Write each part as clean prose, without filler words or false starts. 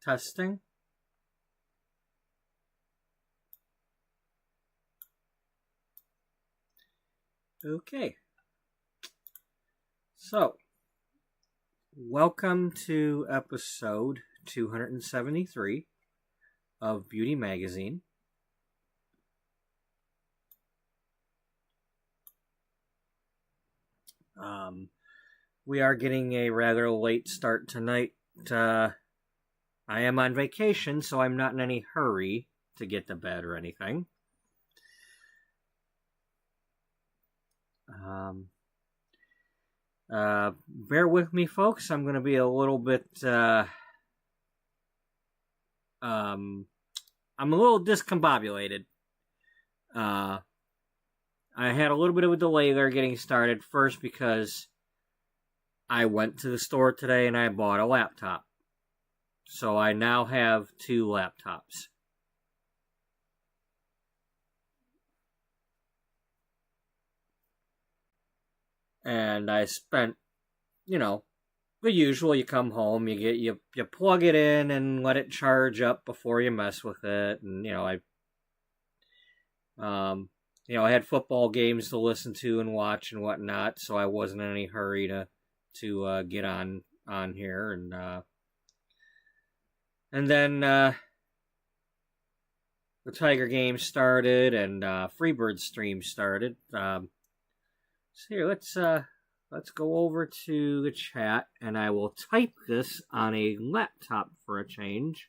Testing. Okay. So, welcome to episode 273 of Beauty Magazine. We are getting a rather late start tonight. I am on vacation, so I'm not in any hurry to get to bed or anything. Bear with me, folks. I'm going to be a little bit, I'm a little discombobulated. I had a little bit of a delay there getting started. First, because I went to the store today and I bought a laptop. So I now have 2 laptops. And I spent, the usual. You come home, you plug it in and let it charge up before you mess with it. And I had football games to listen to and watch and whatnot, so I wasn't in any hurry to get on here. And then the Tiger game started and Freebird stream started. So here, let's go over to the chat, and I will type this on a laptop for a change.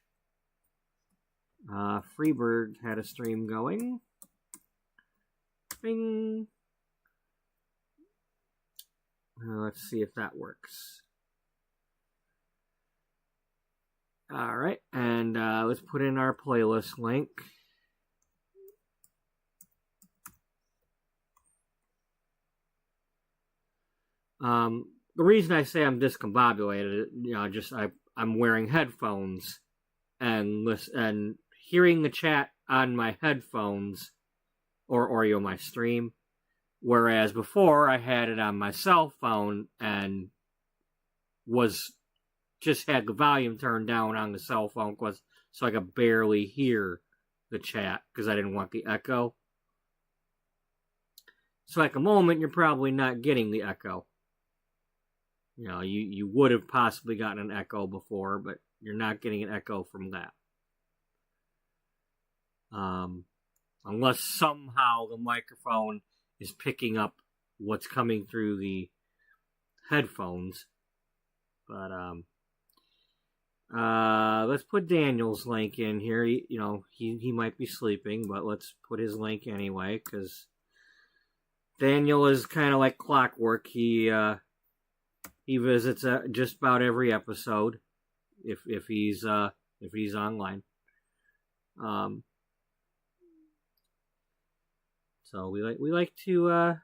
Freebird had a stream going. Bing. Let's see if that works. All right, and let's put in our playlist link. The reason I say I'm discombobulated, I'm wearing headphones and hearing the chat on my headphones or my stream, whereas before I had it on my cell phone and just had the volume turned down on the cell phone so I could barely hear the chat because I didn't want the echo. So at the moment, you're probably not getting the echo. You would have possibly gotten an echo before, but you're not getting an echo from that. Unless somehow the microphone is picking up what's coming through the headphones. But, let's put Daniel's link in here. He might be sleeping, but let's put his link anyway, because Daniel is kind of like clockwork. He visits just about every episode if he's online. So we like to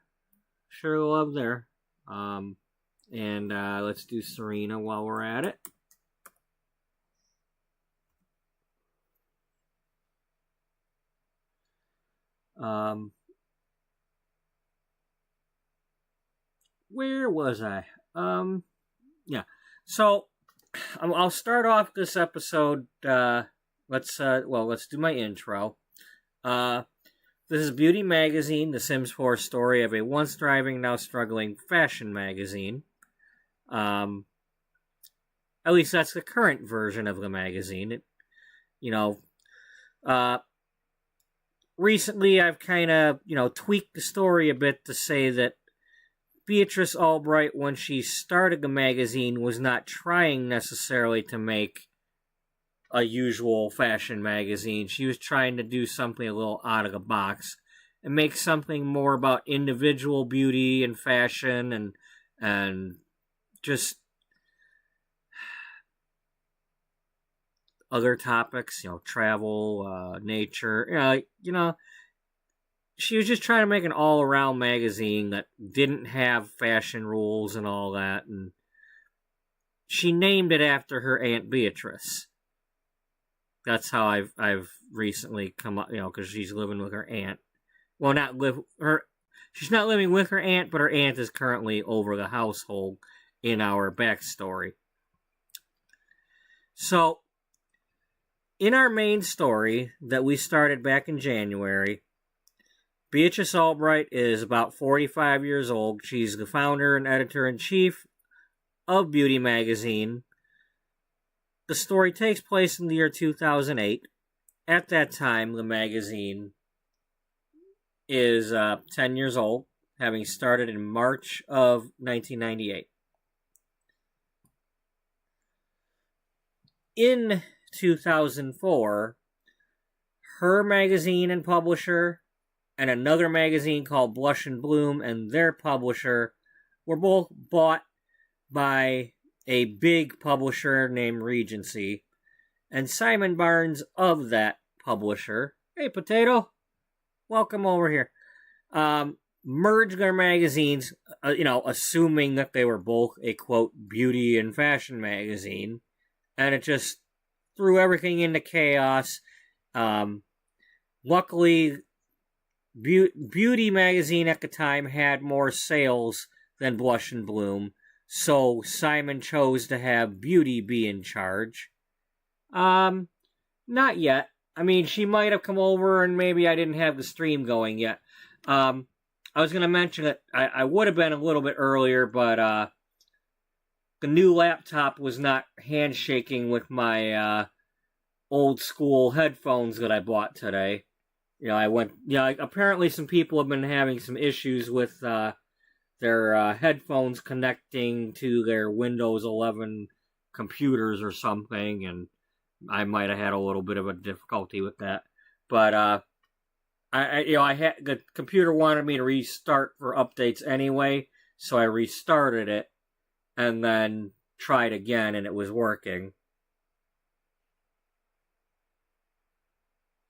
share the love there. And let's do Serena while we're at it. Where was I? Yeah. So I'll start off this episode. Let's do my intro. This is Beauty Magazine, the Sims 4 story of a once thriving, now struggling fashion magazine. At least that's the current version of the magazine. Recently I've kind of, tweaked the story a bit to say that Beatrice Ullbright, when she started the magazine, was not trying necessarily to make a usual fashion magazine. She was trying to do something a little out of the box and make something more about individual beauty and fashion and just other topics, travel, nature, she was just trying to make an all-around magazine that didn't have fashion rules and all that, and she named it after her Aunt Beatrice. That's how I've recently come up, because she's living with her aunt. Well, she's not living with her aunt, but her aunt is currently over the household in our backstory. So, in our main story that we started back in January, Beatrice Ullbright is about 45 years old. She's the founder and editor-in-chief of Beauty Magazine. The story takes place in the year 2008. At that time, the magazine is 10 years old, having started in March of 1998. In 2004, her magazine and publisher and another magazine called Blush and Bloom and their publisher were both bought by a big publisher named Regency. And Simon Barnes of that publisher, hey Potato, welcome over here, merged their magazines, assuming that they were both a, quote, beauty and fashion magazine. And it just threw everything into chaos. Luckily, Beauty Magazine at the time had more sales than Blush and Bloom, so Simon chose to have Beauty be in charge. Not yet. I mean, she might have come over and maybe I didn't have the stream going yet. I was going to mention that I would have been a little bit earlier, but the new laptop was not handshaking with my old school headphones that I bought today. Apparently some people have been having some issues with their headphones connecting to their Windows 11 computers or something, and I might have had a little bit of a difficulty with that. But the computer wanted me to restart for updates anyway, so I restarted it and then tried again, and it was working.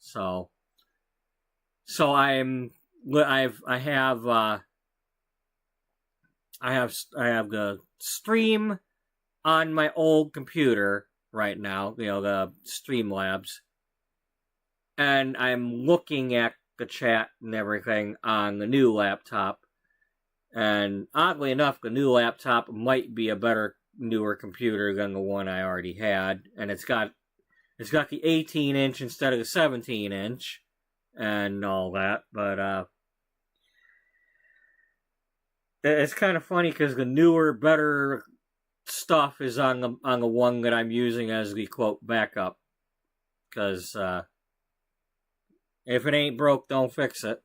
So I have the stream on my old computer right now, the Streamlabs, and I'm looking at the chat and everything on the new laptop. And oddly enough, the new laptop might be a better, newer computer than the one I already had, and it's got the 18-inch instead of the 17-inch and all that. But it's kind of funny because the newer, better stuff is on the one that I'm using as the, quote, backup. Because if it ain't broke, don't fix it.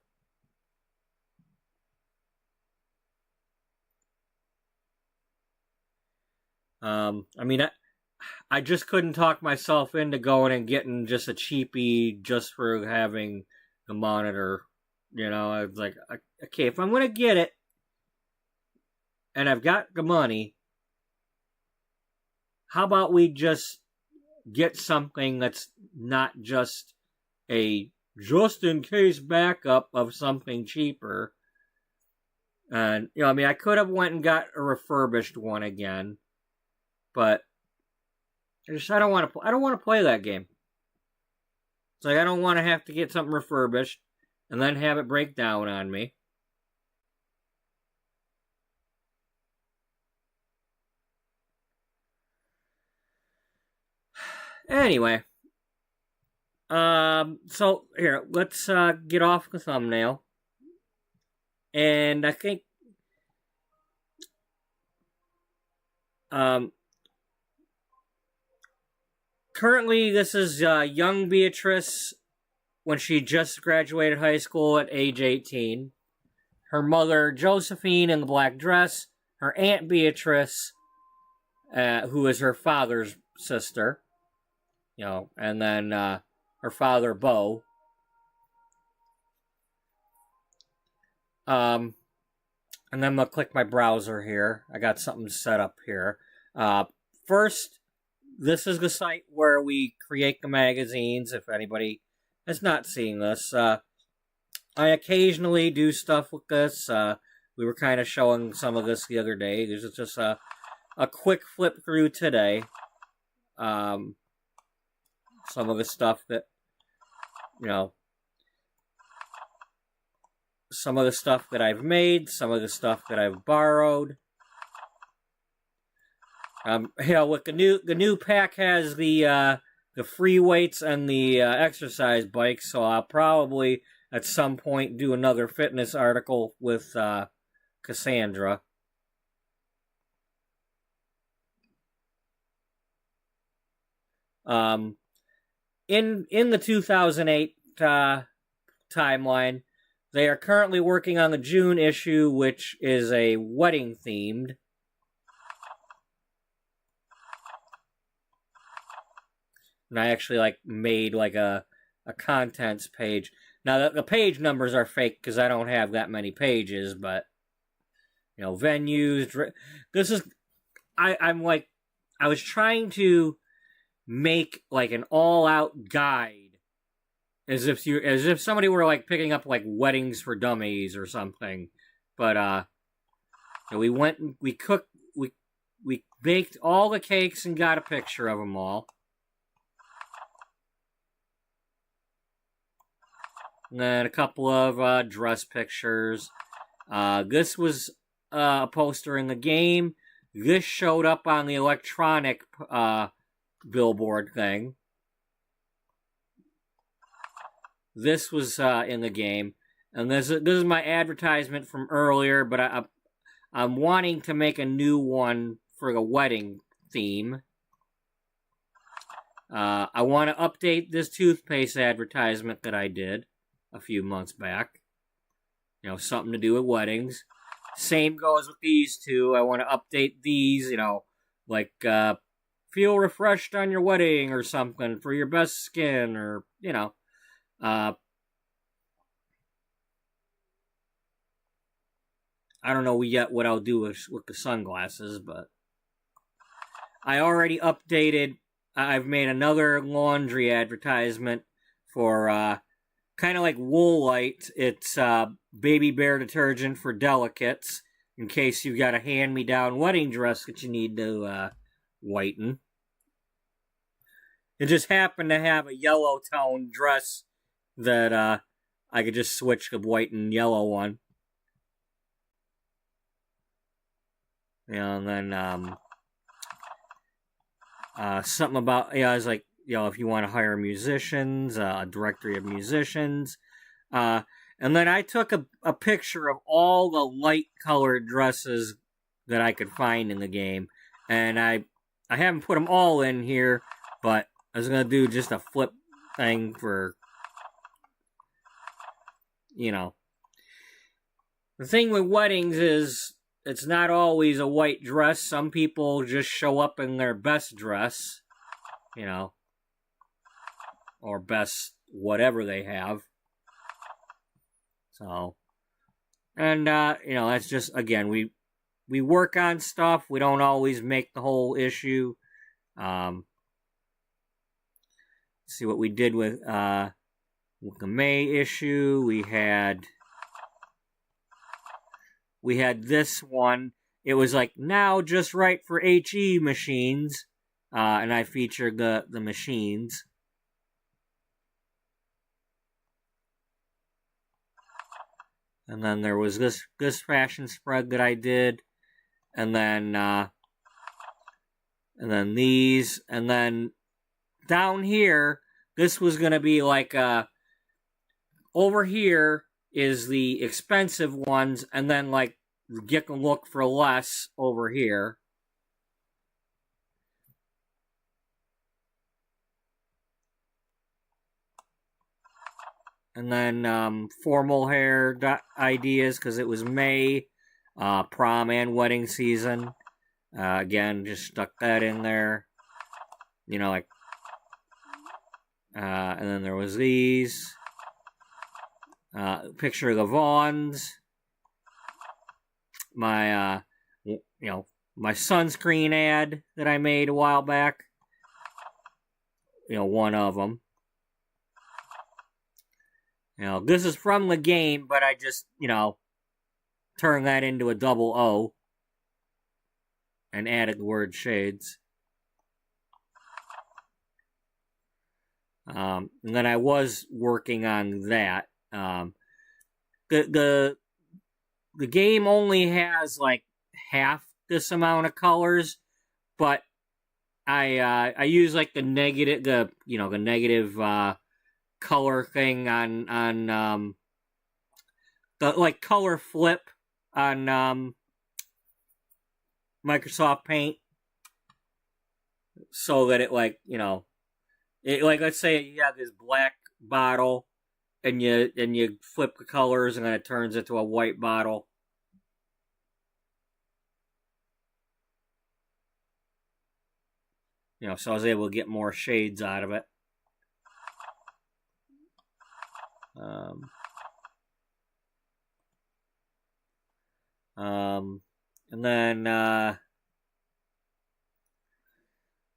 I just couldn't talk myself into going and getting just a cheapie just for having the monitor. I was like, okay, if I'm going to get it, and I've got the money, how about we just get something that's not just a just-in-case backup of something cheaper. And, I could have went and got a refurbished one again, but I don't want to play that game. It's like I don't want to have to get something refurbished and then have it break down on me. Anyway, so here, let's get off the thumbnail. And I think currently this is young Beatrice when she just graduated high school at age 18. Her mother, Josephine, in the black dress. Her aunt, Beatrice, who is her father's sister. And then her father, Beau. And then I'm going to click my browser here. I got something set up here. First, this is the site where we create the magazines, if anybody has not seen this. I occasionally do stuff with this. We were kind of showing some of this the other day. This is just a quick flip through today. Some of the stuff that, some of the stuff that I've made, some of the stuff that I've borrowed. With the new pack has the the free weights and the exercise bikes. So I'll probably at some point do another fitness article with Cassandra. In the 2008 timeline, they are currently working on the June issue, which is a wedding themed. And I actually made a contents page. Now the page numbers are fake because I don't have that many pages, but venues. This is I was trying to make an all-out guide, as if somebody were picking up weddings for dummies or something. But we went and we cooked, we baked all the cakes and got a picture of them all. And then a couple of dress pictures. This was a poster in the game. This showed up on the electronic billboard thing. This was in the game. And this is my advertisement from earlier, but I'm wanting to make a new one for the wedding theme. I want to update this toothpaste advertisement that I did a few months back. Something to do with weddings. Same goes with these two. I want to update these, feel refreshed on your wedding or something for your best skin, or, I don't know yet what I'll do with the sunglasses, but I already updated. I've made another laundry advertisement for, kind of like Woolite. It's baby bear detergent for delicates, in case you've got a hand-me-down wedding dress that you need to whiten. It just happened to have a yellow tone dress that I could just switch the white and yellow one. And then something about, I was like, if you want to hire musicians, a directory of musicians. And then I took a picture of all the light-colored dresses that I could find in the game. And I haven't put them all in here, but I was going to do just a flip thing for, The thing with weddings is it's not always a white dress. Some people just show up in their best dress, or best whatever they have. So, and, that's just, again, we work on stuff. We don't always make the whole issue. Let's see what we did with the May issue. We had this one. It was now just right for HE machines. And I featured the machines. And then there was this fashion spread that I did, and then these, and then down here, this was gonna be over here is the expensive ones, and then get a look for less over here. And then formal hair ideas, because it was May, prom and wedding season. Again, just stuck that in there. And then there was these. Picture of the Vaughns. My, my sunscreen ad that I made a while back. One of them. This is from the game, but I just, turned that into a double O and added the word shades. And then I was working on that. The game only has half this amount of colors, but I use like the negative, the negative color thing on the like color flip on Microsoft Paint, so that it like it like, let's say you have this black bottle and you flip the colors and then it turns into a white bottle. So I was able to get more shades out of it. And then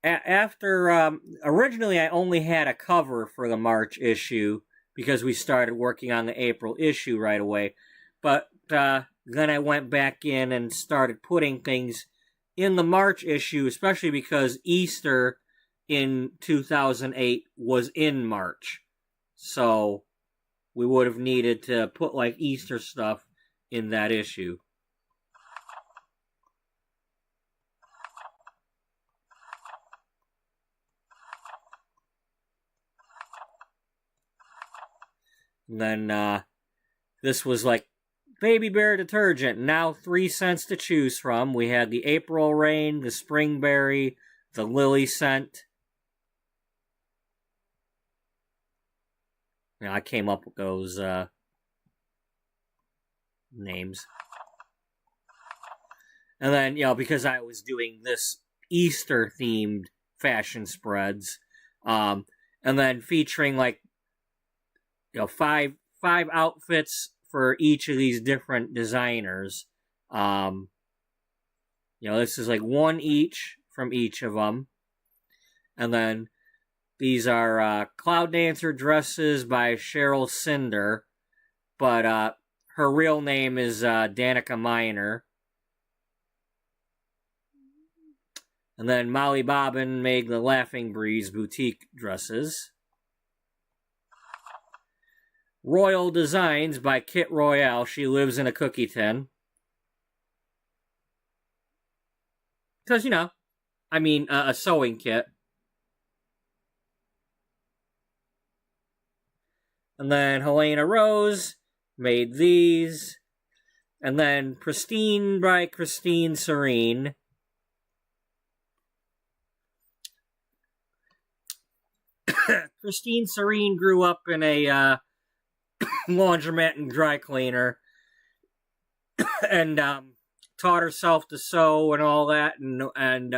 after originally I only had a cover for the March issue because we started working on the April issue right away, but then I went back in and started putting things in the March issue, especially because Easter in 2008 was in March, so we would have needed to put like Easter stuff in that issue. And then this was like Baby Bear detergent, now 3 cents to choose from. We had the April Rain, the Spring Berry, the Lily Scent. I came up with those names. And then, because I was doing this Easter-themed fashion spreads, and then featuring like, five outfits for each of these different designers. This is like one each from each of them. And then these are Cloud Dancer dresses by Cheryl Cinder, but her real name is Danica Miner. And then Molly Bobbin made the Laughing Breeze boutique dresses. Royal Designs by Kit Royale. She lives in a cookie tin. Because, a sewing kit. And then Helena Rose made these. And then Pristine by Christine Serene. Christine Serene grew up in a laundromat and dry cleaner, and taught herself to sew and all that. And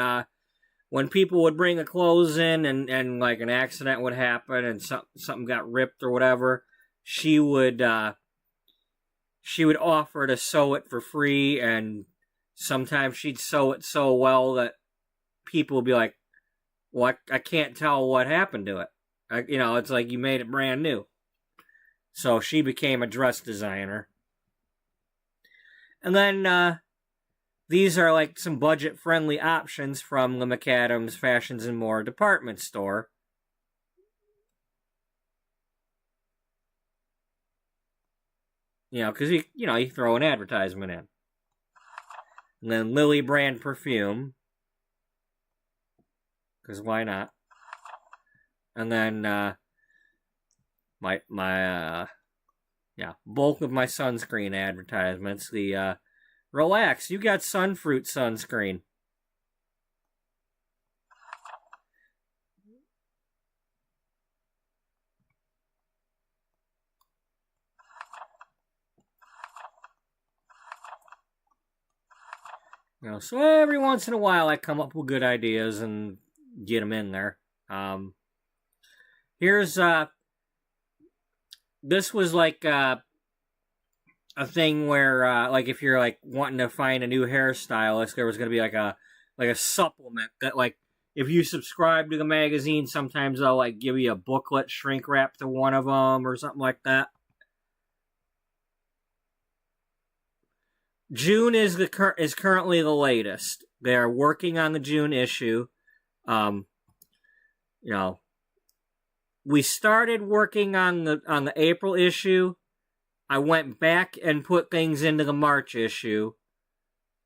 when people would bring the clothes in, and like an accident would happen, and something got ripped or whatever, she would offer to sew it for free. And sometimes she'd sew it so well that people would be like, "Well, I can't tell what happened to it." It's like you made it brand new. So she became a dress designer. And then these are like some budget-friendly options from the McAdams Fashions and More department store. Because you throw an advertisement in. And then Lily brand perfume. Because why not? And then bulk of my sunscreen advertisements. The relax, you got Sunfruit sunscreen. So every once in a while I come up with good ideas and get them in there. Here's this was like a thing where like if you're like wanting to find a new hairstylist, there was going to be like a supplement that, like, if you subscribe to the magazine, sometimes they'll like give you a booklet shrink wrap to one of them or something like that. June is currently the latest. They are working on the June issue. We started working on the April issue. I went back and put things into the March issue,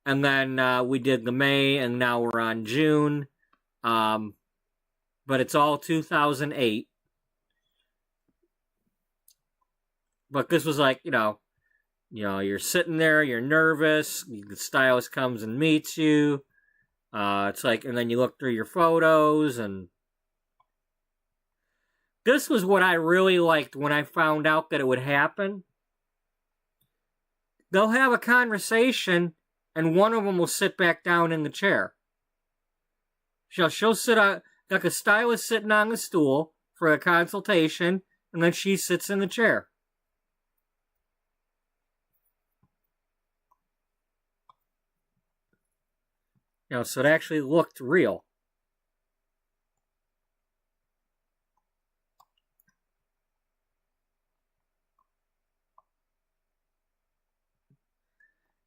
and then we did the May, and now we're on June. But it's all 2008. But this was like, you're sitting there, you're nervous, the stylist comes and meets you. It's like, and then you look through your photos, and this was what I really liked when I found out that it would happen. They'll have a conversation, and one of them will sit back down in the chair. She'll sit on, like a stylist sitting on the stool for a consultation, and then she sits in the chair. So it actually looked real.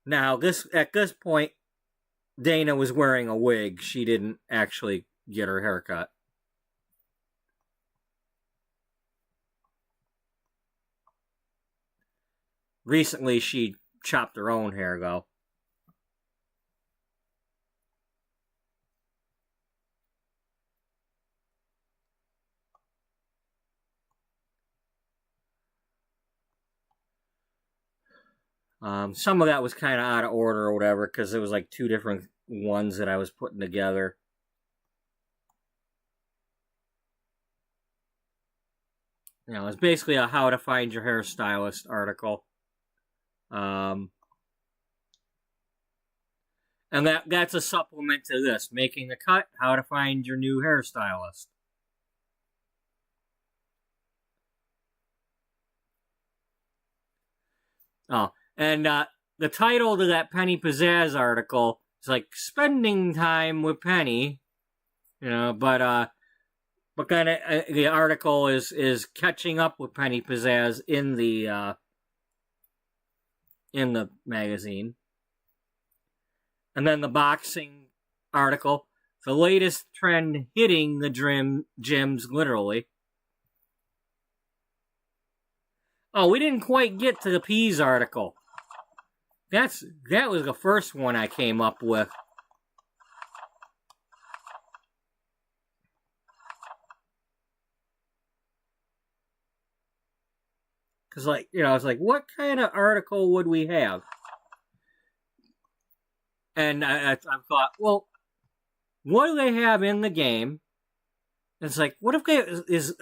Now, at this point, Dana was wearing a wig. She didn't actually get her haircut. Recently, she chopped her own hair, though. Some of that was kind of out of order or whatever, because it was like two different ones that I was putting together. It's basically a how to find your hairstylist article. And that's a supplement to this. Making the cut, how to find your new hairstylist. Oh, and the title to that Penny Pizzazz article is like spending time with Penny, but then the article is catching up with Penny Pizzazz in the magazine. And then the boxing article, the latest trend hitting the gyms literally. Oh, we didn't quite get to the peas article. That was the first one I came up with. Because, I was like, what kind of article would we have? And I thought, well, what do they have in the game? And it's like, what if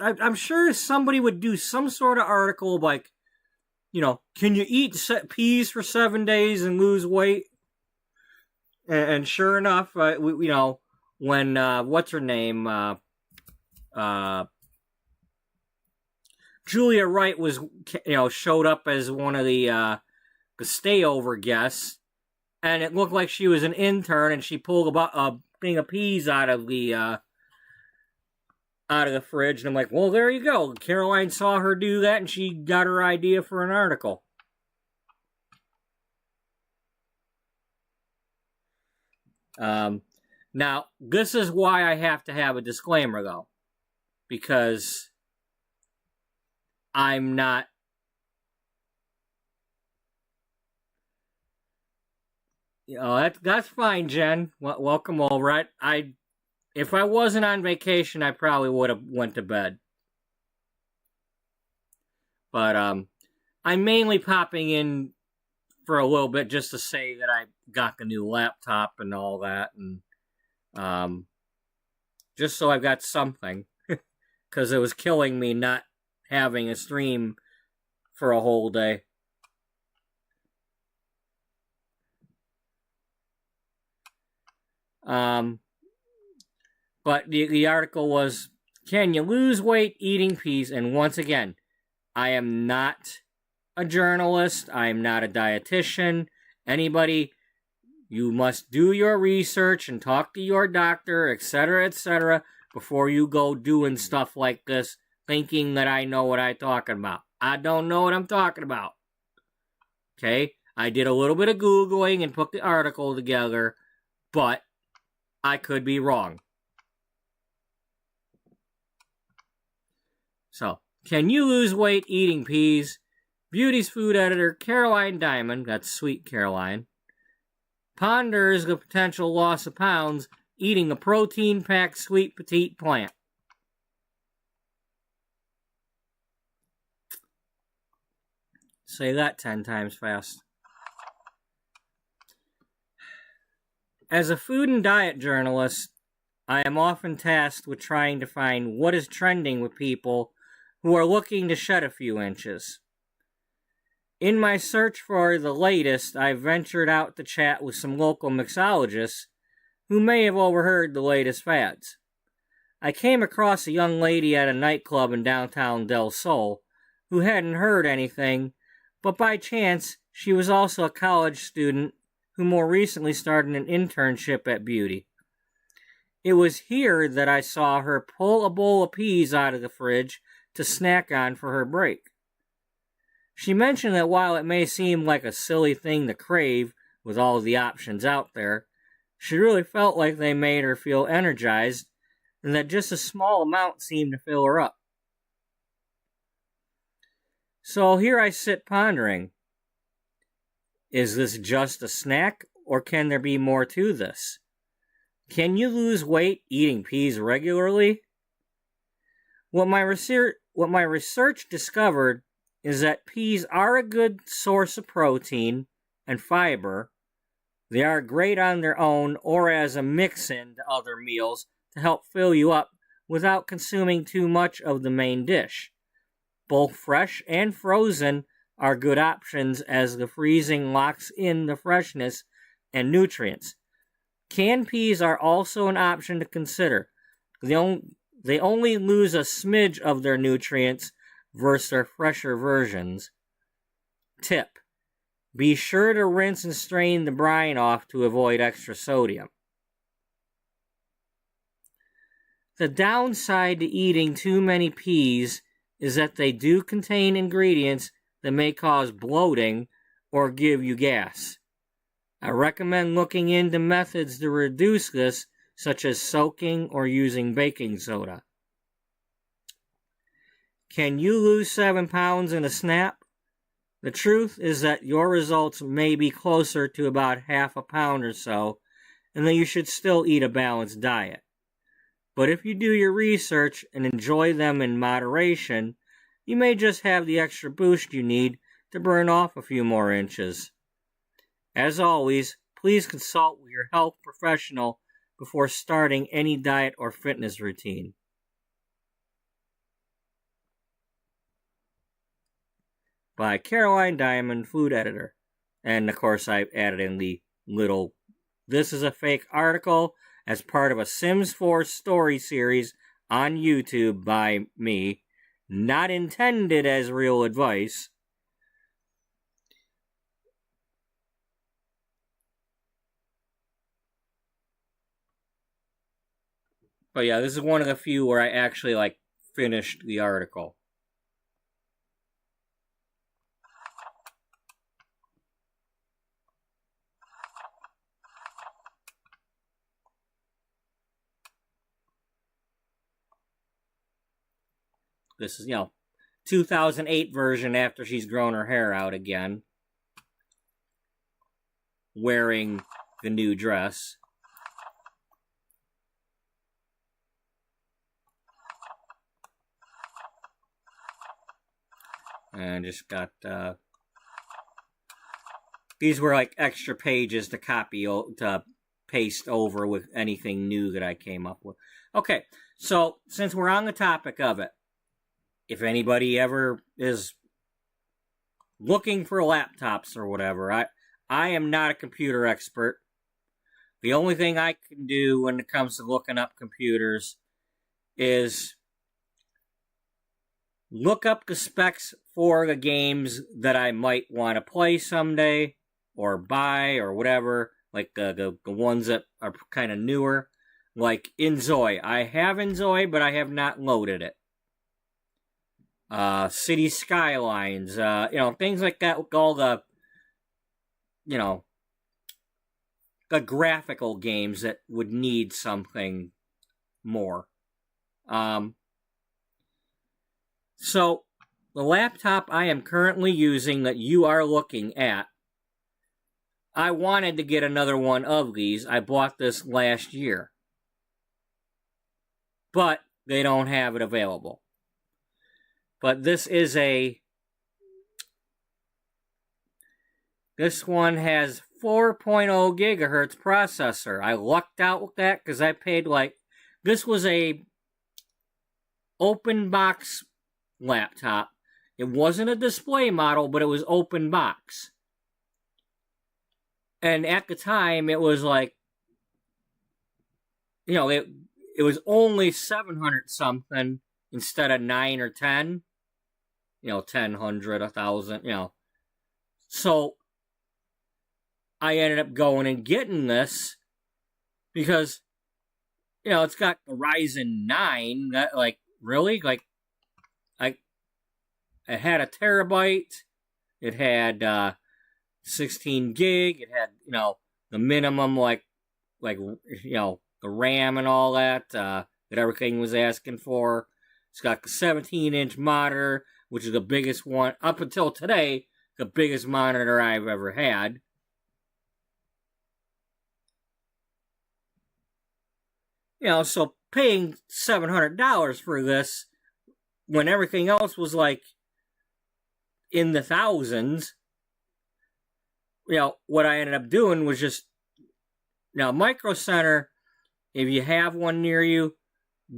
I'm sure somebody would do some sort of article like, can you eat peas for 7 days and lose weight? And sure enough, when, what's her name? Julia Wright was, showed up as one of the stayover guests, and it looked like she was an intern, and she pulled a thing of peas out of the fridge, and I'm like, well, there you go. Caroline saw her do that, and she got her idea for an article. Now, this is why I have to have a disclaimer, though, because I'm not... that's fine, Jen. Welcome over. If I wasn't on vacation, I probably would have went to bed. But I'm mainly popping in for a little bit just to say that I got the new laptop and all that, and just so I've got something, because it was killing me not having a stream for a whole day. But the article was, can you lose weight eating peas? And once again, I am not a journalist. I am not a dietitian. Anybody, you must do your research and talk to your doctor, etc., before you go doing stuff like this, thinking that I know what I'm talking about. I don't know what I'm talking about. Okay? I did a little bit of Googling and put the article together, but I could be wrong. So, can you lose weight eating peas? Beauty's food editor Caroline Diamond, that's Sweet Caroline, ponders the potential loss of pounds eating a protein-packed sweet petite plant. Say that 10 times fast. As a food and diet journalist, I am often tasked with trying to find what is trending with people who are looking to shed a few inches. In my search for the latest, I ventured out to chat with some local mixologists who may have overheard the latest fads. I came across a young lady at a nightclub in downtown Del Sol who hadn't heard anything, but by chance she was also a college student who more recently started an internship at Bea Uty. It was here that I saw her pull a bowl of peas out of the fridge to snack on for her break. She mentioned that while it may seem like a silly thing to crave with all the options out there, she really felt like they made her feel energized and that just a small amount seemed to fill her up. So here I sit pondering, is this just a snack, or can there be more to this? Can you lose weight eating peas regularly? What my research discovered is that peas are a good source of protein and fiber. They are great on their own or as a mix-in to other meals to help fill you up without consuming too much of the main dish. Both fresh and frozen are good options as the freezing locks in the freshness and nutrients. Canned peas are also an option to consider. They only lose a smidge of their nutrients versus their fresher versions. Tip: be sure to rinse and strain the brine off to avoid extra sodium. The downside to eating too many peas is that they do contain ingredients that may cause bloating or give you gas. I recommend looking into methods to reduce this, such as soaking or using baking soda. Can you lose 7 pounds in a snap? The truth is that your results may be closer to about half a pound or so, and that you should still eat a balanced diet. But if you do your research and enjoy them in moderation, you may just have the extra boost you need to burn off a few more inches. As always, please consult with your health professional before starting any diet or fitness routine. By Caroline Diamond, food editor. And of course I've added in the little, this is a fake article as part of a Sims 4 story series on YouTube by me, not intended as real advice. But yeah, this is one of the few where I actually finished the article. This is, 2008 version after she's grown her hair out again. Wearing the new dress. And just got, these were extra pages to copy, to paste over with anything new that I came up with. Okay, so since we're on the topic of it, if anybody ever is looking for laptops or whatever, I am not a computer expert. The only thing I can do when it comes to looking up computers is look up the specs for the games that I might want to play someday or buy or whatever, like the ones that are kind of newer, like Enjoy. I have Enjoy, but I have not loaded it. City Skylines, things like that with all the, the graphical games that would need something more. So, the laptop I am currently using that you are looking at, I wanted to get another one of these. I bought this last year. but they don't have it available. But this one has 4.0 gigahertz processor. I lucked out with that because I paid this was a open box laptop. It wasn't a display model, but it was open box. And at the time, it was it was only 700 something instead of 9 or 10. 1,000, 1,000, So I ended up going and getting this because, it's got the Ryzen 9. That, really? It had a terabyte. It had 16 gig. It had, the minimum, the RAM and all that everything was asking for. It's got the 17-inch monitor, which is the biggest one, up until today, the biggest monitor I've ever had. So paying $700 for this when everything else was in the thousands, what I ended up doing was just, Micro Center, if you have one near you,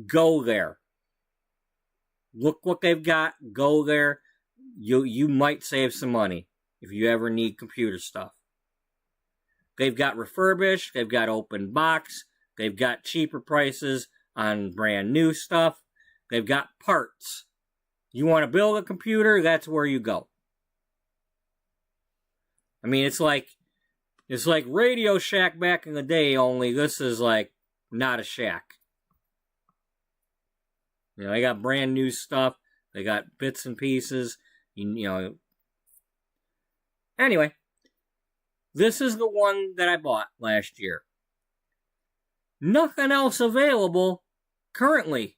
go there. Look what they've got, go there. You might save some money if you ever need computer stuff. They've got refurbished, they've got open box, they've got cheaper prices on brand new stuff. They've got parts. You want to build a computer, that's where you go. I mean, it's like Radio Shack back in the day, only this is not a shack. They got brand new stuff. They got bits and pieces. Anyway, this is the one that I bought last year. Nothing else available currently.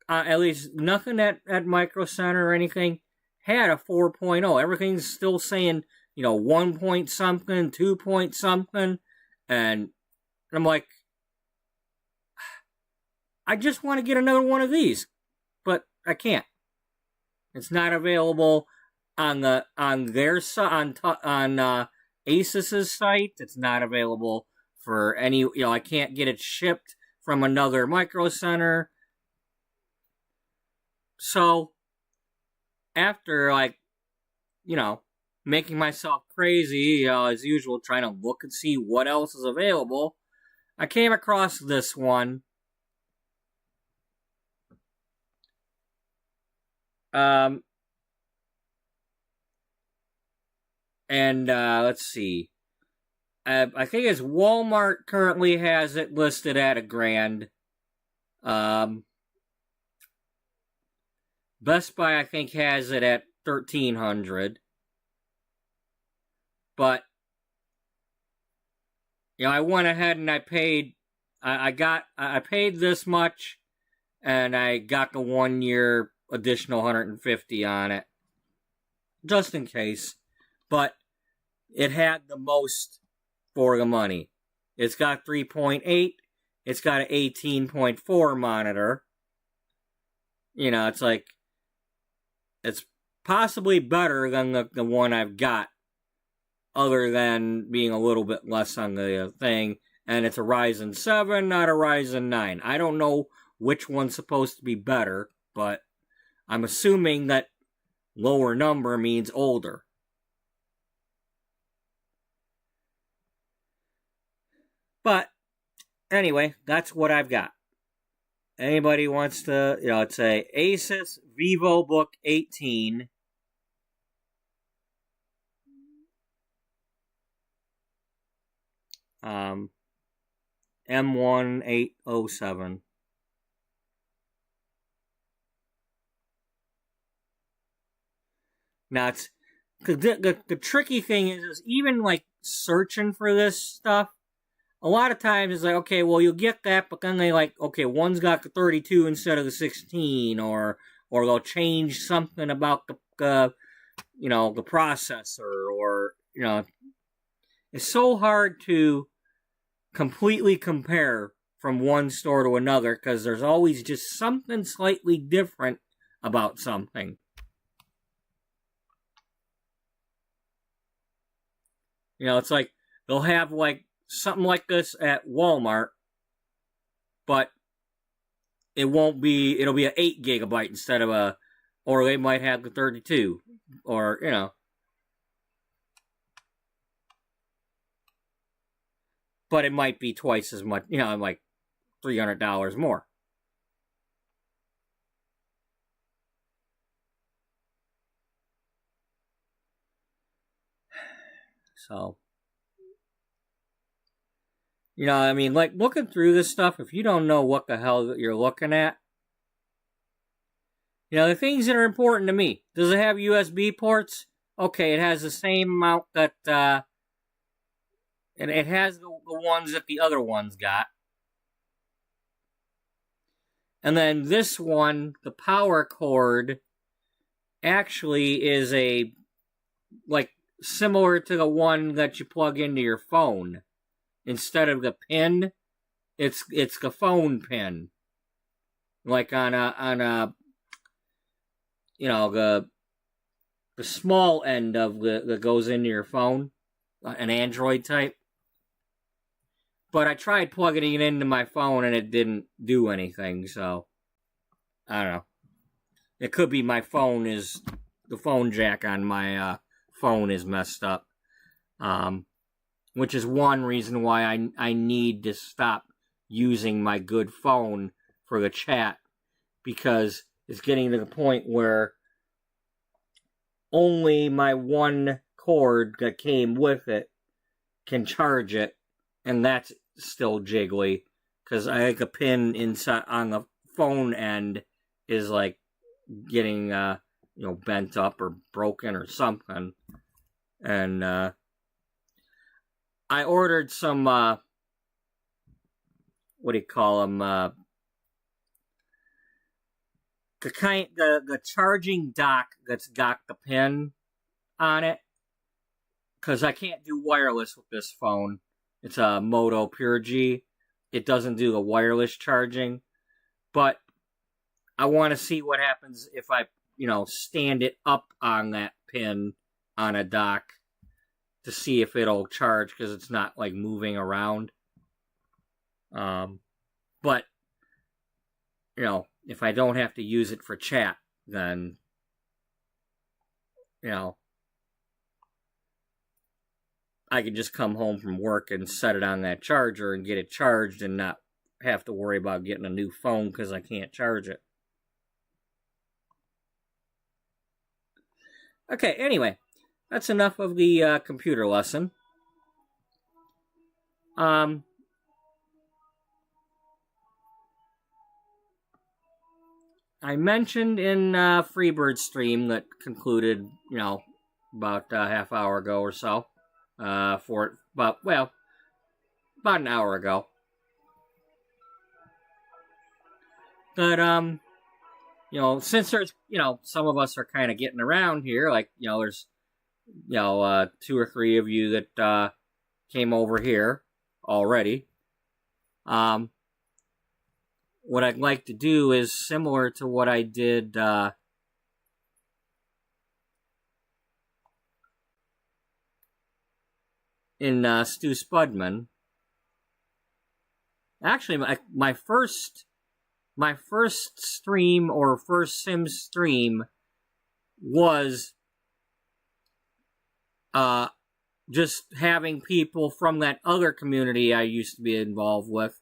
At least nothing at Micro Center or anything had a 4.0. Everything's still saying, 1 point something, 2 point something. And I'm like, I just want to get another one of these, but I can't. It's not available on their on Asus's site. It's not available for any. I can't get it shipped from another Micro Center. So after making myself crazy as usual, trying to look and see what else is available, I came across this one. Let's see. I think it's Walmart currently has it listed at $1,000. Best Buy, I think, has it at $1,300. But I went ahead and I paid. I paid this much, and I got the 1 year additional $150 on it, just in case. But it had the most for the money. It's got 3.8. It's got an 18.4 monitor. It's possibly better than the one I've got, other than being a little bit less on the thing. And it's a Ryzen 7, not a Ryzen 9. I don't know which one's supposed to be better, but I'm assuming that lower number means older. But anyway, that's what I've got. Anybody wants to, it's a Asus VivoBook 18. M1807. Now, it's the tricky thing is even searching for this stuff. A lot of times it's okay, well, you'll get that, but then they okay, one's got the 32 instead of the 16, or they'll change something about the the processor, or it's so hard to completely compare from one store to another because there's always just something slightly different about something. You know, it's like they'll have like something like this at Walmart, but it'll be an 8 gigabyte instead of or they might have the 32, or, you know. But it might be twice as much, you know, like $300 more. So, you know, I mean, like, looking through this stuff, if you don't know what the hell you're looking at, you know, the things that are important to me. Does it have USB ports? Okay, it has the same amount that, and it has the ones that the other ones got. And then this one, the power cord, actually is like, similar to the one that you plug into your phone. Instead of the pin, it's the phone pin. Like on a you know, the small end of that goes into your phone, an Android type. But I tried plugging it into my phone and it didn't do anything, so I don't know. It could be the phone jack on my phone is messed up. Which is one reason why I need to stop using my good phone for the chat, because it's getting to the point where only my one cord that came with it can charge it, and that's still jiggly, because I think a pin inside on the phone end is like getting bent up or broken or something. And I ordered some what do you call them, the charging dock that's got the pin on it, because I can't do wireless with this phone. It's a Moto Pure G. It doesn't do the wireless charging, but I want to see what happens if I, stand it up on that pin on a dock to see if it'll charge, because it's not like moving around. But if I don't have to use it for chat, then I can just come home from work and set it on that charger and get it charged and not have to worry about getting a new phone because I can't charge it. Okay, anyway, that's enough of the computer lesson. I mentioned in Freebird stream that concluded, about a half hour ago or so, about an hour ago, that since there's some of us are kind of getting around here, like there's 2 or 3 of you that came over here already. What I'd like to do is similar to what I did in Stu Spudman. Actually, my first stream or first Sims stream was just having people from that other community I used to be involved with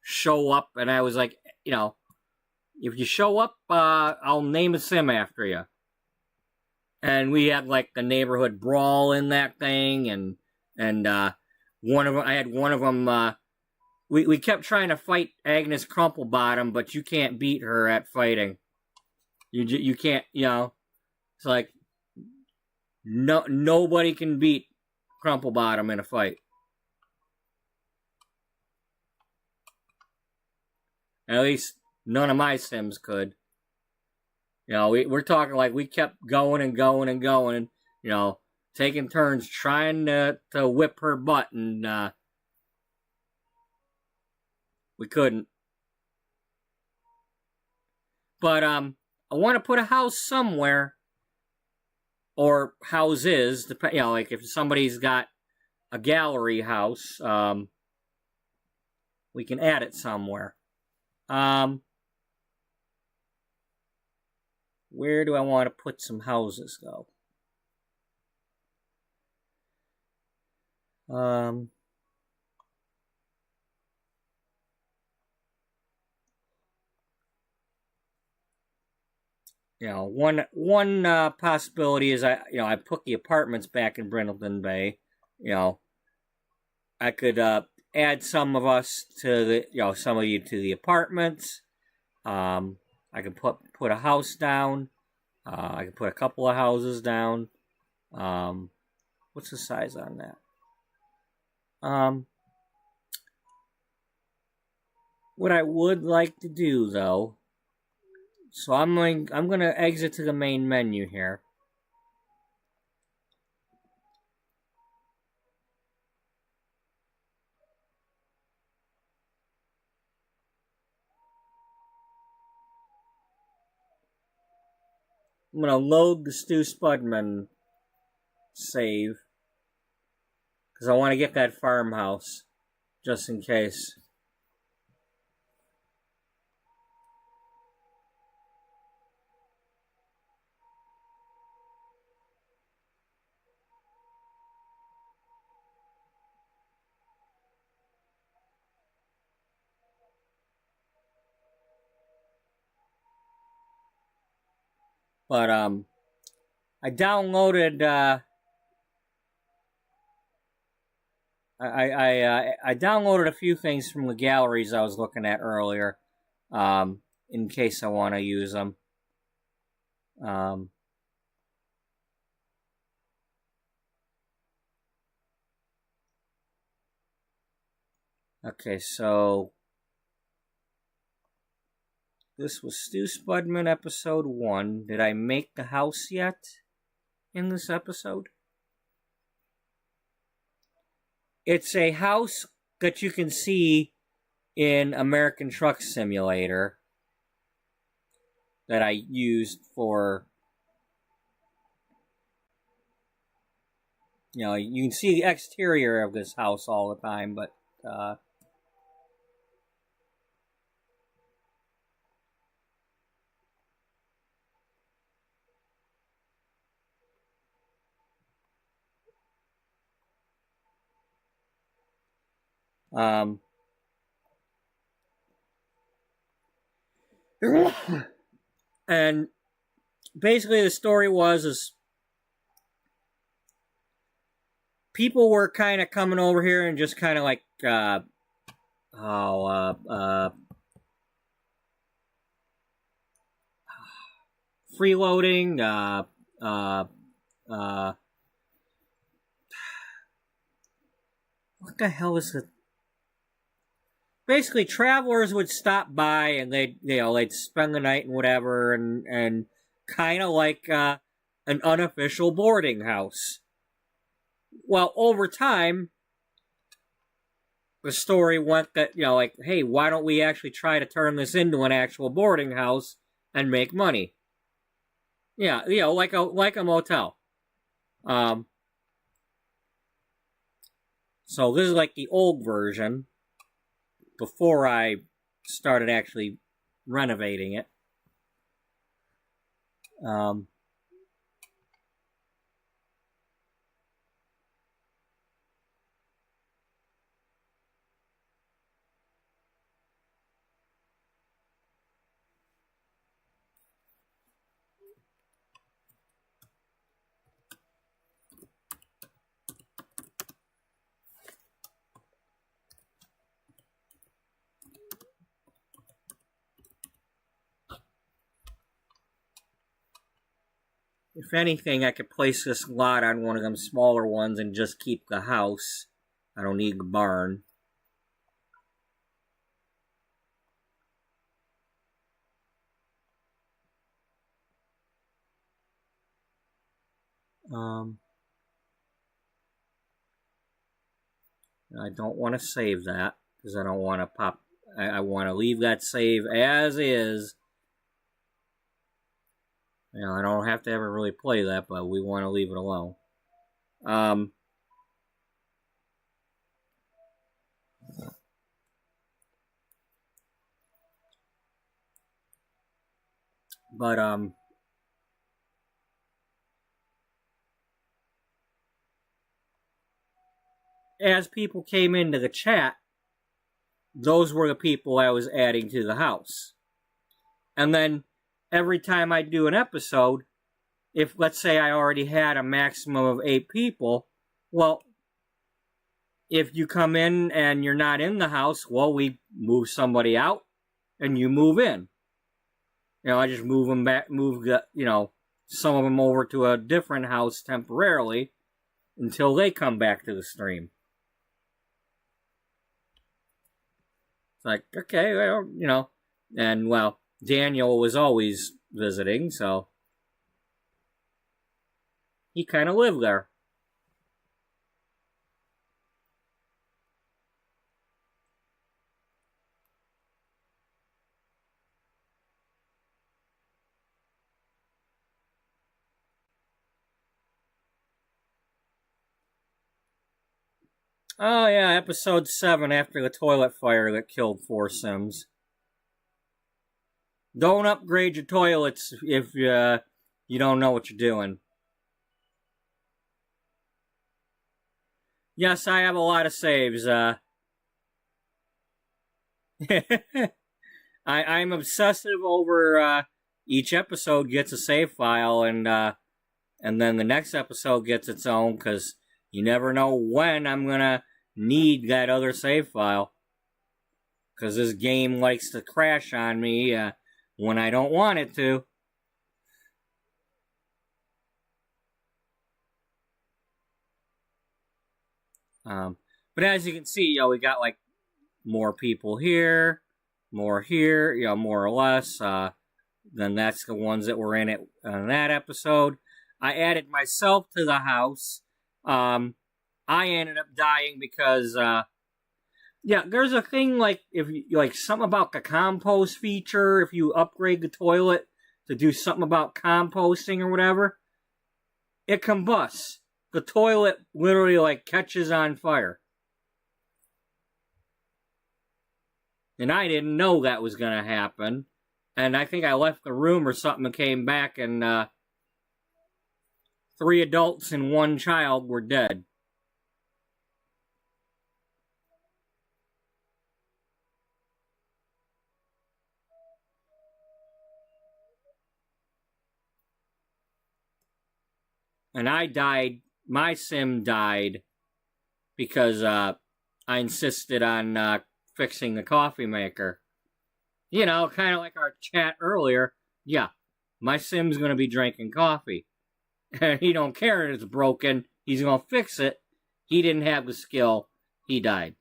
show up, and I was like, if you show up, I'll name a sim after you. And we had like the neighborhood brawl in that thing, and one of them, I had one of them. We kept trying to fight Agnes Crumplebottom, but you can't beat her at fighting. You can't, it's like nobody can beat Crumplebottom in a fight. At least none of my Sims could. We're talking like we kept going and going and going, and taking turns trying to whip her butt, and We couldn't. But I want to put a house somewhere, or houses. Like if somebody's got a gallery house, we can add it somewhere. Where do I want to put some houses, though? One possibility is I put the apartments back in Brindleton Bay. I could add some of us to some of you to the apartments. I could put a house down. I could put a couple of houses down. What's the size on that? What I would like to do, though, so I'm going to exit to the main menu here. I'm going to load the Stu Spudman save, because I want to get that farmhouse, just in case. But I downloaded I downloaded a few things from the galleries I was looking at earlier, in case I want to use them. Okay, so this was Stu Spudman episode 1. Did I make the house yet in this episode? It's a house that you can see in American Truck Simulator that I used for, you can see the exterior of this house all the time, but and basically the story is people were kind of coming over here and just kind of like freeloading, what the hell is it? Basically, travelers would stop by and they'd spend the night and whatever, and kind of like an unofficial boarding house. Well, over time, the story went that hey, why don't we actually try to turn this into an actual boarding house and make money? Yeah, like a motel. So this is like the old version, before I started actually renovating it. If anything, I could place this lot on one of them smaller ones and just keep the house. I don't need the barn. I don't want to save that because I don't want to pop. I want to leave that save as is. You know, I don't have to ever really play that, but we want to leave it alone. But as people came into the chat, those were the people I was adding to the house. And then every time I do an episode, if let's say I already had a maximum of 8 people, well, if you come in and you're not in the house, well, we move somebody out and you move in. You know, I just move them back, some of them over to a different house temporarily until they come back to the stream. It's like, okay, well, and well, Daniel was always visiting, so he kind of lived there. Oh yeah, episode 7 after the toilet fire that killed 4 Sims. Don't upgrade your toilets if you don't know what you're doing. Yes, I have a lot of saves. I'm obsessive over each episode gets a save file, and then the next episode gets its own, because you never know when I'm gonna need that other save file. Because this game likes to crash on me when I don't want it to. But as you can see, we got like more people here, more here, more or less. Then that's the ones that were in it on that episode. I added myself to the house. I ended up dying because, there's a thing like if you like something about the compost feature. If you upgrade the toilet to do something about composting or whatever, it combusts. The toilet literally like catches on fire. And I didn't know that was going to happen. And I think I left the room or something and came back, and 3 adults and 1 child were dead. And I died, my sim died, because I insisted on fixing the coffee maker. You know, kind of like our chat earlier. Yeah, my sim's going to be drinking coffee. He don't care if it's broken. He's going to fix it. He didn't have the skill. He died.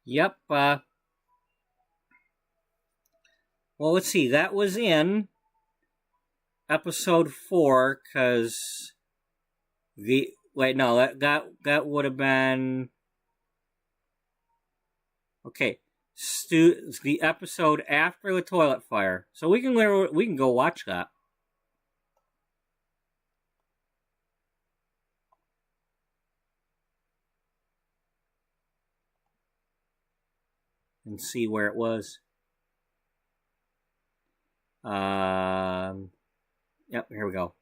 Yep. Well, let's see. That was in episode 4, because that would have been okay. The episode after the toilet fire. So we can go watch that. And see where it was. Yep, here we go.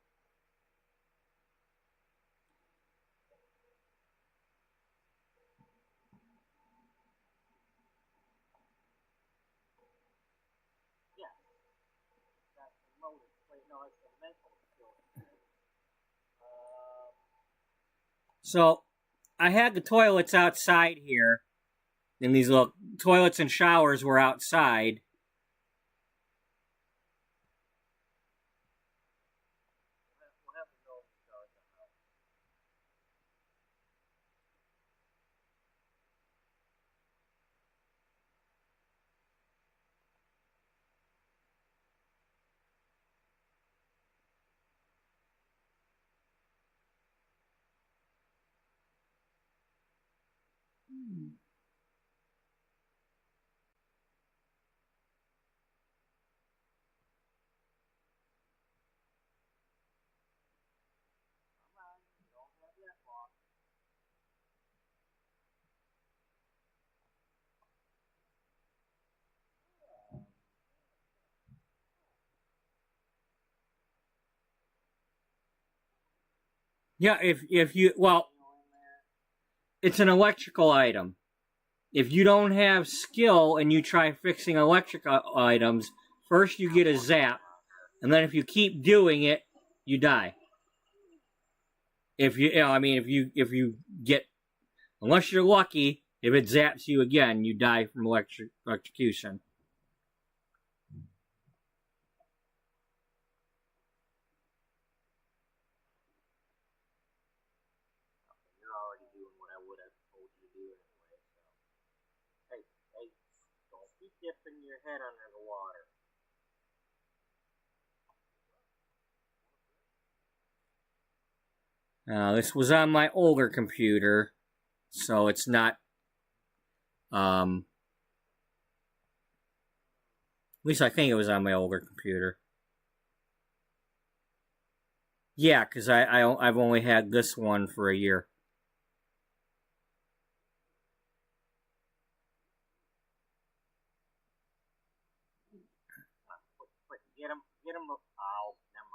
So, I had the toilets outside here, and these little toilets and showers were outside. Yeah, if you, well, it's an electrical item. If you don't have skill and you try fixing electrical items, first you get a zap, and then if you keep doing it, you die. If you get, unless you're lucky, if it zaps you again, you die from electrocution. You're already doing what I would have told you to do anyway, so. Hey, don't be dipping your head under the water. This was on my older computer, so it's not, at least I think it was on my older computer. Yeah, because I've only had this one for a year. Quick, get him. Oh, never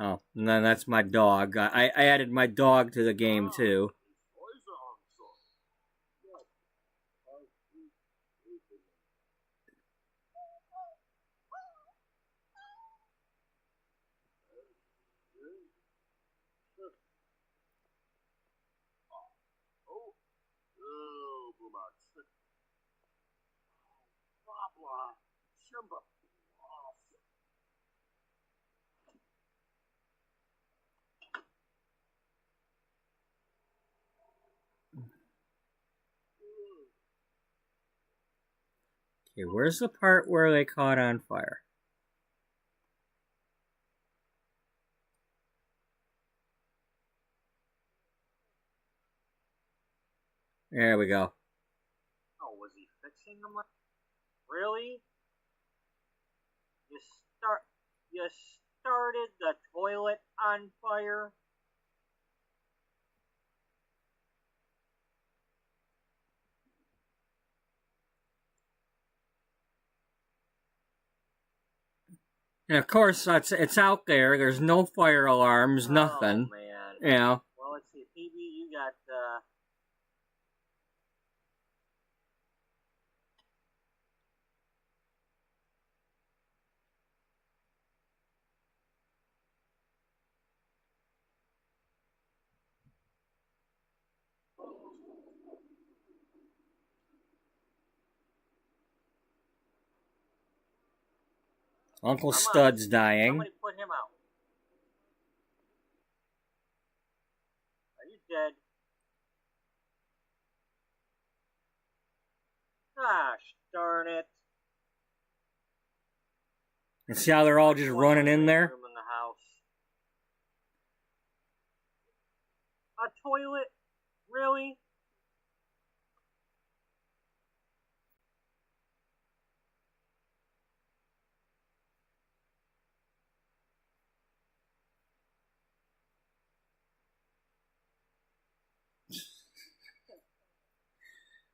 Oh, mind. and then that's my dog. I added my dog to the game too. Okay, where's the part where they caught on fire? There we go. Oh, was he fixing them? Really? You started the toilet on fire? And of course, it's out there. There's no fire alarms, nothing. Oh, man. Yeah. Well, let's see. PB, you got, Uncle Stud's dying. Somebody put him out. Are you dead? Gosh darn it. And see how they're all just running in there? In the house. A toilet? Really?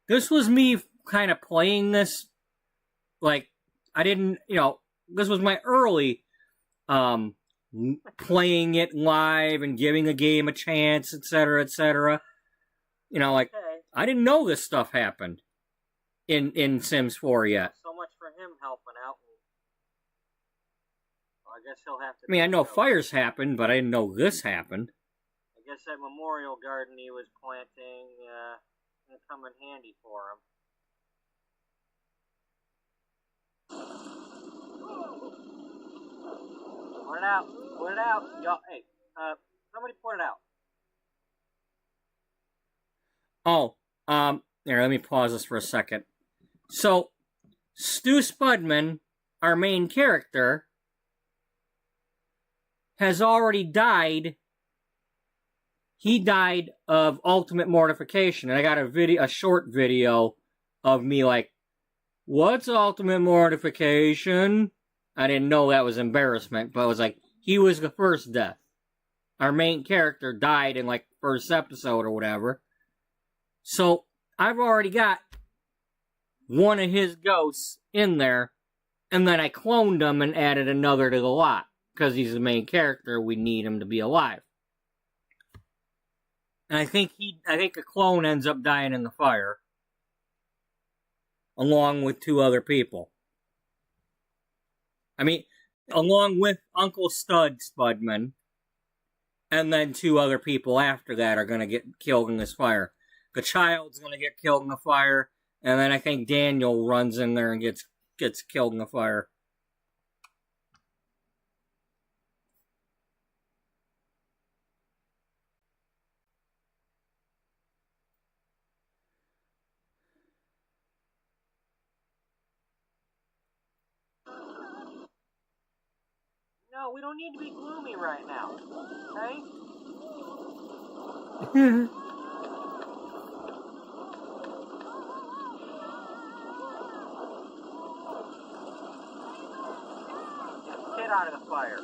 This was me kind of playing this, like, I didn't, this was my early, playing it live and giving a game a chance, etc., etc. Okay. I didn't know this stuff happened in Sims 4 yet. So much for him helping out. Well, I guess he'll have to... I mean, I know fires happened, but I didn't know this happened. I guess that memorial garden he was planting, gonna come in handy for him. Put it out. Put it out. Y'all, hey, somebody put it out. Oh, here, let me pause this for a second. So, Stu Spudman, our main character, has already died. He died of ultimate mortification. And I got a short video of me like, what's ultimate mortification? I didn't know that was embarrassment, but it was like, he was the first death. Our main character died in like first episode or whatever. So, I've already got one of his ghosts in there And then I cloned him and added another to the lot. Because he's the main character, we need him to be alive. And I think a clone ends up dying in the fire. Along with 2 other people. I mean, along with Uncle Spudman. And then 2 other people after that are going to get killed in this fire. The child's going to get killed in the fire. And then I think Daniel runs in there and gets killed in the fire. No, we don't need to be gloomy right now, okay? Get out of the fire.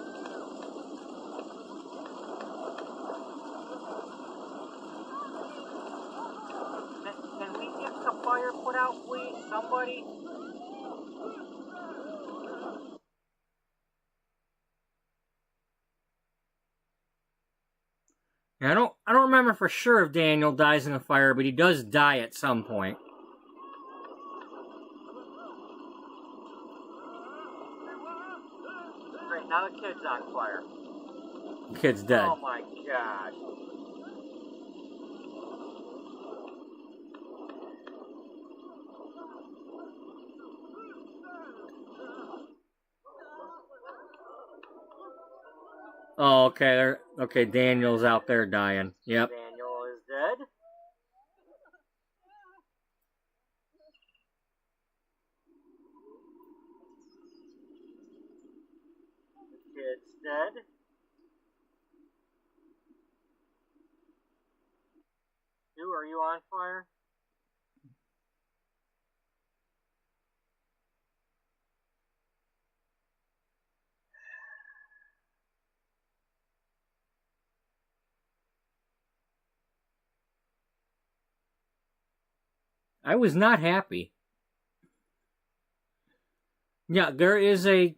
Can we get the fire put out, please? Somebody? I don't remember for sure if Daniel dies in the fire, but he does die at some point. Great, now the kid's on fire. The kid's dead. Oh my gosh. Oh, okay. Okay, Daniel's out there dying. Yep. Daniel is dead. The kid's dead. Stu, are you on fire? I was not happy. Yeah, there is if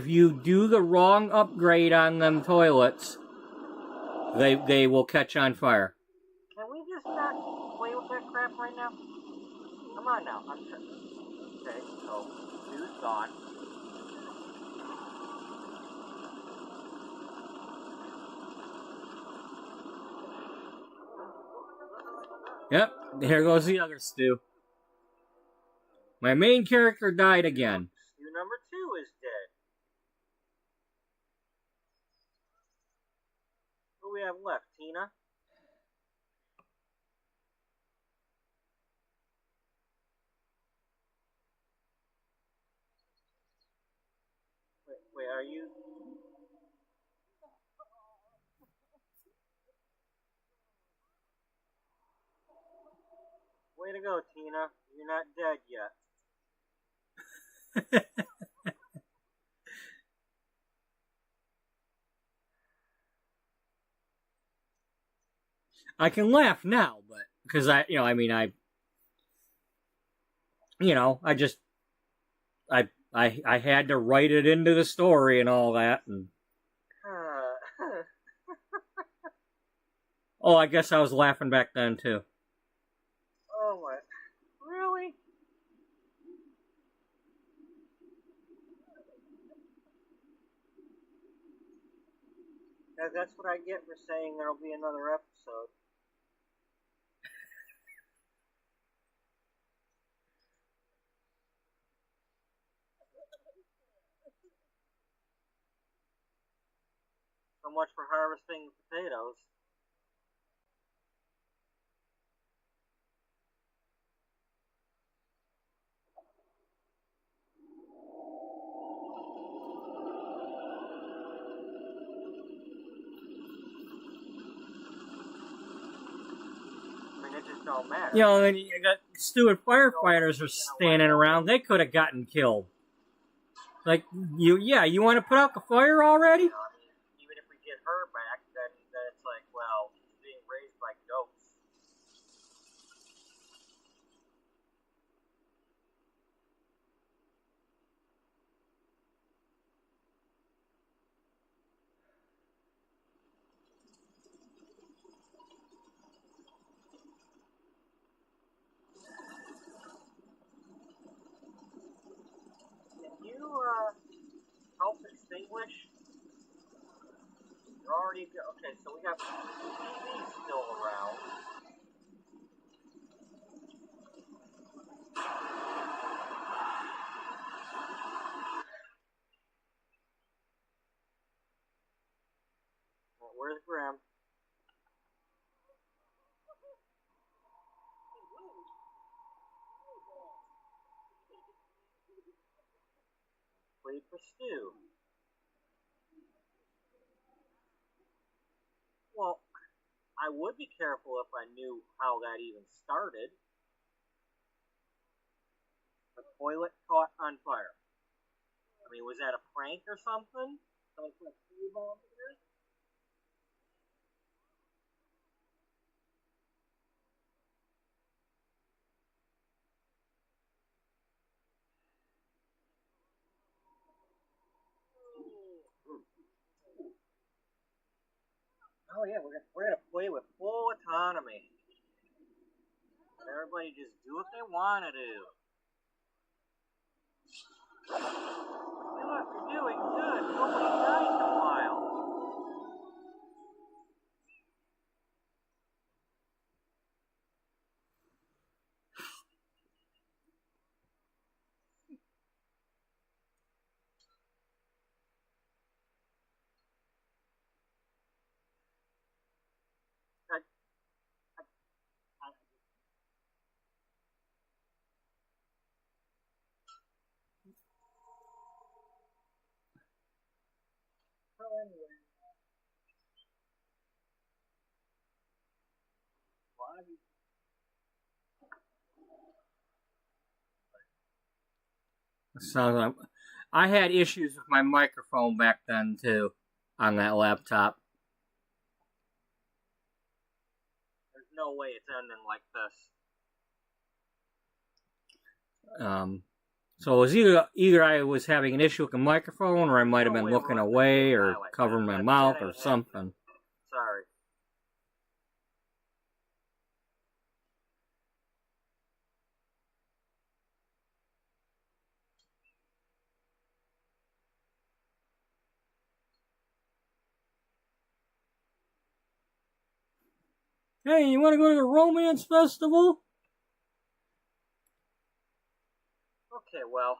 you do the wrong upgrade on them toilets, they will catch on fire. Can we just not play with that crap right now? Come on now. I'm sure. Okay, so Stu's gone. Yep, here goes the other Stu. My main character died again. Stu number 2 is dead. Who do we have left? Tina? Wait, are you... Way to go, Tina. You're not dead yet. I can laugh now, but because I had to write it into the story and all that, and oh, I guess I was laughing back then too. Oh my, really? That's what I get for saying there'll be another episode. So much for harvesting potatoes. I mean, it just don't matter. You know, and you got stupid firefighters are standing around. They could have gotten killed. Like, you want to put out the fire already? You know, I mean, even if we get her back, then it's like, well, she's being raised by goats. You're already okay. So we have TV still around. Where's Grim? Played for Stu. Well, I would be careful if I knew how that even started. The toilet caught on fire. I mean, was that a prank or something? Somebody put a flea bomb in there? Oh yeah, we're gonna play with full autonomy. Let everybody just do what they want to do. Hey look, you're doing good. Nobody died in a while. Well, anyway. Sounds like I had issues with my microphone back then too on that laptop. There's no way it's ending like this. So it was either I was having an issue with the microphone, or I might have been looking away, or covering my mouth, or something. Sorry. Hey, you want to go to the romance festival? Okay, well.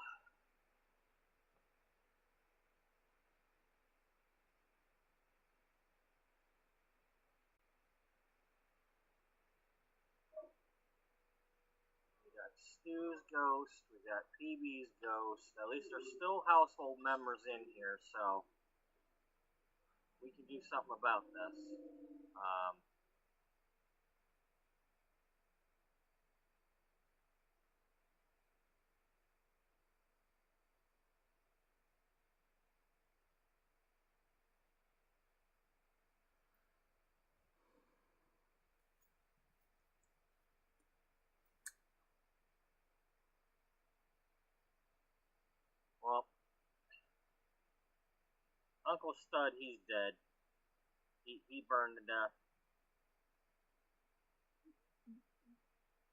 We got Stu's ghost, we got PB's ghost. At least there's still household members in here, so we can do something about this. Well, Uncle Stud, he's dead. He burned to death.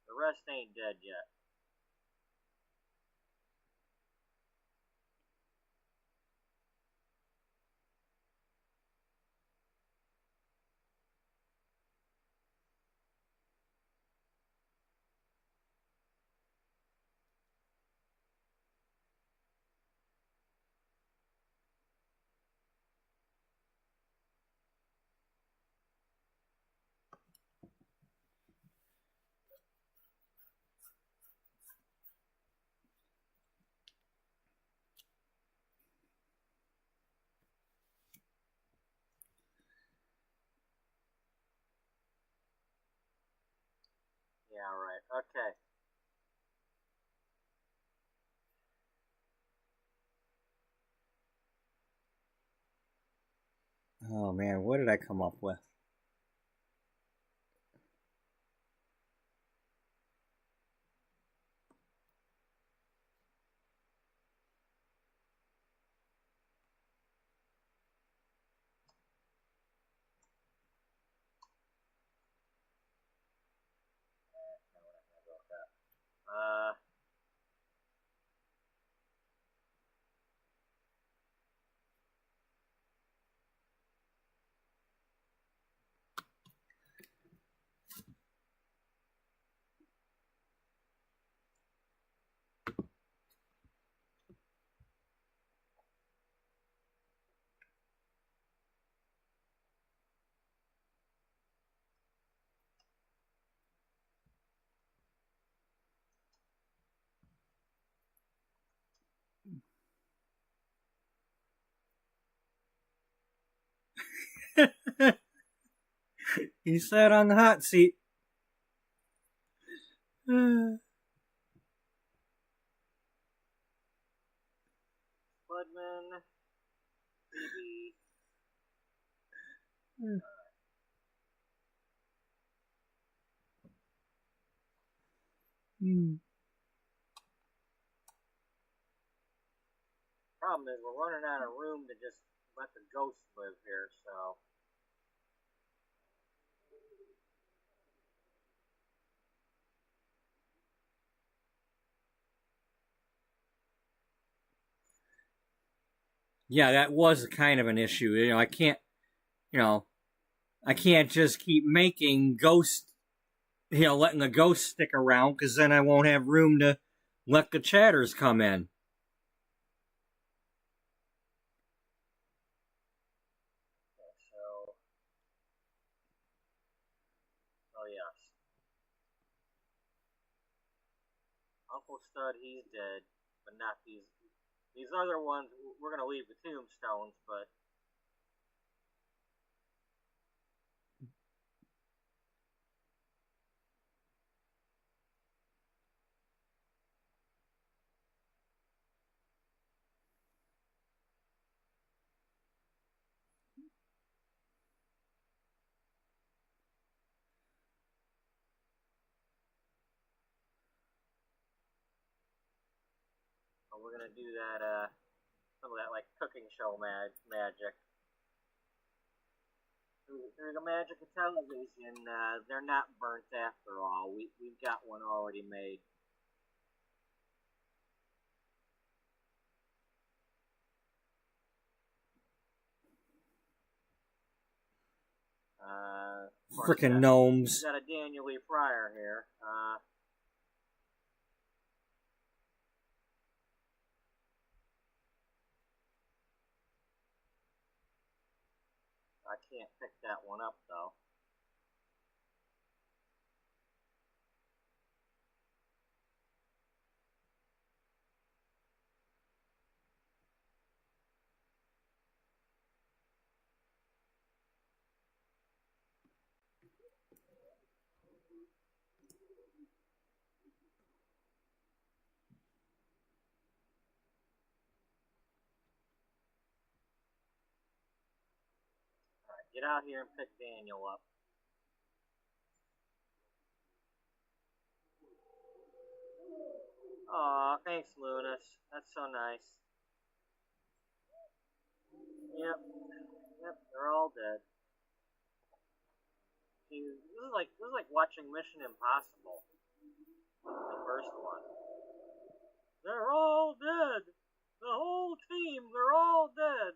The rest ain't dead yet. Yeah, right. Okay. Oh man, what did I come up with? He sat on the hot seat. Budman. Phoebe. Problem is, we're running out of room to just let the ghosts live here, so. Yeah, that was kind of an issue. I can't just keep making ghosts, letting the ghosts stick around, because then I won't have room to let the chatters come in. Yes. Uncle Stud, he's dead, but not these other ones. We're gonna leave the tombstones, but we're gonna do that. Some of that like cooking show magic. Through the magic of television, they're not burnt after all. We've got one already made. Frickin' gnomes. We've got a Daniel Lee Pryor here. I can't pick that one up, though. Alright, get out here and pick Daniel up. Aw, thanks, Lunas. That's so nice. Yep, they're all dead. This is like watching Mission Impossible. The first one. They're all dead. The whole team, they're all dead.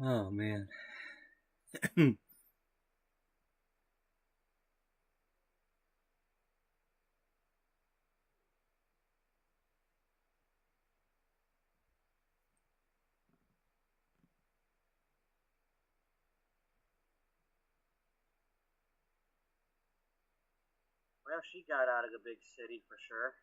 Oh, man. Well, she got out of the big city for sure.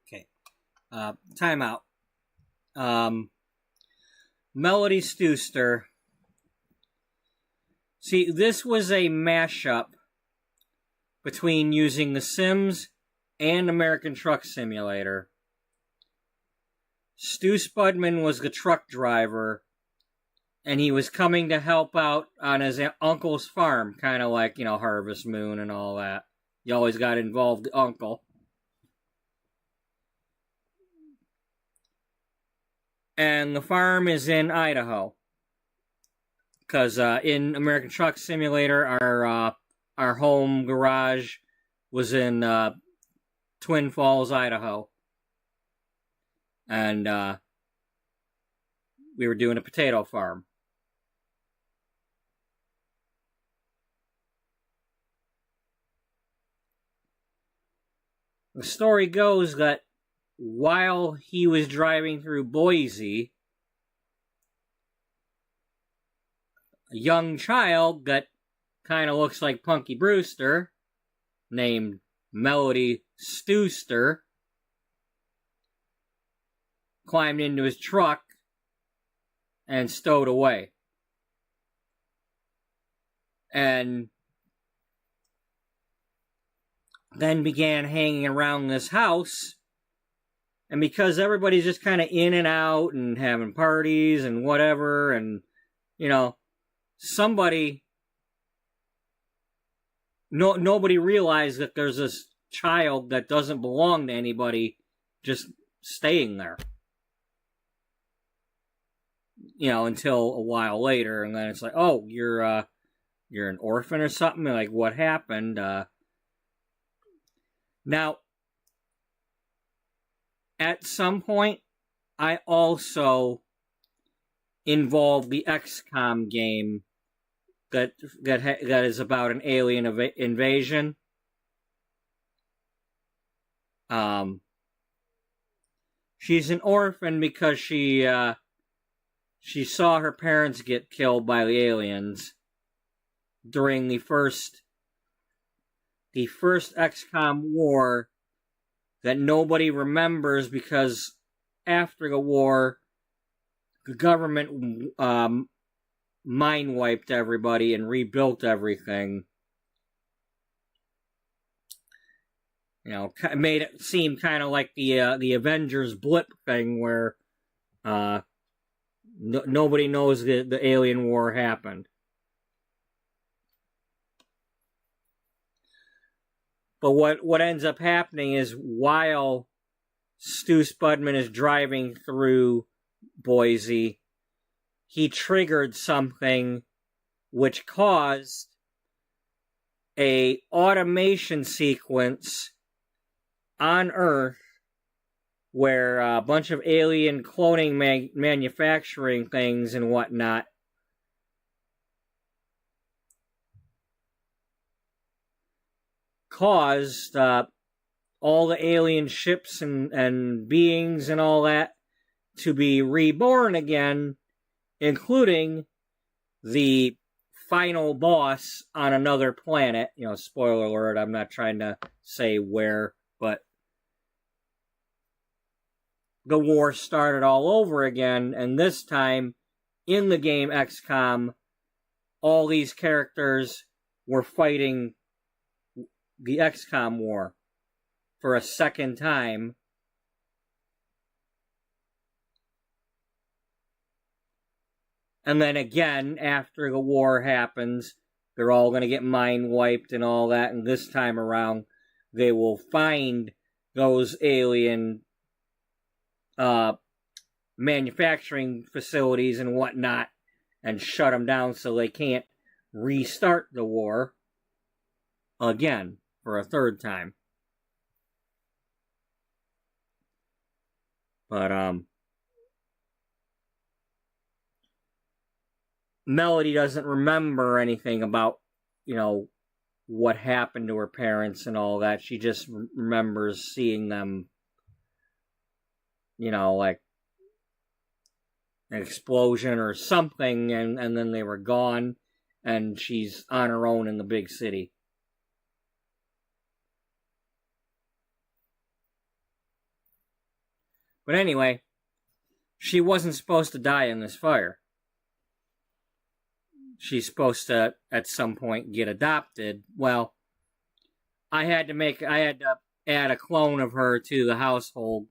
Okay. Timeout. Melody Stewster. See, this was a mashup between using The Sims and American Truck Simulator. Stu Spudman was the truck driver, and he was coming to help out on his uncle's farm, kind of like, Harvest Moon and all that. You always got involved, uncle. And the farm is in Idaho. Because in American Truck Simulator, our home garage was in Twin Falls, Idaho. And we were doing a potato farm. The story goes that while he was driving through Boise, a young child that kind of looks like Punky Brewster, named Melody Stewster, climbed into his truck and stowed away. And then began hanging around this house. And because everybody's just kind of in and out and having parties and whatever, and, nobody realized that there's this child that doesn't belong to anybody just staying there. Until a while later, and then it's like, oh, you're an orphan or something? Like, what happened? Now, at some point, I also involved the XCOM game that is about an alien invasion. She's an orphan because she saw her parents get killed by the aliens during the first XCOM war that nobody remembers, because after the war, the government mind wiped everybody and rebuilt everything. Made it seem kind of like the Avengers blip thing where nobody knows the alien war happened. But what ends up happening is, while Stu Spudman is driving through Boise, he triggered something which caused a automation sequence on Earth where a bunch of alien cloning manufacturing things and whatnot caused all the alien ships and beings and all that to be reborn again, including the final boss on another planet. Spoiler alert, I'm not trying to say where, but the war started all over again, and this time, in the game XCOM, all these characters were fighting the XCOM war for a second time. And then again, after the war happens, they're all going to get mind wiped and all that, and this time around, they will find those alien manufacturing facilities and whatnot and shut them down so they can't restart the war again for a third time. But Melody doesn't remember anything about what happened to her parents and all that. She just remembers seeing them, like an explosion or something, and then they were gone, and she's on her own in the big city. But anyway, she wasn't supposed to die in this fire. She's supposed to, at some point, get adopted. Well, I had to add a clone of her to the household,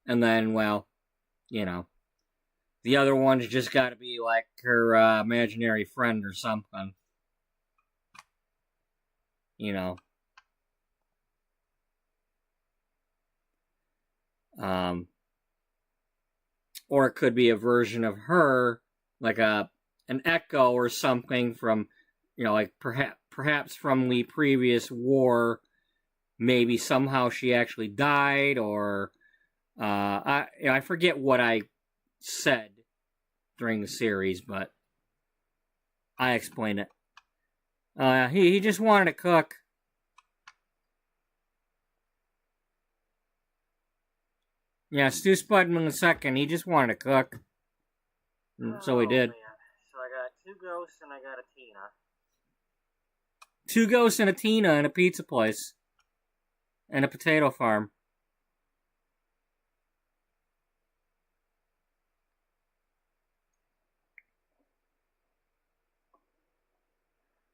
and then, the other one's just got to be like her imaginary friend or something. Or it could be a version of her, like an echo or something from, like perhaps from the previous war. Maybe somehow she actually died, or I forget what I said during the series, but I explained it. He just wanted to cook. Yeah, Stu Spudman II, he just wanted to cook. And so he did. Man. So I got 2 ghosts and I got a Tina. 2 ghosts and a Tina and a pizza place. And a potato farm.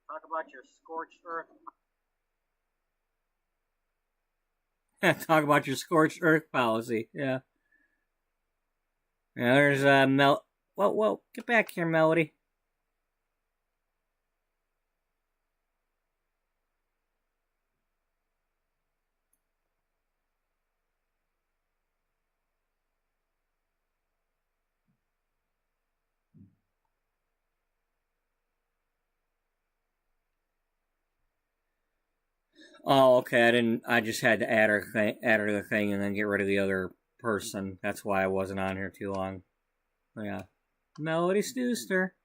Talk about your scorched earth. Talk about your scorched earth policy. Yeah. Yeah, there's Mel. Whoa, get back here, Melody. Oh, okay. I just had to add her to the thing, and then get rid of the other person. That's why I wasn't on here too long. Yeah, Melody Stewster.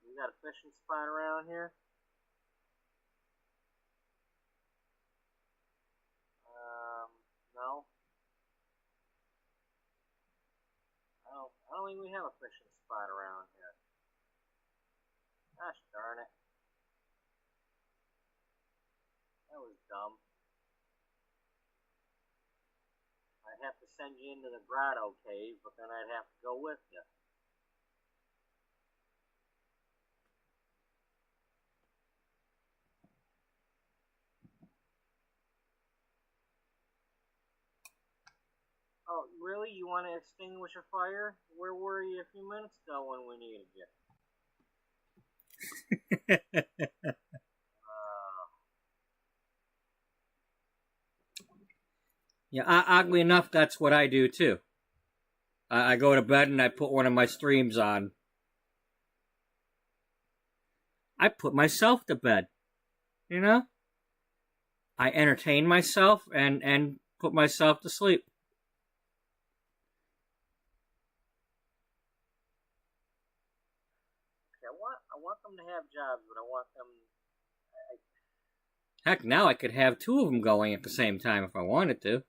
You got a fishing spot around here? No. I don't think we have a fishing spot around here. Gosh darn it. That was dumb. I'd have to send you into the grotto cave, but then I'd have to go with you. Oh, really? You want to extinguish a fire? Where were you a few minutes ago when we needed you? Yeah, oddly enough, that's what I do too. I go to bed and I put one of my streams on. I put myself to bed. You know? I entertain myself and put myself to sleep. I want them to have jobs, but I want them... Heck, now I could have 2 of them going at the same time if I wanted to.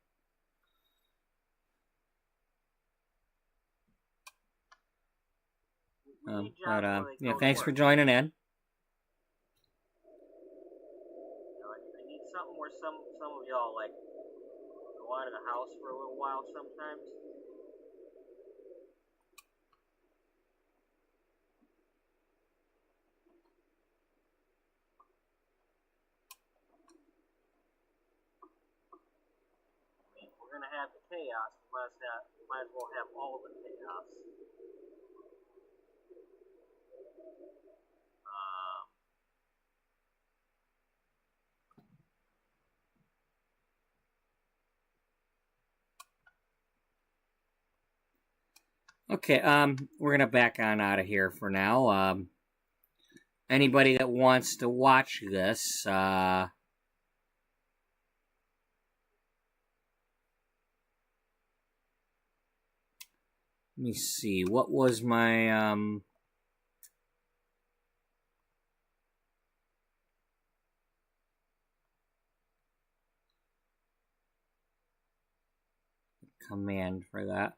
Yeah, thanks for joining in. I need something where some of y'all, like, go out of the house for a little while sometimes. If we're going to have the chaos, we might as well have all the chaos. Okay, we're gonna back on out of here for now. Anybody that wants to watch this, let me see, what was my, command for that?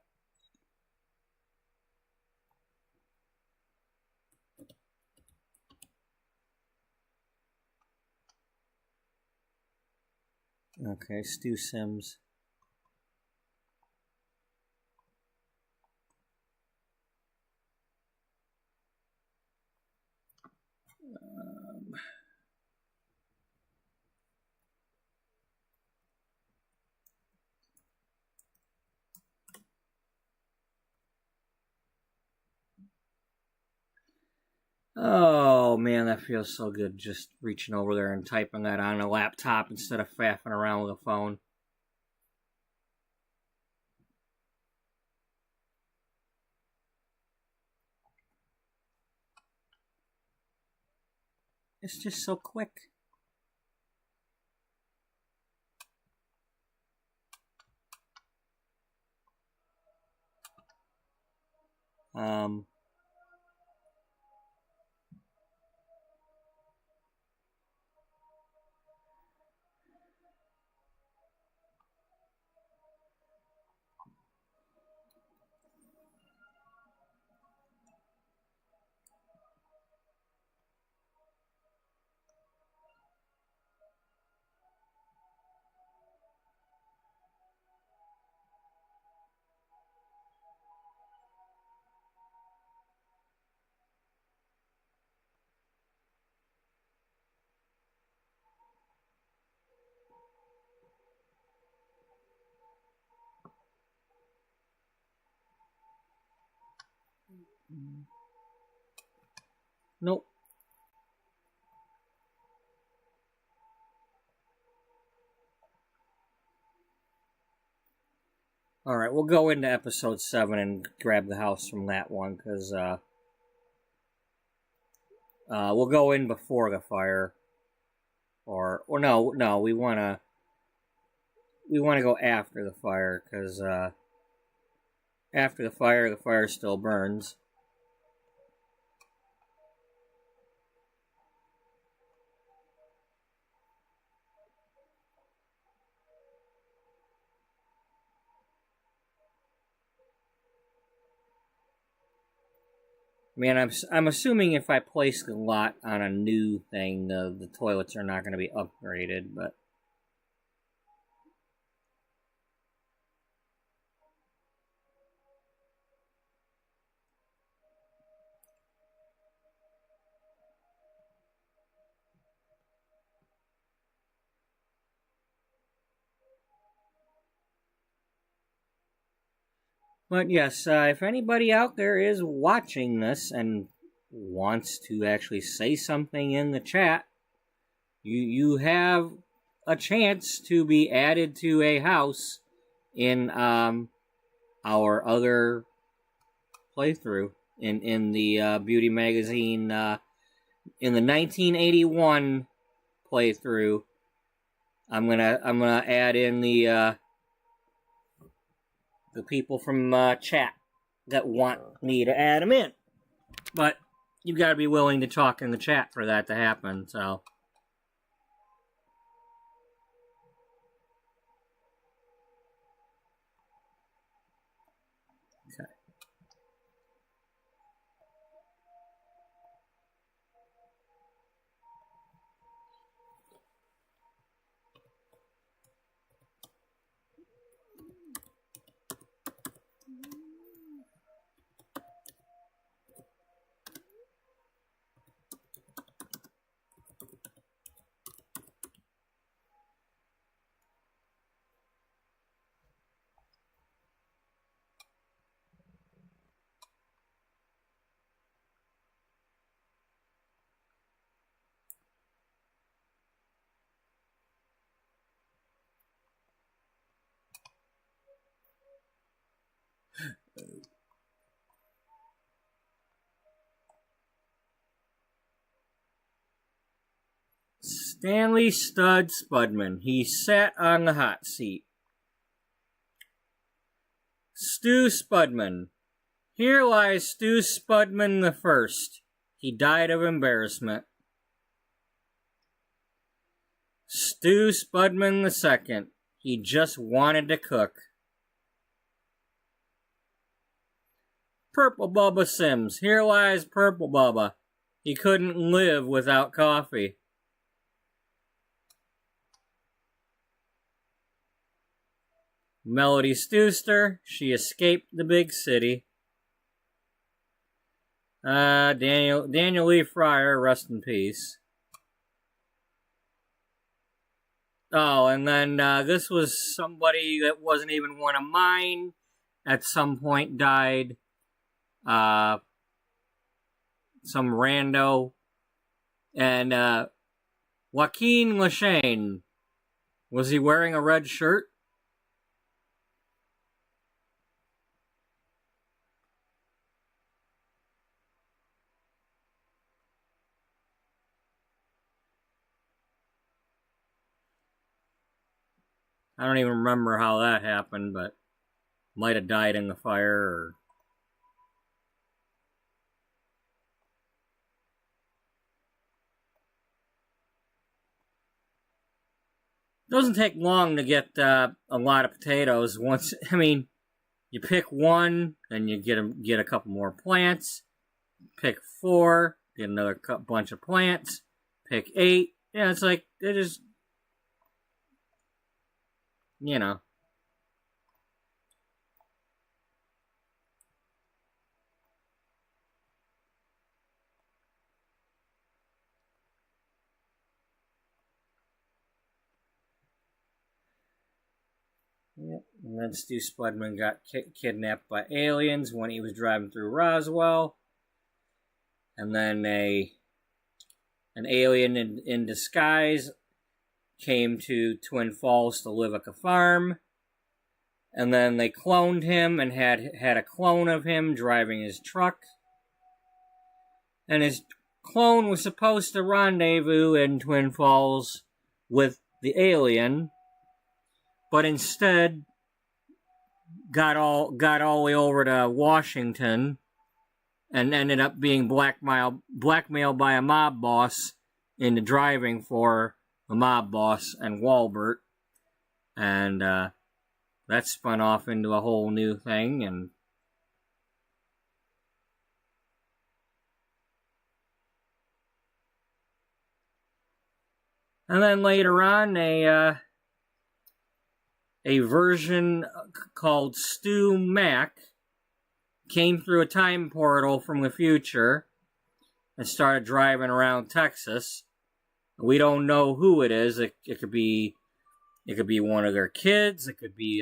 Okay, Stu Sims. Oh man, that feels so good just reaching over there and typing that on a laptop instead of faffing around with a phone. It's just so quick. Nope. Alright, we'll go into episode 7 and grab the house from that one, because, we'll go in before the fire. Or no, we wanna go after the fire, because, after the fire still burns. I mean, I'm assuming if I place the lot on a new thing, the toilets are not going to be upgraded, but... But yes, if anybody out there is watching this and wants to actually say something in the chat, you have a chance to be added to a house in our other playthrough in the beauty magazine in the 1981 playthrough. I'm gonna add in the people from chat that want me to add them in, but you've got to be willing to talk in the chat for that to happen. So. Okay. Stanley Stud Spudman. He sat on the hot seat. Stu Spudman. Here lies Stu Spudman the First. He died of embarrassment. Stu Spudman the Second. He just wanted to cook. Purple Bubba Sims. Here lies Purple Bubba. He couldn't live without coffee. Melody Stewster. She escaped the big city. Daniel Lee Fryer. Rest in peace. Oh, and then this was somebody that wasn't even one of mine. At some point died. Some rando. And Joaquin Lashane. Was he wearing a red shirt? I don't even remember how that happened, but might have died in the fire or... Doesn't take long to get a lot of potatoes. Once, I mean, you pick one, then you get a couple more plants. Pick 4, get another bunch of plants. Pick 8. Yeah, it's like they just, you know. Yep. And then Stu Spudman got kidnapped by aliens when he was driving through Roswell. And then an alien in disguise came to Twin Falls to live at a farm. And then they cloned him and had a clone of him driving his truck. And his clone was supposed to rendezvous in Twin Falls with the alien, but instead got all the way over to Washington and ended up being blackmailed by a mob boss into driving for the mob boss and Walbert. And that spun off into a whole new thing. And then later on, a version called Stu Mac came through a time portal from the future and started driving around Texas. We don't know who it is. It could be one of their kids. It could be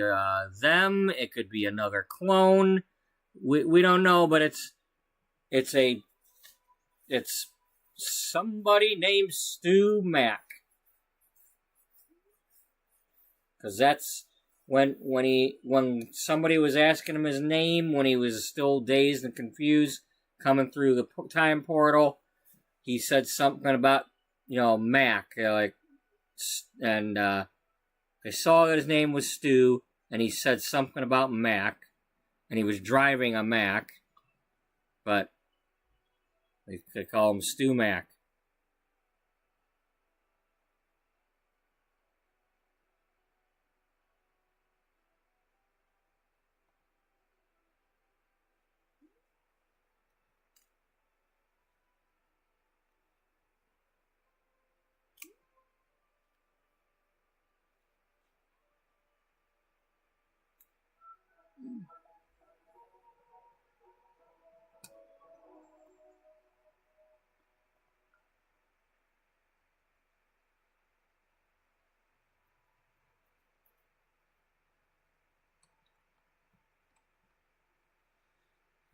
them. It could be another clone. We don't know, but it's somebody named Stu Mac. Because that's when somebody was asking him his name when he was still dazed and confused coming through the time portal, he said something about Mac, and they saw that his name was Stu, and he said something about Mac, and he was driving a Mac, but they call him Stu Mac.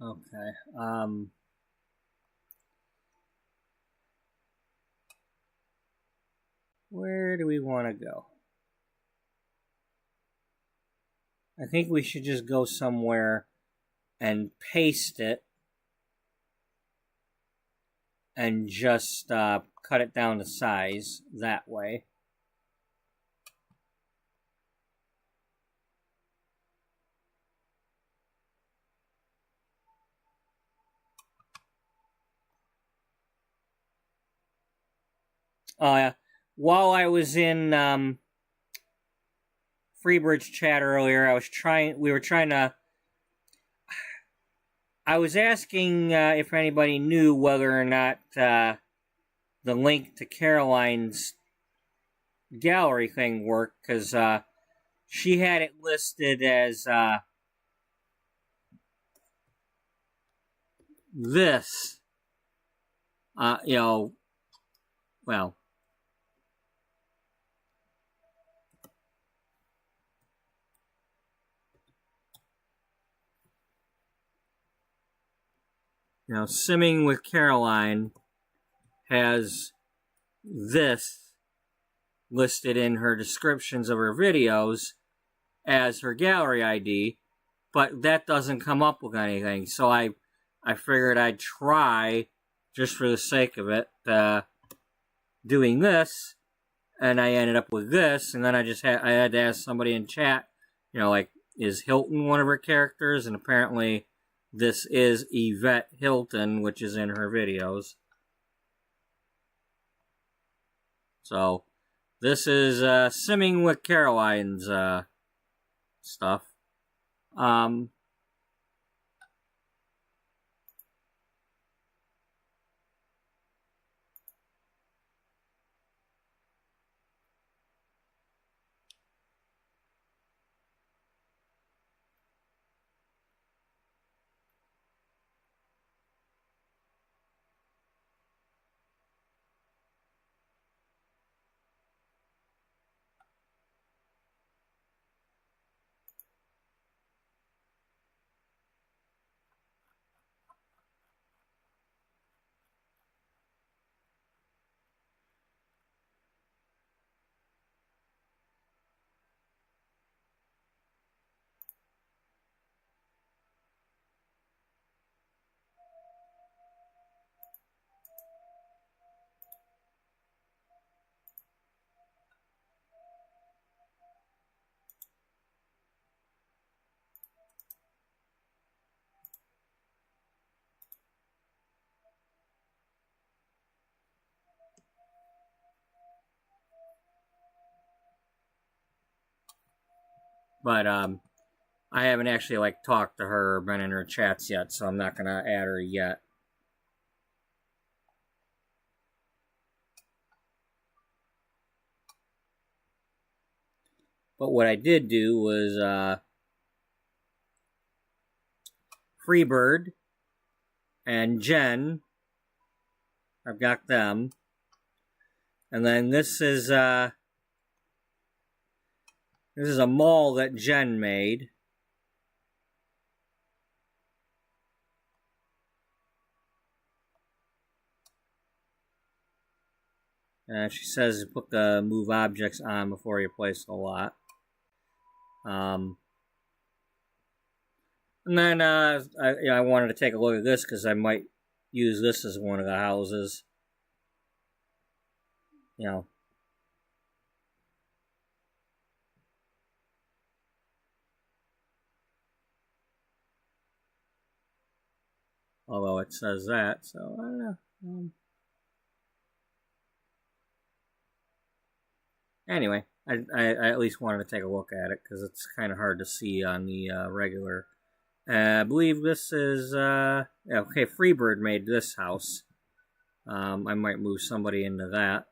Okay. Where do we want to go? I think we should just go somewhere and paste it and just cut it down to size that way. While I was in Freebridge chat earlier, I was asking if anybody knew whether or not the link to Caroline's gallery thing worked, because she had it listed as this. Well, Simming with Caroline has this listed in her descriptions of her videos as her gallery ID, but that doesn't come up with anything. So I figured I'd try, just for the sake of it, doing this, and I ended up with this, and then I had to ask somebody in chat, like, is Hilton one of her characters? And apparently this is Yvette Hilton, which is in her videos. So this is Simming with Caroline's stuff. But I haven't actually talked to her or been in her chats yet, so I'm not gonna add her yet. But what I did do was Freebird and Jen. I've got them. And then this is a mall that Jen made. She says put the move objects on before you place the lot. And then I wanted to take a look at this because I might use this as one of the houses. Although it says that, so I don't know. Anyway, I at least wanted to take a look at it because it's kind of hard to see on the regular. I believe this is okay. Freebird made this house. I might move somebody into that.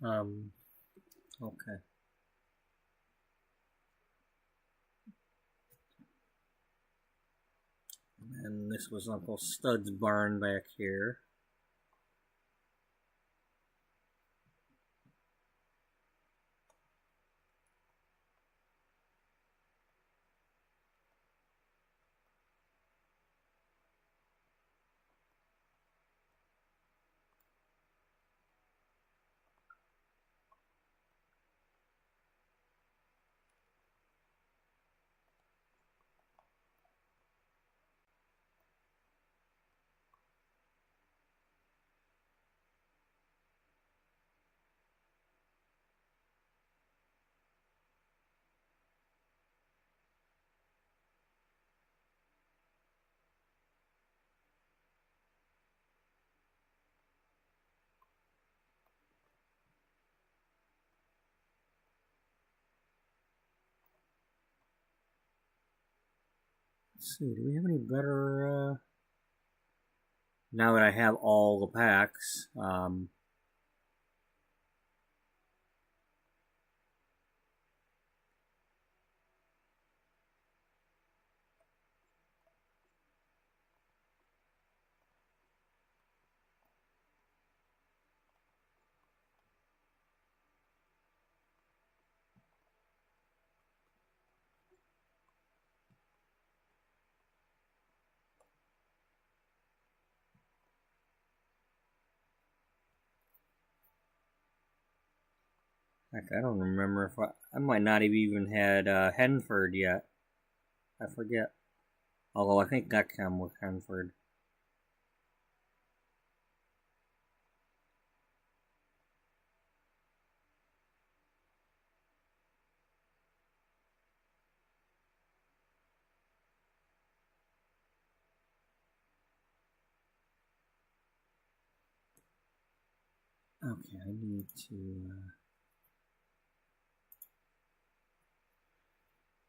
Um, okay. And this was Uncle Stud's barn back here. Let's see, do we have any better, now that I have all the packs, heck, I don't remember if I might not have even had, Henford yet. I forget. Although I think that came with Henford. Okay, I need to,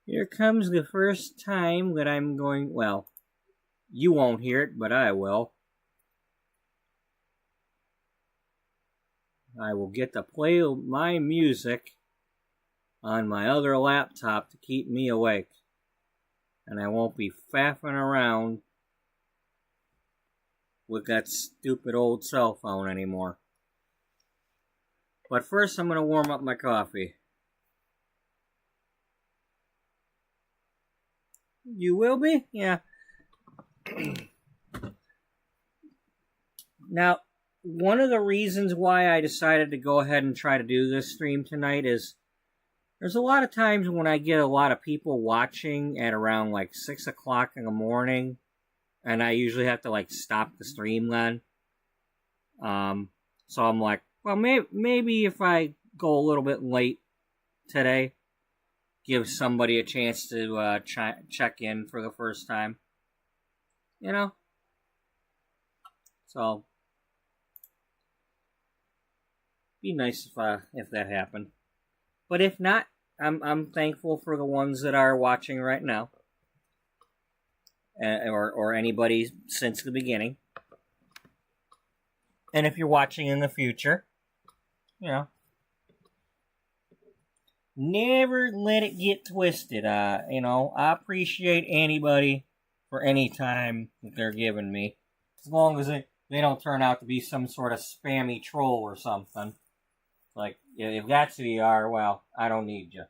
Here comes the first time that I'm going, well, you won't hear it, but I will. I will get to play my music on my other laptop to keep me awake. And I won't be faffing around with that stupid old cell phone anymore. But first, I'm going to warm up my coffee. You will be? Yeah. Now, one of the reasons why I decided to go ahead and try to do this stream tonight is there's a lot of times when I get a lot of people watching at around like 6 o'clock in the morning, and I usually have to like stop the stream then. So I'm like, well, maybe if I go a little bit late today, give somebody a chance to check in for the first time. You know? So, be nice if that happened. But if not, I'm thankful for the ones that are watching right now. Or anybody since the beginning. And if you're watching in the future, you know, never let it get twisted. You know, I appreciate anybody for any time that they're giving me, as long as they don't turn out to be some sort of spammy troll or something. Like, if that's who you are, well, I don't need you.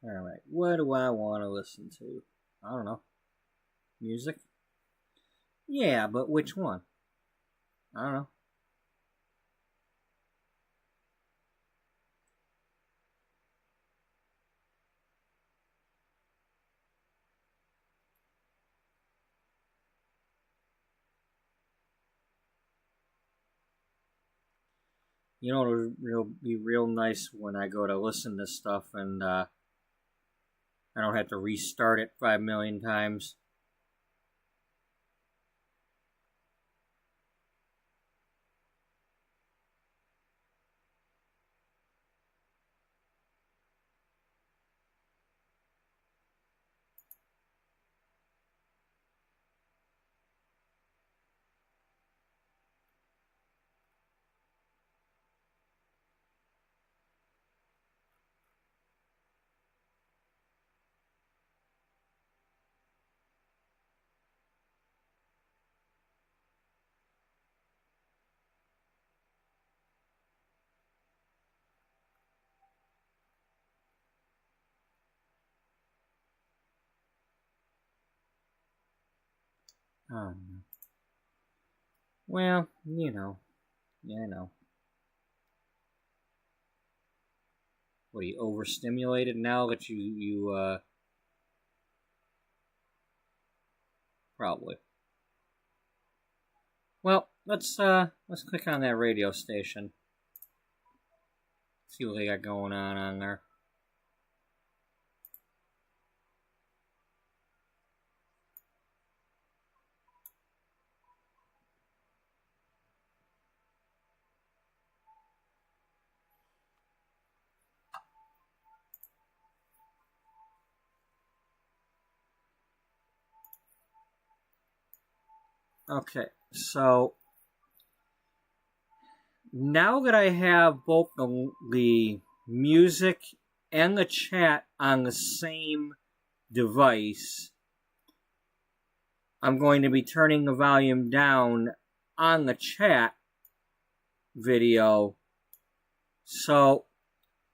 Alright, what do I want to listen to? I don't know. Music? Yeah, but which one? I don't know. You know, it'll be real nice when I go to listen to stuff and I don't have to restart it 5 million times. Oh, no. Well, you know. Yeah, I know. What, are you overstimulated now that you probably. Well, let's click on that radio station. See what they got going on there. Okay, so now that I have both the music and the chat on the same device, I'm going to be turning the volume down on the chat video. So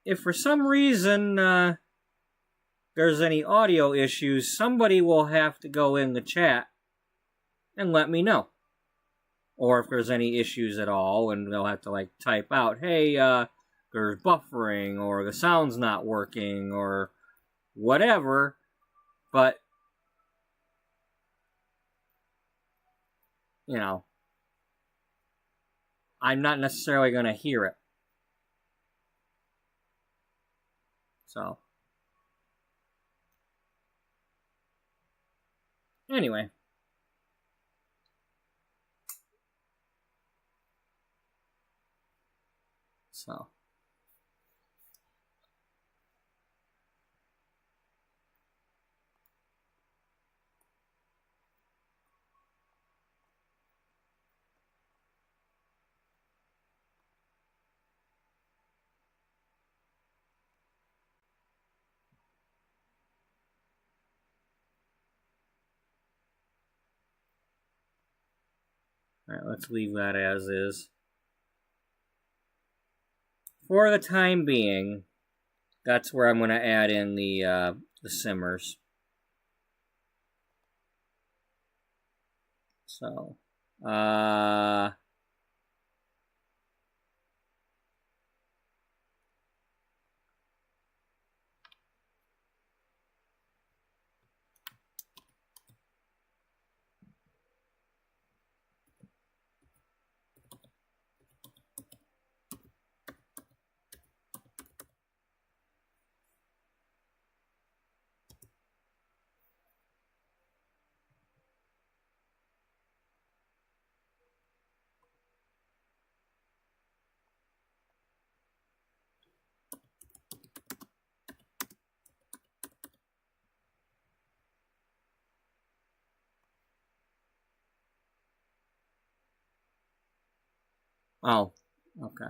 if for some reason there's any audio issues, somebody will have to go in the chat and let me know. Or if there's any issues at all, and they'll have to like type out, hey, there's buffering, or the sound's not working, or whatever. But, you know, I'm not necessarily going to hear it. So, anyway. So. Alright, let's leave that as is. For the time being, that's where I'm going to add in the simmers. So, oh, okay.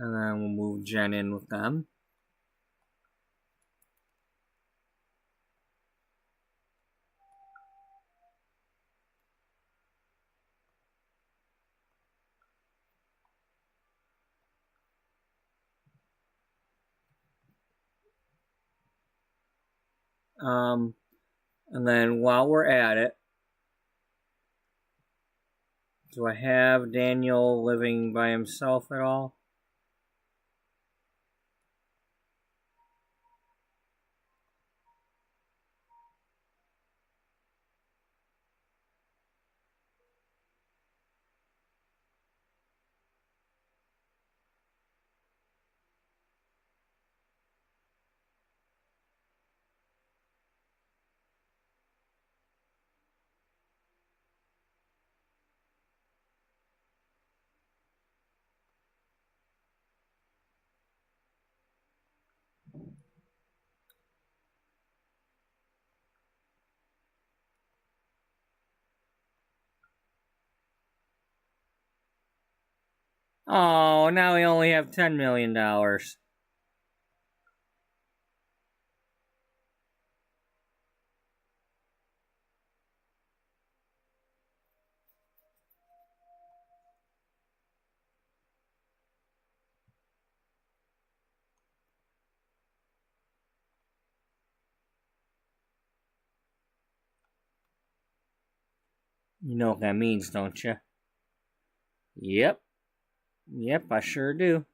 And then we'll move Jen in with them. And then while we're at it, do I have Daniel living by himself at all? Oh, now we only have $10 million. You know what that means, don't you? Yep. Yep, I sure do.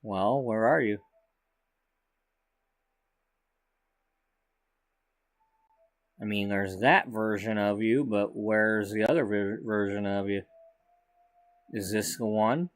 Well, where are you? I mean, there's that version of you, but where's the other version of you? Is this the one?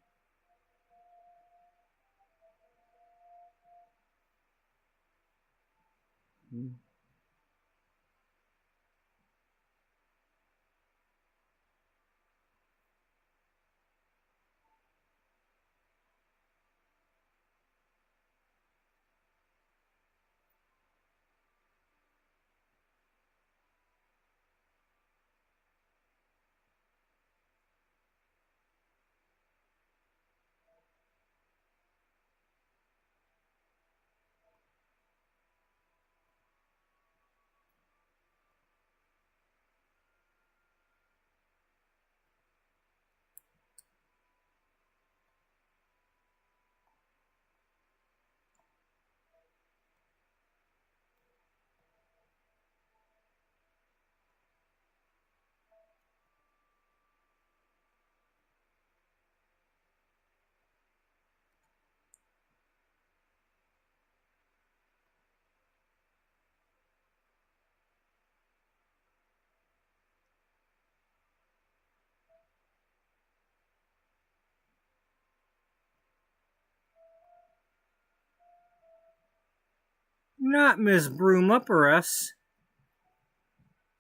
Not Miss Broom Upperess.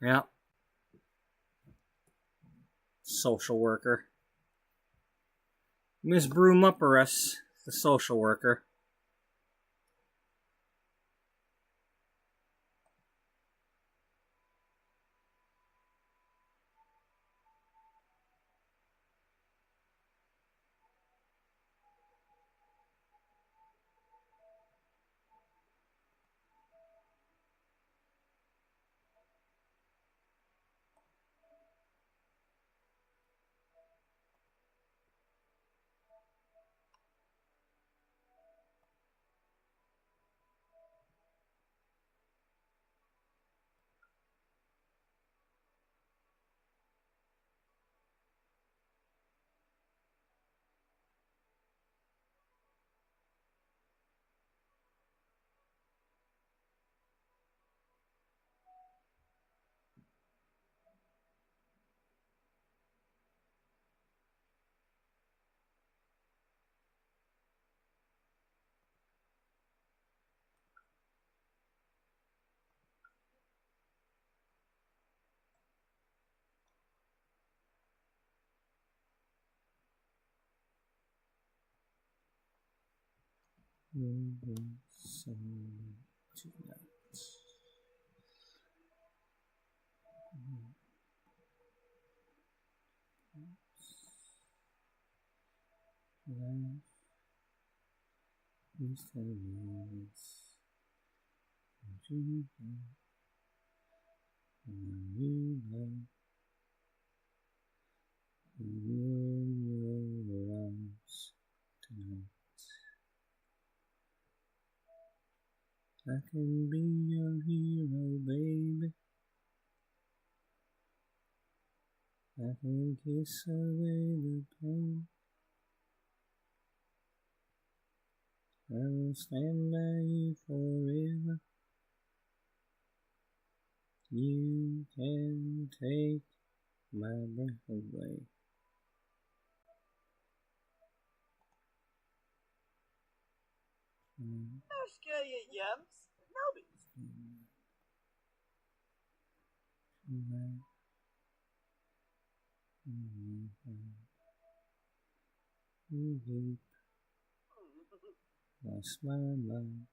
Yep. Social worker. Miss Broom Upperess, the social worker. I can be your hero, baby. I can kiss away the pain. I will stand by you forever. You can take my breath away. How scare you, Yums? Nobody's. Lost my mind.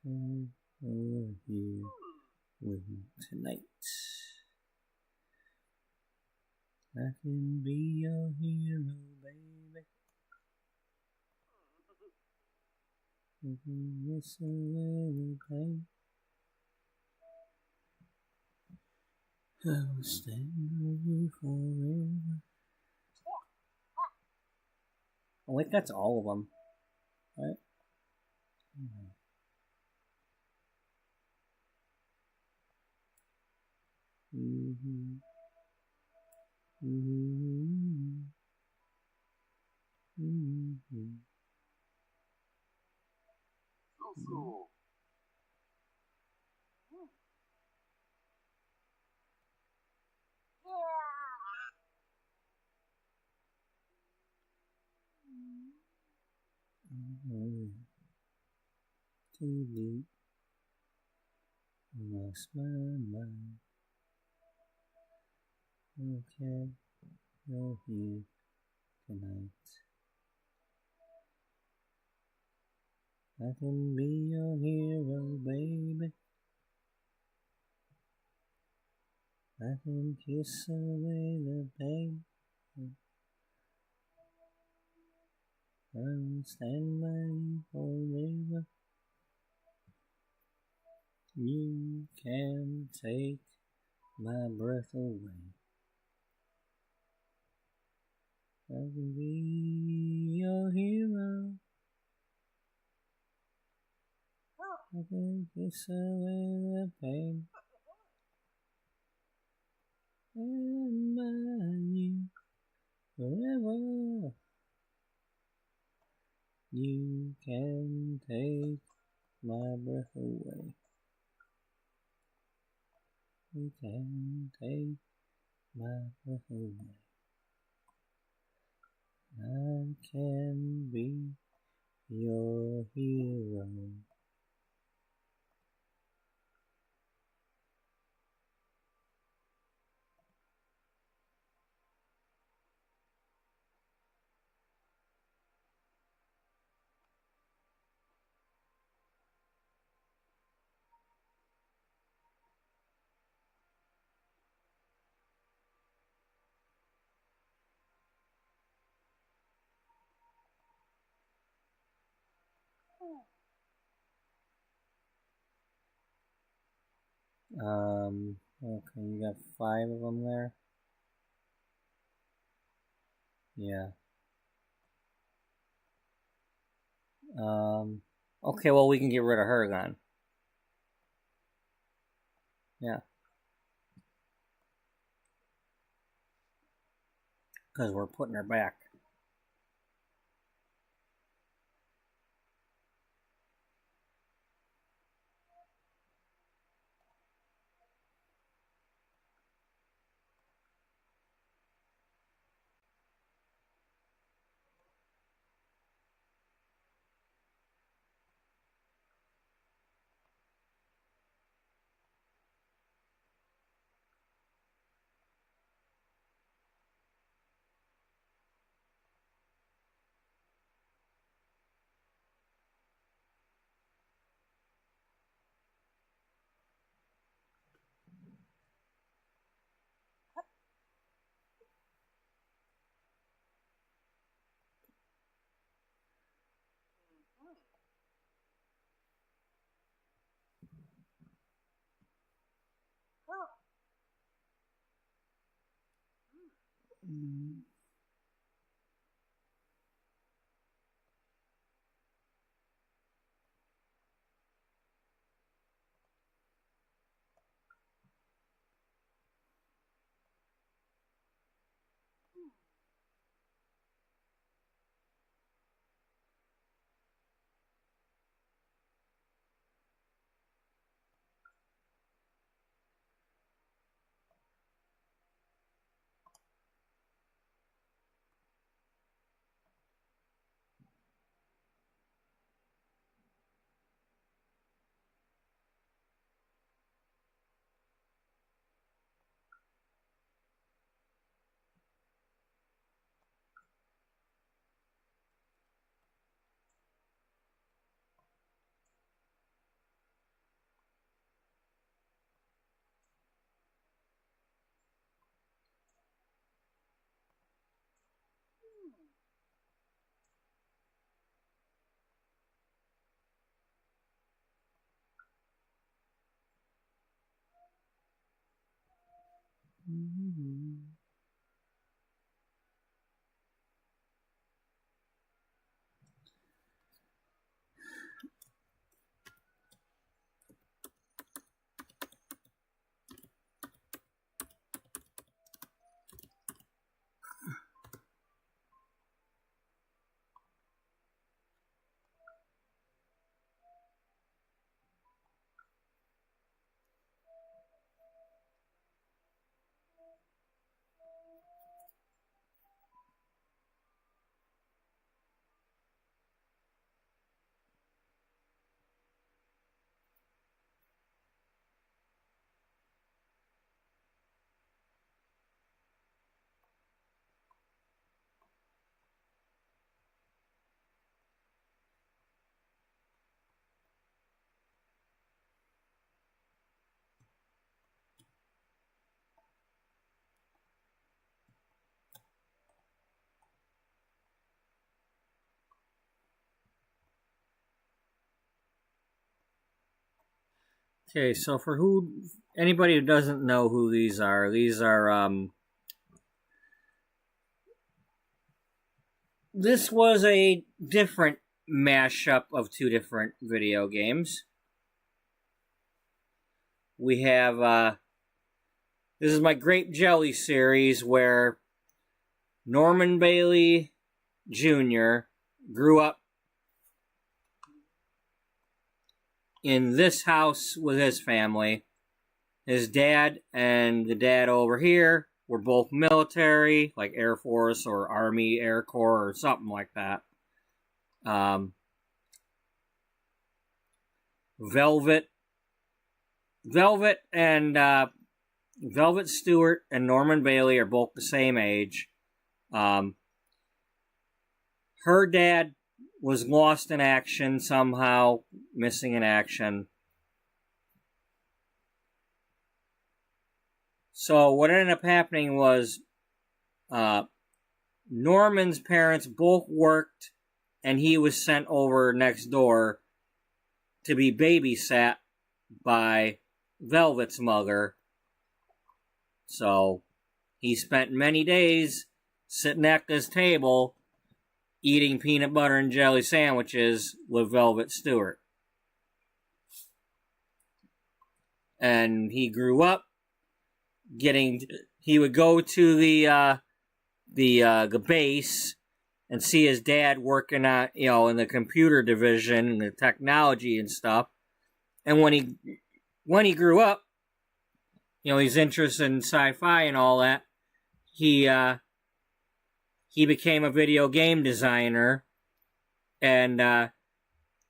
Over here with you tonight. I can be your hero, baby. I can miss away the pain. I will stand with you forever. I think that's all of them, right? So. TV, lost my mind. Okay, you're here tonight. I can be your hero, baby. I can kiss away the pain. I will stand by you forever. You can take my breath away. I can be your hero. I can kiss away the pain. And by you forever. You can take my breath away. You can take my breath away. I can be your hero. Okay, you got 5 of them there? Yeah. Okay, well, we can get rid of her then. Yeah. Because we're putting her back. Okay, so for anybody who doesn't know who these are this was a different mashup of two different video games. We have this is my Grape Jelly series where Norman Bailey Jr. grew up in this house with his family. His dad and the dad over here were both military, like Air Force or Army Air Corps or something like that. Velvet and Velvet Stewart and Norman Bailey are both the same age. Her dad was lost in action somehow, missing in action. So what ended up happening was Norman's parents both worked, and he was sent over next door to be babysat by Velvet's mother. So he spent many days sitting at this table eating peanut butter and jelly sandwiches with Velvet Stewart. And he grew up he would go to the base and see his dad working on, in the computer division and the technology and stuff. And when he grew up, he's interested in sci-fi and all that. He became a video game designer, and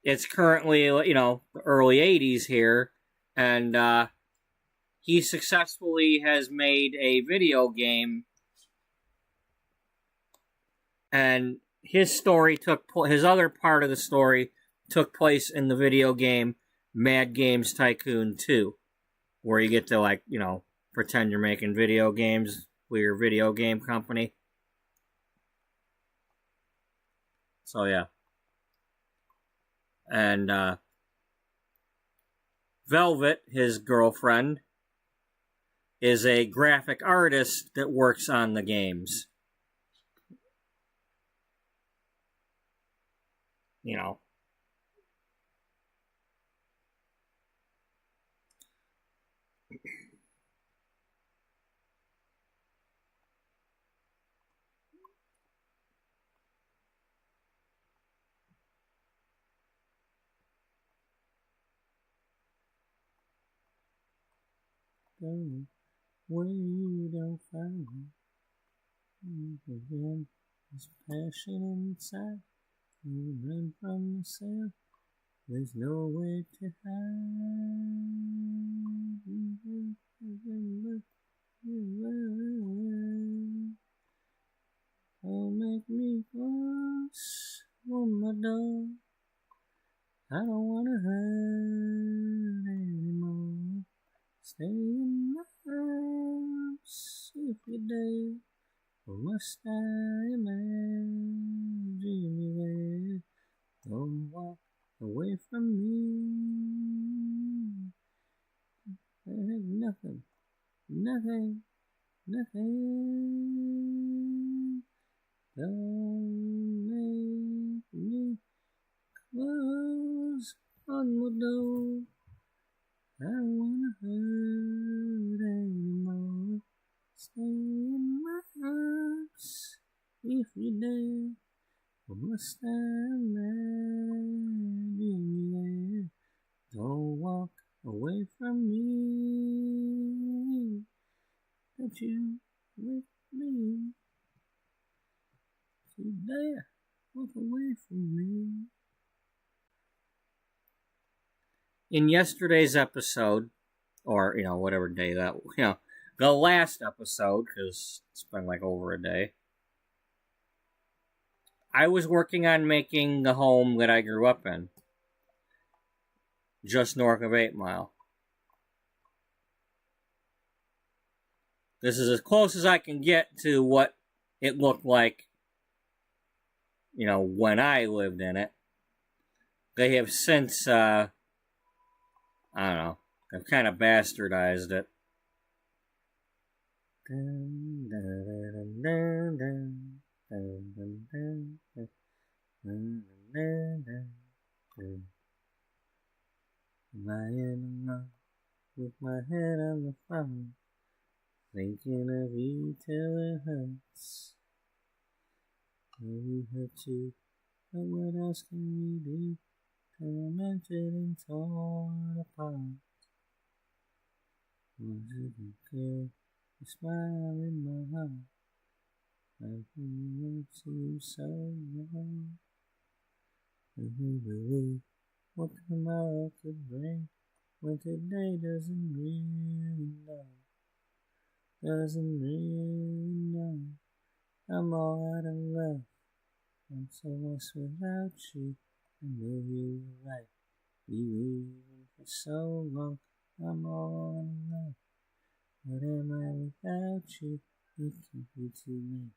it's currently, the early 80s here, and he successfully has made a video game, and his other part of the story took place in the video game Mad Games Tycoon 2, where you get to, pretend you're making video games with your video game company. So, yeah. And Velvet, his girlfriend, is a graphic artist that works on the games. You know. Go where you don't find me. Again, there's passion inside. You run from yourself. There's nowhere to hide. Don't make me close on my door. I don't wanna hurt anymore. Stay in my arms if you dare. Or must I imagine you there? Don't walk away from me. I have nothing, nothing, nothing. Don't make me close on the door. I don't wanna hurt anymore. Stay in my arms if you dare. Or must I imagine you there? Don't walk away from me. Don't you with me? You dare walk away from me. In yesterday's episode, or, whatever day that, the last episode, because it's been like over a day, I was working on making the home that I grew up in, just north of 8 Mile. This is as close as I can get to what it looked like, when I lived in it. They have since, I don't know, they've kind of bastardized it. Lying alone with my head on the phone, thinking of you till it hurts. We hurt you, but what else can we do? Tormented and torn apart. Was it okay? You smile in my heart. I've been to you so long. And we believe what tomorrow could bring, when today doesn't really know. Doesn't really know. I'm all out of love. I'm so lost without you. I know you were right. Believing for so long. I'm all in love. What am I without you? It can't be too late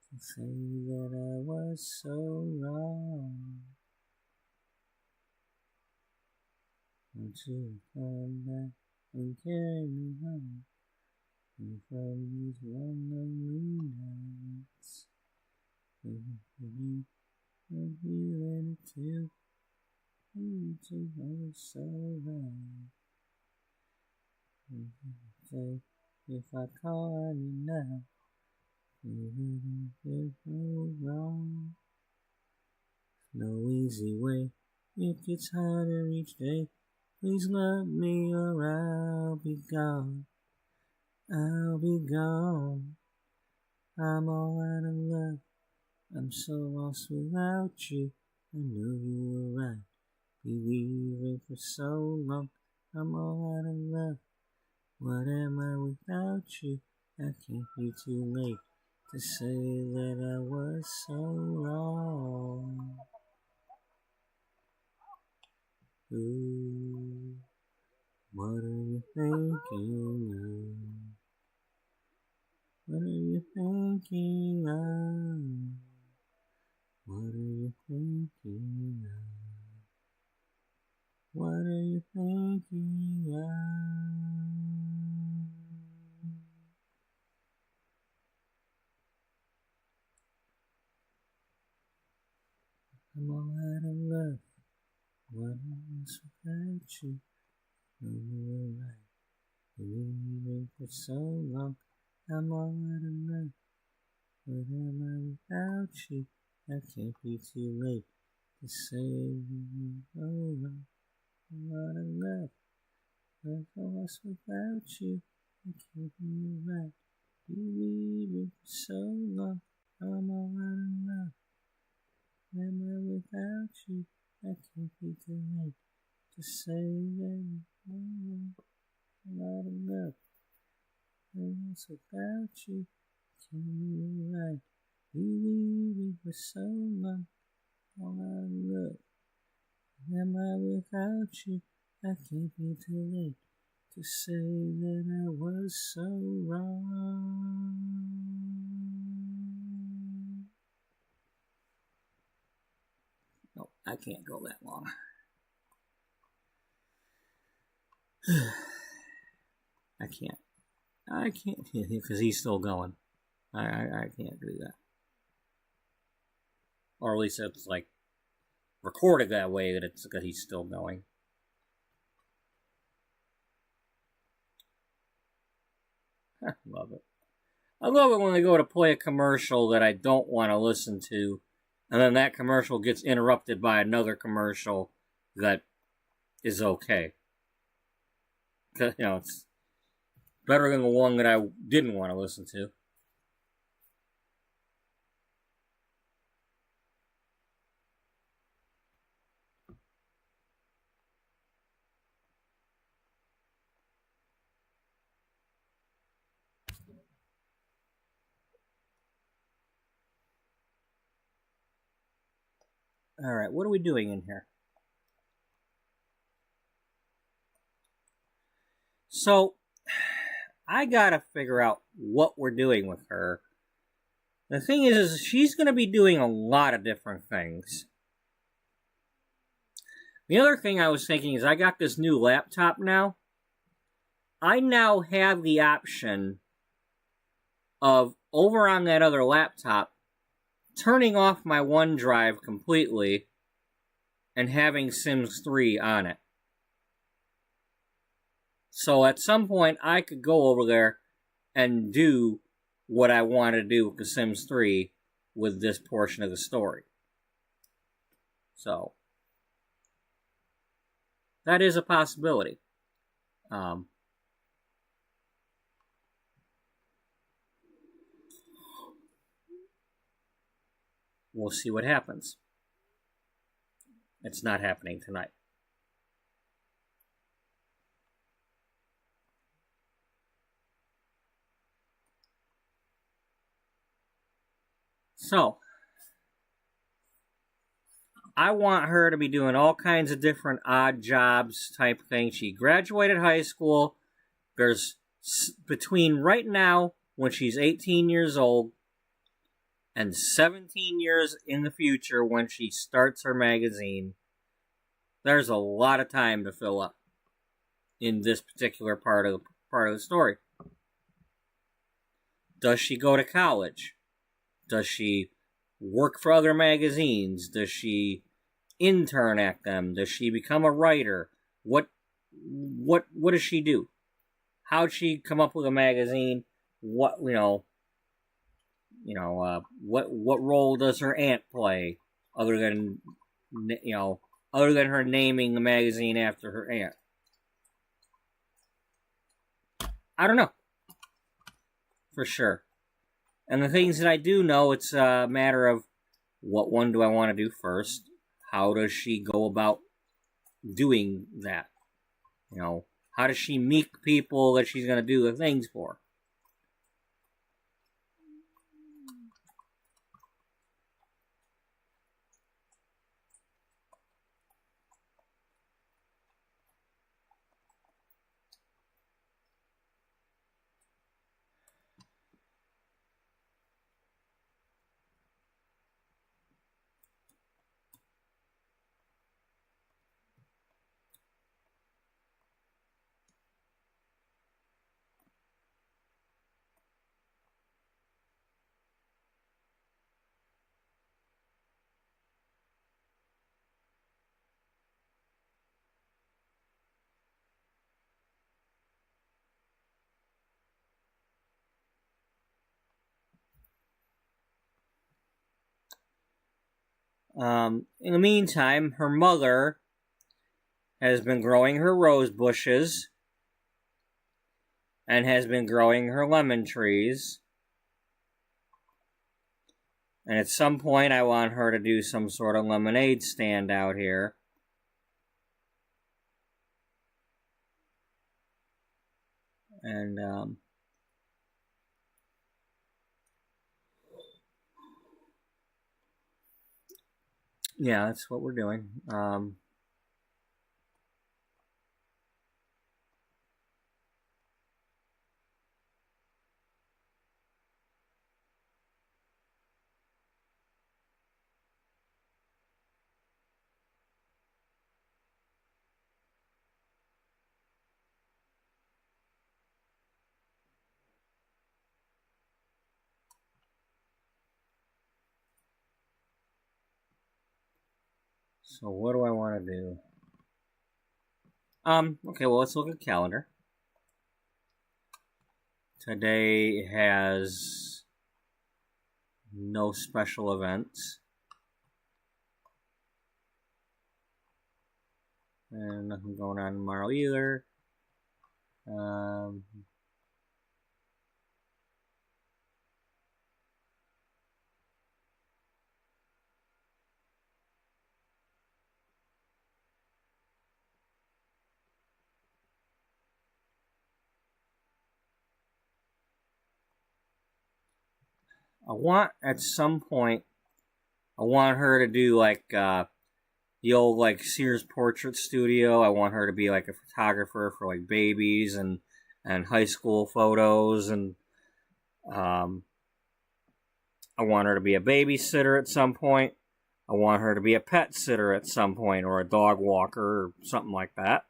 to say that I was so wrong. Won't you come back and carry me home? And from these lonely nights, maybe I'll be ready to hold so right. Say, if I call you now, you wouldn't get me wrong. No easy way, it gets harder each day. Please love me or I'll be gone. I'll be gone. I'm all out of love. I'm so lost without you. I know you were right. Believing for so long. I'm all out of love. What am I without you? I can't be too late to say that I was so wrong. Ooh, what are you thinking of? What are you thinking of? What are you thinking of? What are you thinking of? I'm all out of love. What else without you? No, you were right. You've been for so long. I'm all out of love. What am I without you? I can't be too late to save you. Oh, I'm out of love. What else without you? I can't be right. You've been for so long. I'm all out of love. Am I without you? I can't be too late to say that I'm out of love. Else without you, can't be right. You leave me for so long. I'm out of love. Am I without you? I can't be too late to say that I was so wrong. No, I can't go that long. I can't, because he's still going. I can't do that. Or at least it's like recorded that way that it's because he's still going. I love it. I love it when they go to play a commercial that I don't want to listen to, and then that commercial gets interrupted by another commercial that is okay. Because, you know, it's better than the one that I didn't want to listen to. Alright, what are we doing in here? So, I gotta figure out what we're doing with her. The thing is she's gonna be doing a lot of different things. The other thing I was thinking is I got this new laptop now. I now have the option of, over on that other laptop, turning off my OneDrive completely and having Sims 3 on it. So at some point, I could go over there and do what I want to do with The Sims 3 with this portion of the story. So, that is a possibility. We'll see what happens. It's not happening tonight. So, I want her to be doing all kinds of different odd jobs type things. She graduated high school. There's between right now, when she's 18 years old, and 17 years in the future when she starts her magazine, there's a lot of time to fill up in this particular part of the story. Does she go to college? Does she work for other magazines? Does she intern at them? Does she become a writer? What does she do? How'd she come up with a magazine? What role does her aunt play other than her naming the magazine after her aunt? I don't know for sure. And the things that I do know, it's a matter of what one do I want to do first? How does she go about doing that? How does she meet people that she's going to do the things for? In the meantime, her mother has been growing her rose bushes and has been growing her lemon trees. And at some point, I want her to do some sort of lemonade stand out here. And, yeah, that's what we're doing. So what do I want to do? Okay, well, let's look at the calendar. Today has no special events. And nothing going on tomorrow either. I want, at some point, I want her to do like the old like Sears Portrait Studio. I want her to be like a photographer for like babies and high school photos, and I want her to be a babysitter at some point. I want her to be a pet sitter at some point, or a dog walker, or something like that.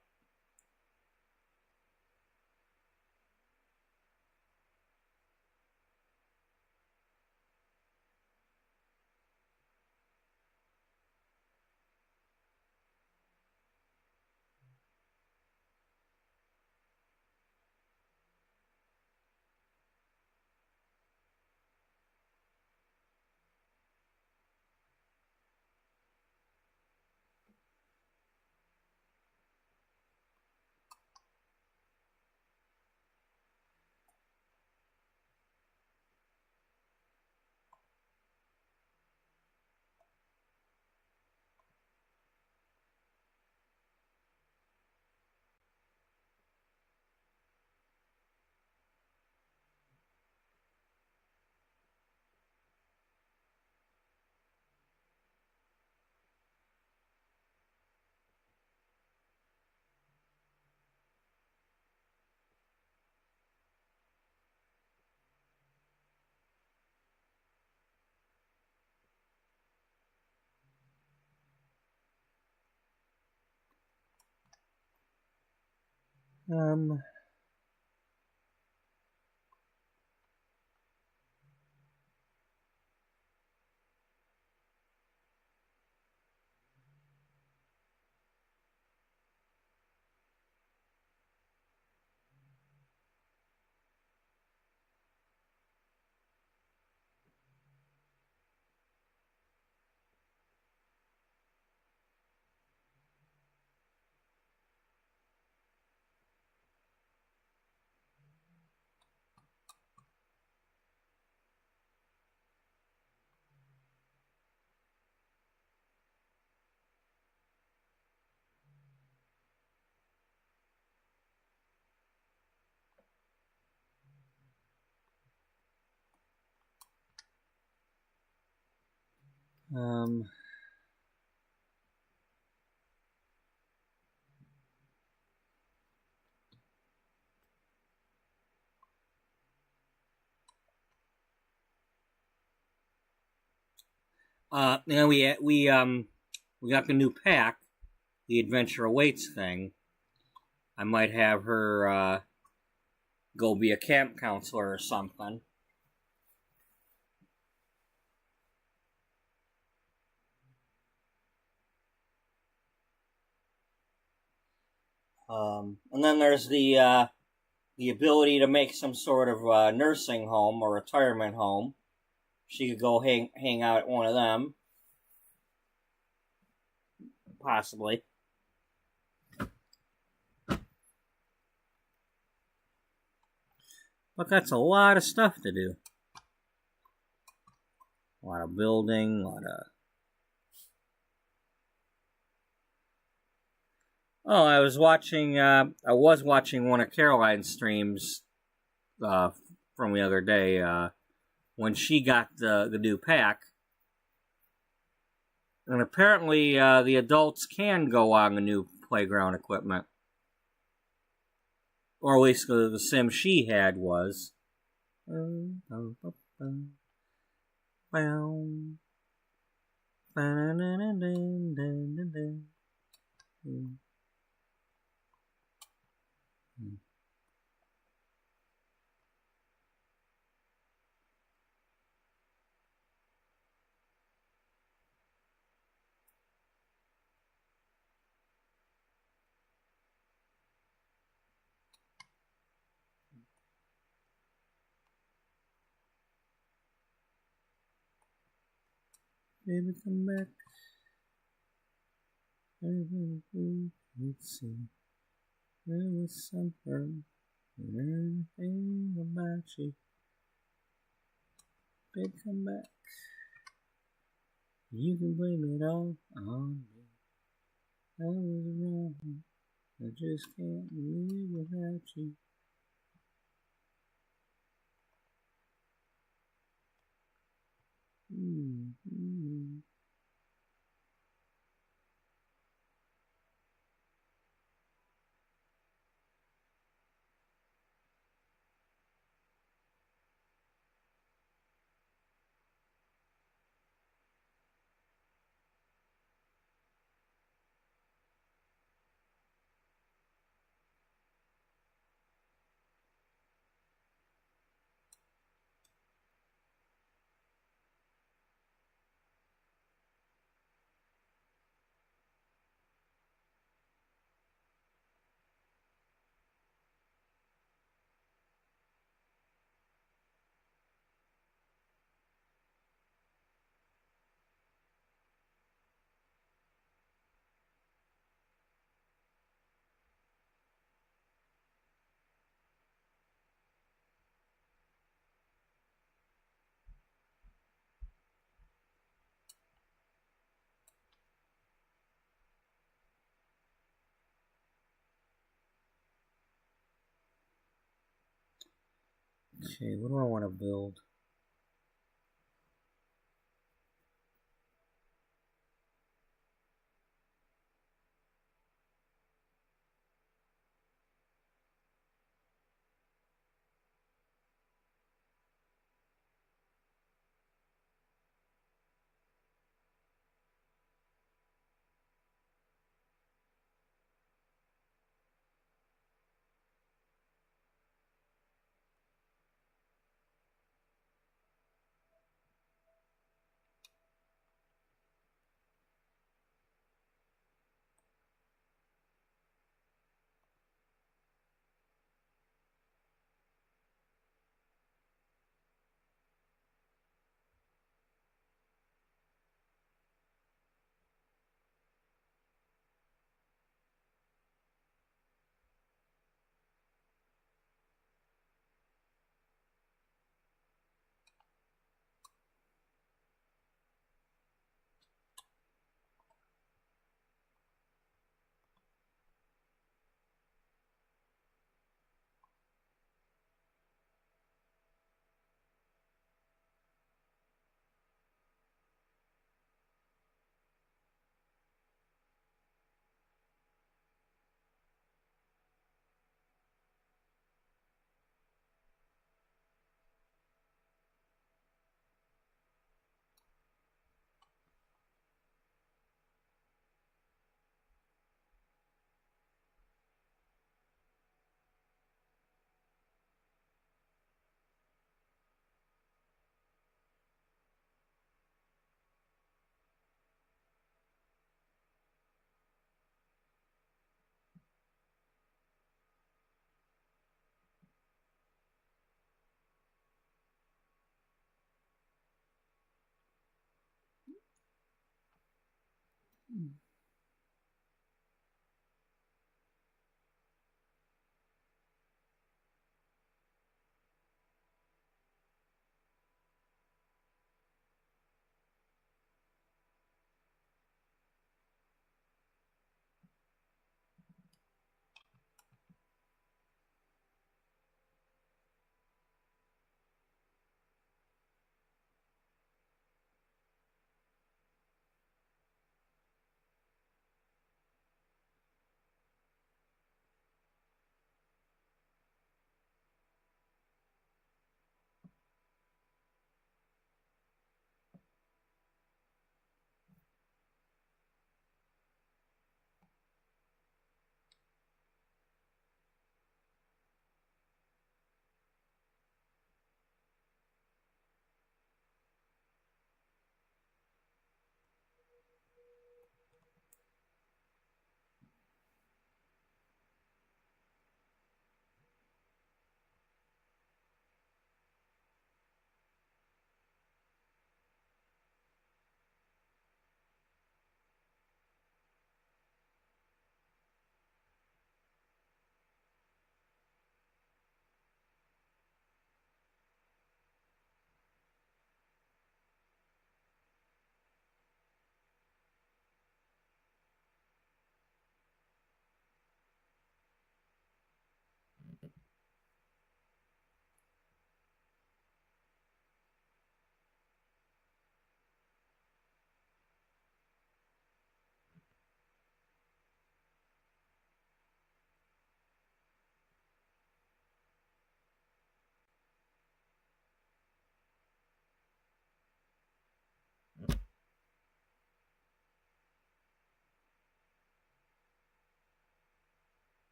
Um, um, we got the new pack, the Adventure Awaits thing. I might have her go be a camp counselor or something. And then there's the ability to make some sort of nursing home or retirement home. She could go hang out at one of them. possibly. But that's a lot of stuff to do. A lot of building, a lot of... Oh, I was watching one of Caroline's streams from the other day when she got the new pack. And apparently the adults can go on the new playground equipment. Or at least the sim she had was. Baby, come back. Let's see. There was something and everything about you. Baby, come back. You can blame it all on me. I was wrong. I just can't live without you. Mm-hmm. Okay, what do I want to build?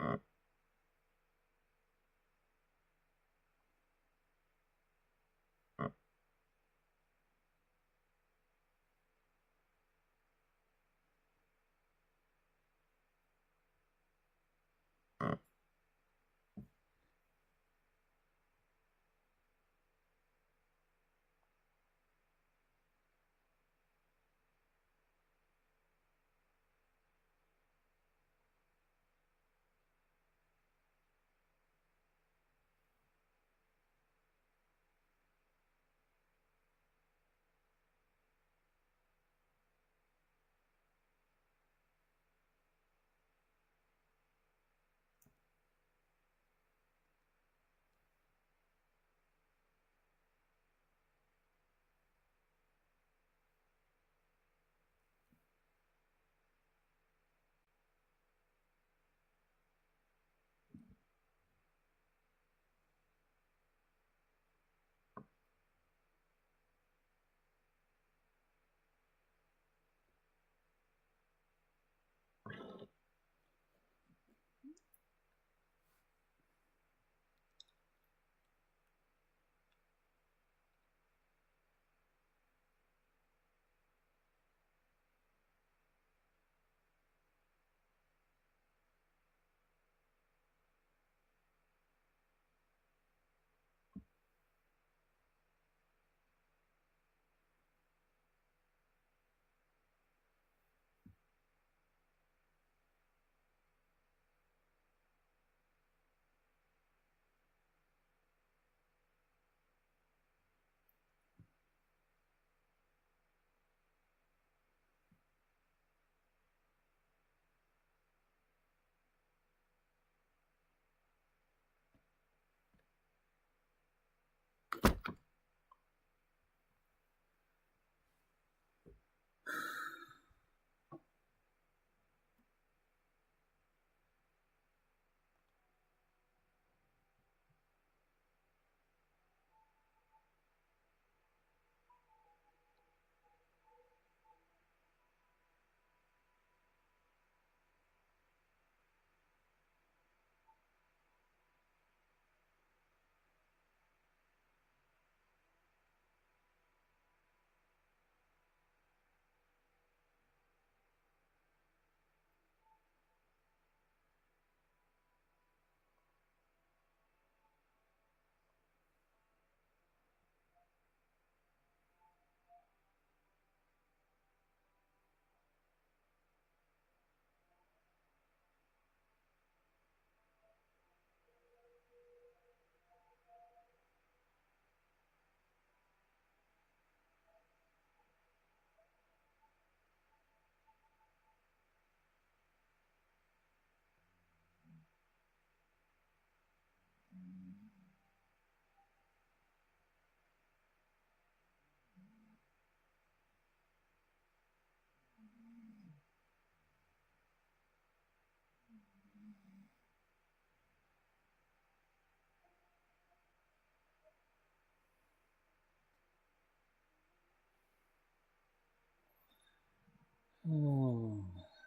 Oh,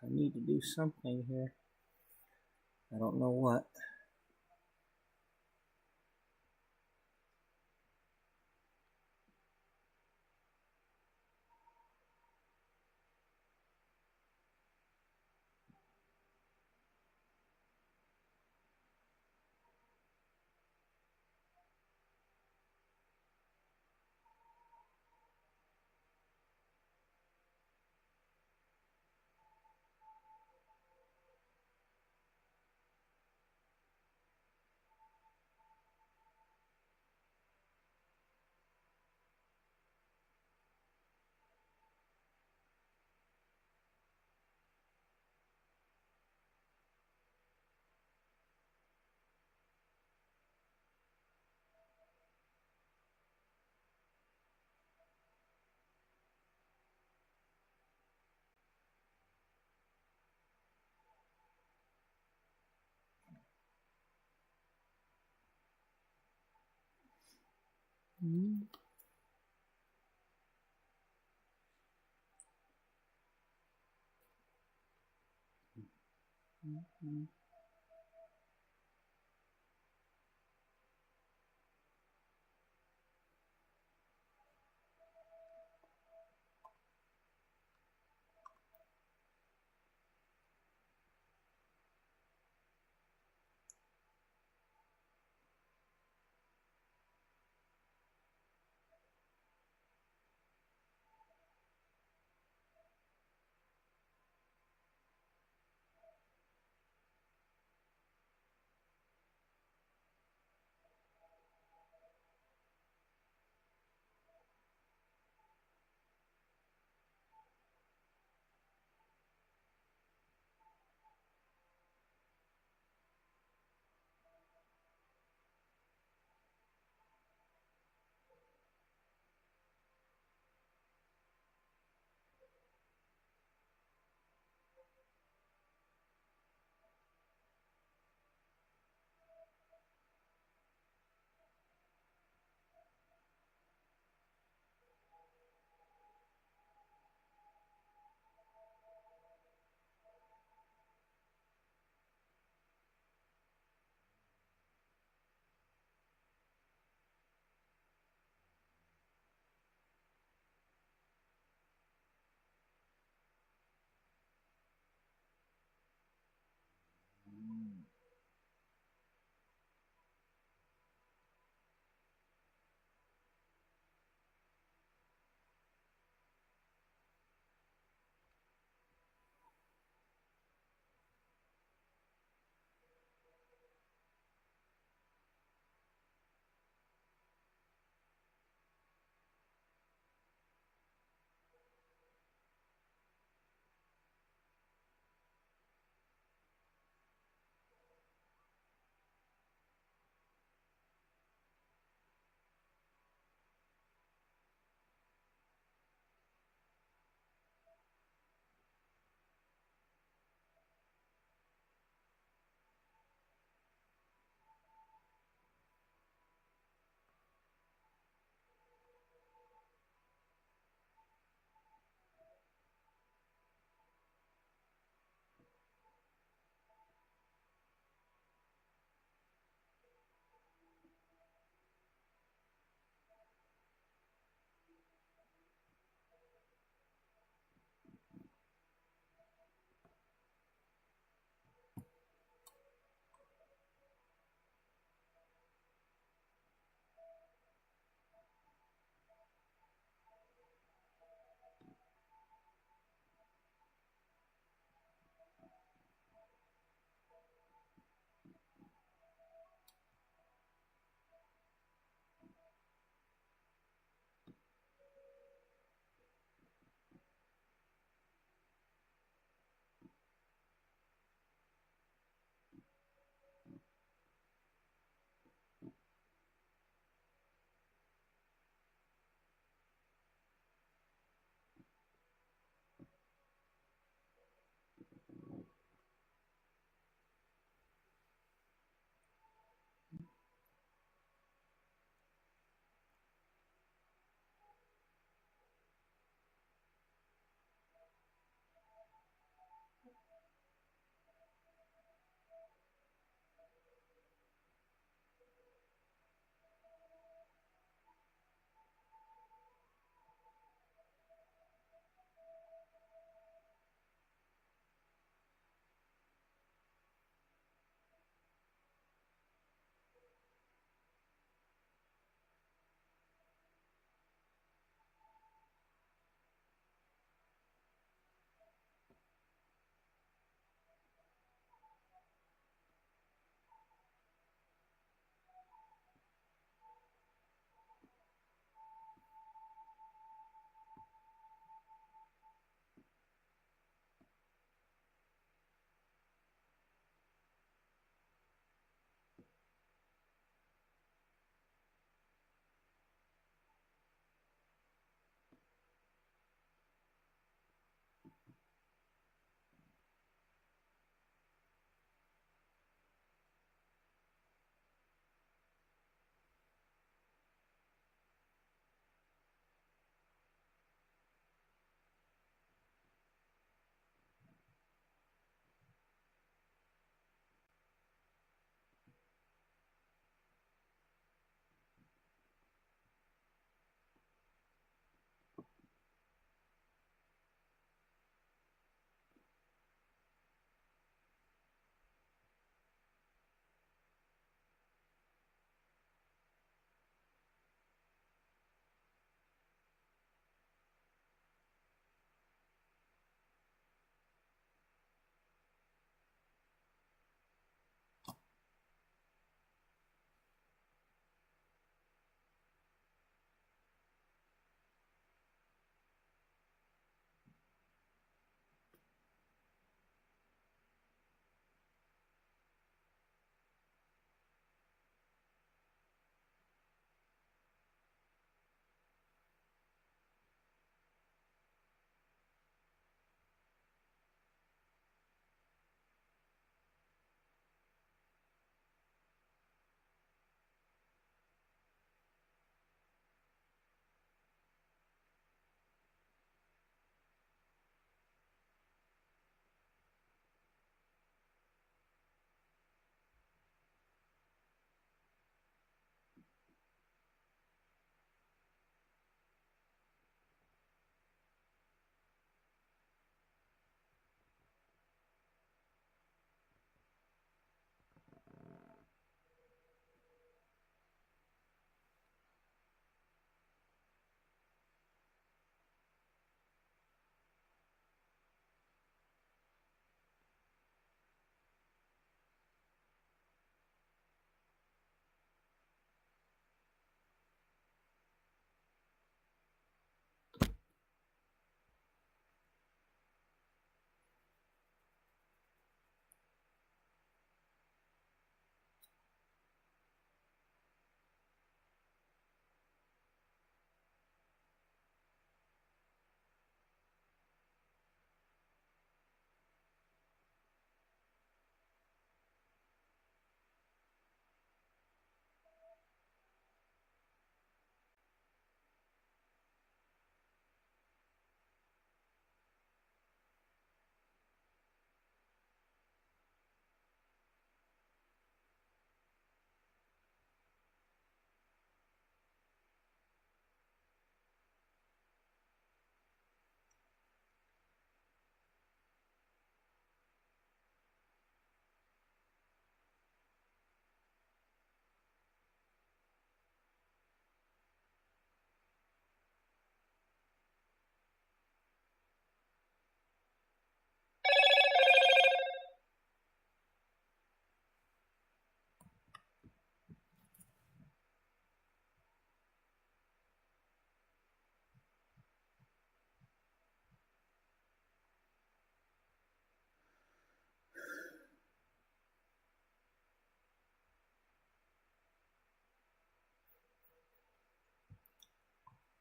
I need to do something here. I don't know what. Mm-hmm.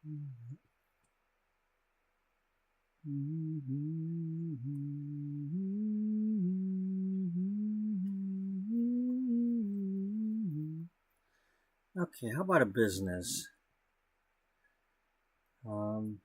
Okay, how about a business? Um,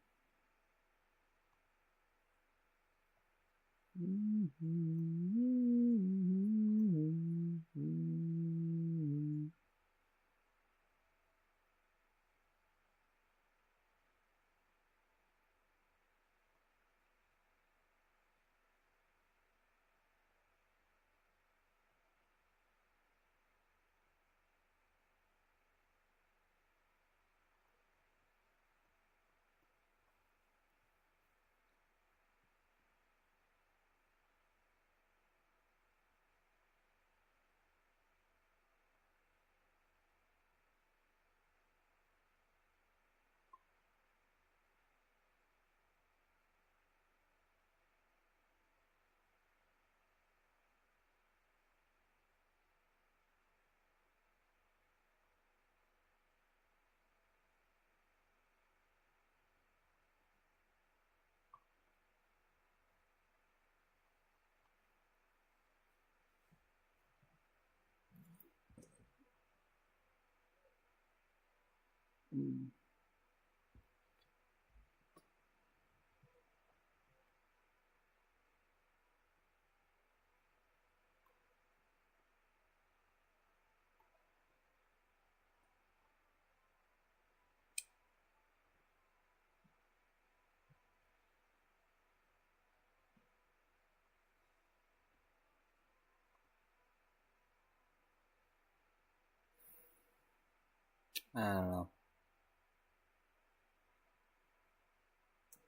I don't know.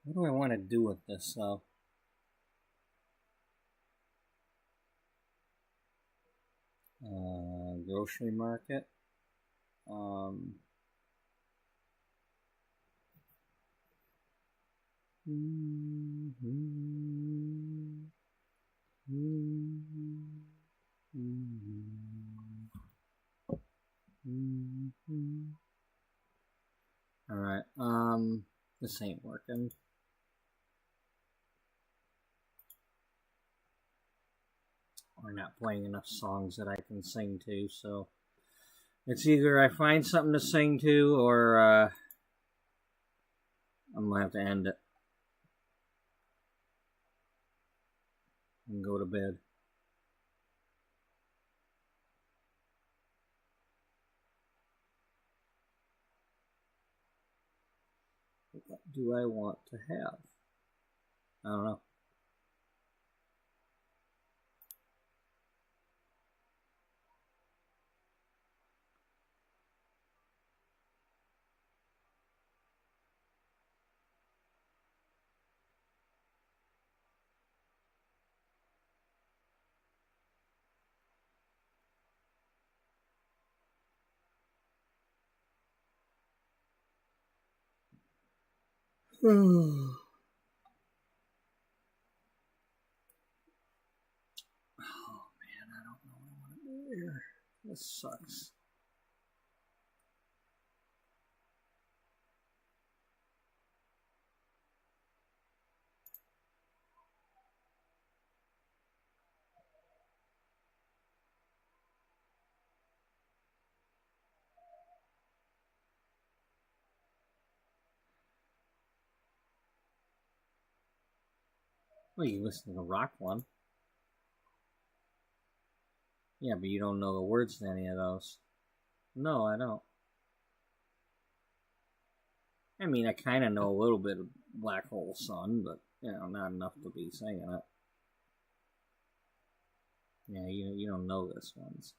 What do I want to do with this, though? Grocery market. All right. This ain't working. We're not playing enough songs that I can sing to, so it's either I find something to sing to, or I'm gonna have to end it and go to bed. What do I want to have? I don't know. Oh man, I don't know what I want to do here. This sucks. Well, you listen to the rock one. Yeah, but you don't know the words to any of those. No, I don't. I mean, I kind of know a little bit of Black Hole Sun, but, not enough to be singing it. Yeah, you don't know this ones.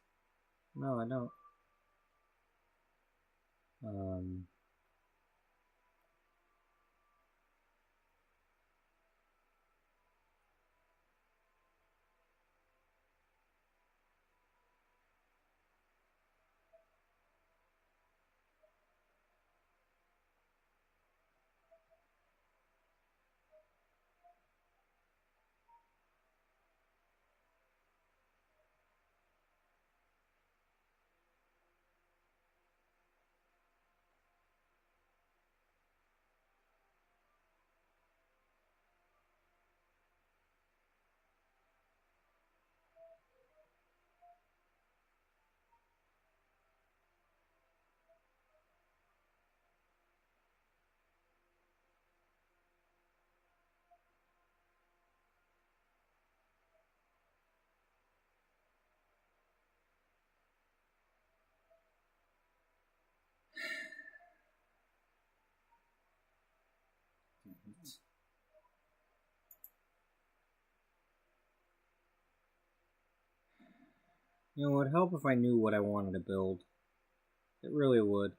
No, I don't. Um, You know, it would help if I knew what I wanted to build. It really would.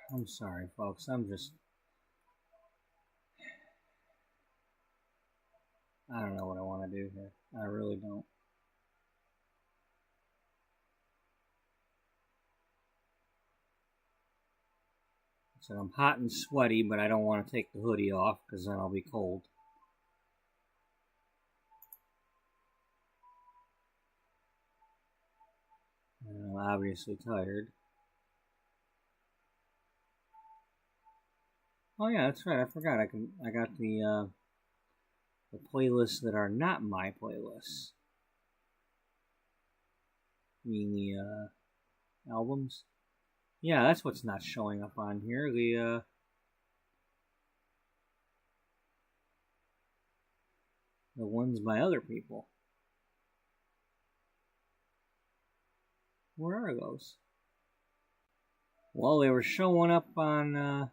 I'm sorry, folks. I don't know what I want to do here. I really don't. So I'm hot and sweaty, but I don't want to take the hoodie off because then I'll be cold. And I'm obviously tired. Oh yeah, that's right. I forgot. I got the playlists that are not my playlists. You mean the albums? Yeah, that's what's not showing up on here. The ones by other people. Where are those? Well, they were showing up on.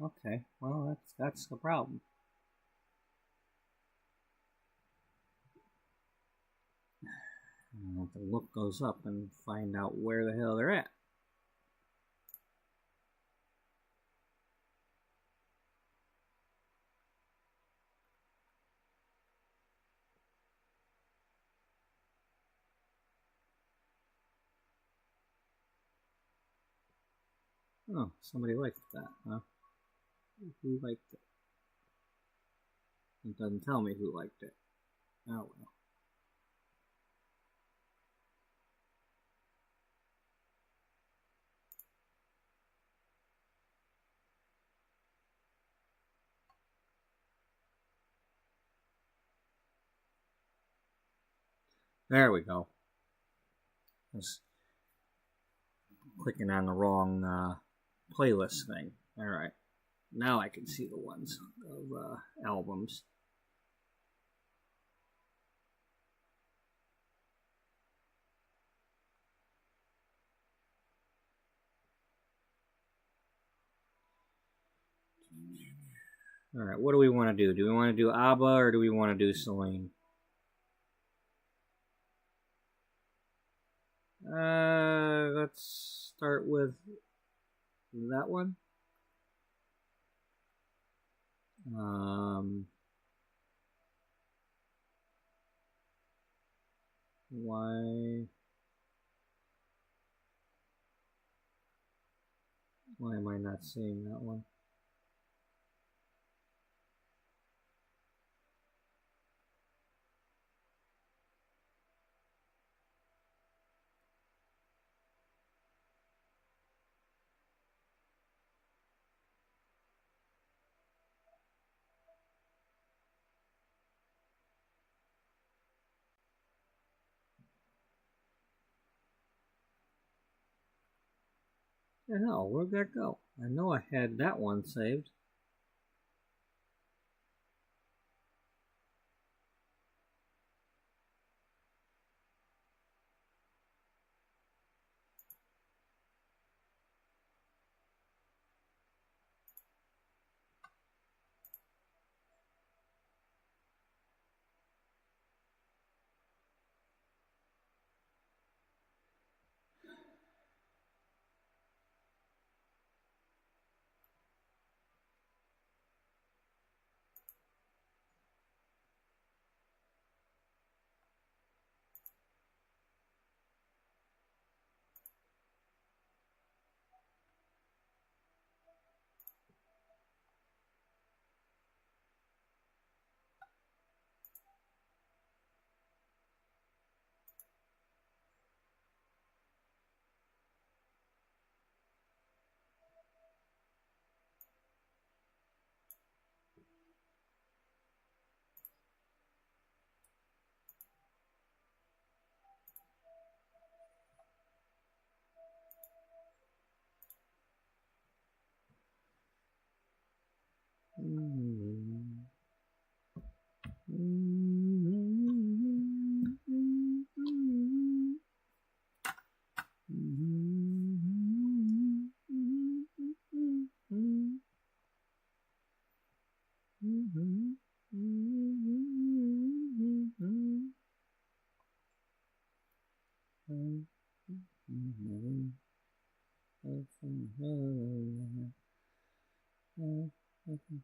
Okay, well that's the problem. I'll have to look those up and find out where the hell they're at. Oh, somebody liked that, huh? Who liked it? It doesn't tell me who liked it. Oh well. There we go. I was clicking on the wrong playlist thing. Alright. Now I can see the ones of albums. Alright, what do we want to do? Do we want to do ABBA or do we want to do Celine? Let's start with that one. Why am I not seeing that one? The hell, where'd that go? I know I had that one saved.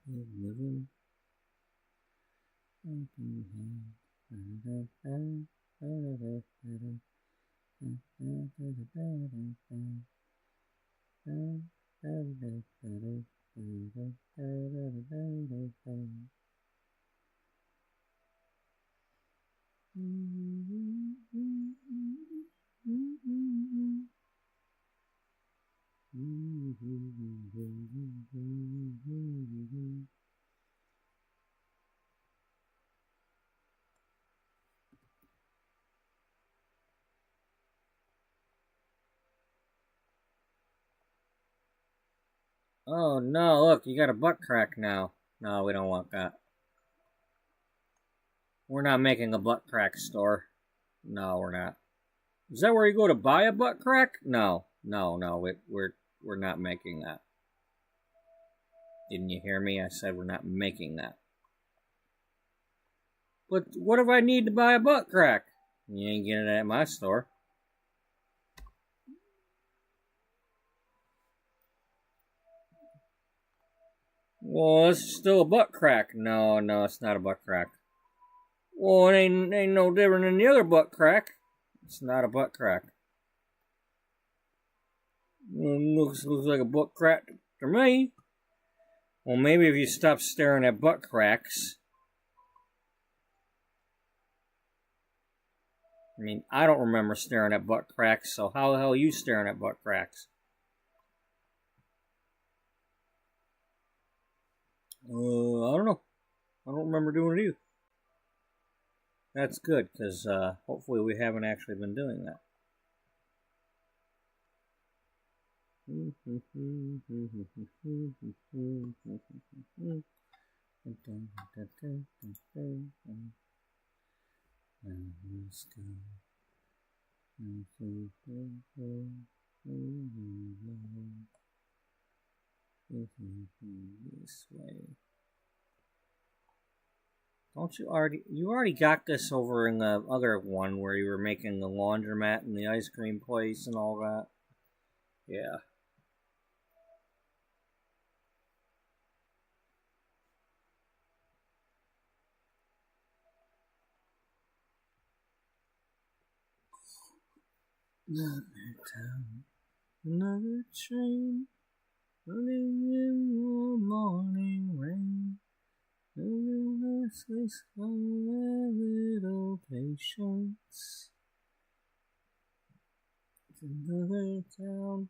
living. Oh no, look, you got a butt crack now. No, we don't want that. We're not making a butt crack store. No, we're not. Is that where you go to buy a butt crack? No, we're not making that. Didn't you hear me? I said we're not making that. But what if I need to buy a butt crack? You ain't getting it at my store. Well, it's still a butt crack. No, it's not a butt crack. Well, it ain't no different than the other butt crack. It's not a butt crack. Looks like a butt crack to me. Well, maybe if you stop staring at butt cracks. I mean, I don't remember staring at butt cracks, so how the hell are you staring at butt cracks? I don't know. I don't remember doing it either. That's good, because hopefully we haven't actually been doing that. This way. Don't you already got this over in the other one where you were making the laundromat and the ice cream place and all that? Yeah. Another town, another train, running in the morning rain. Little restless, a little patience. It's another town,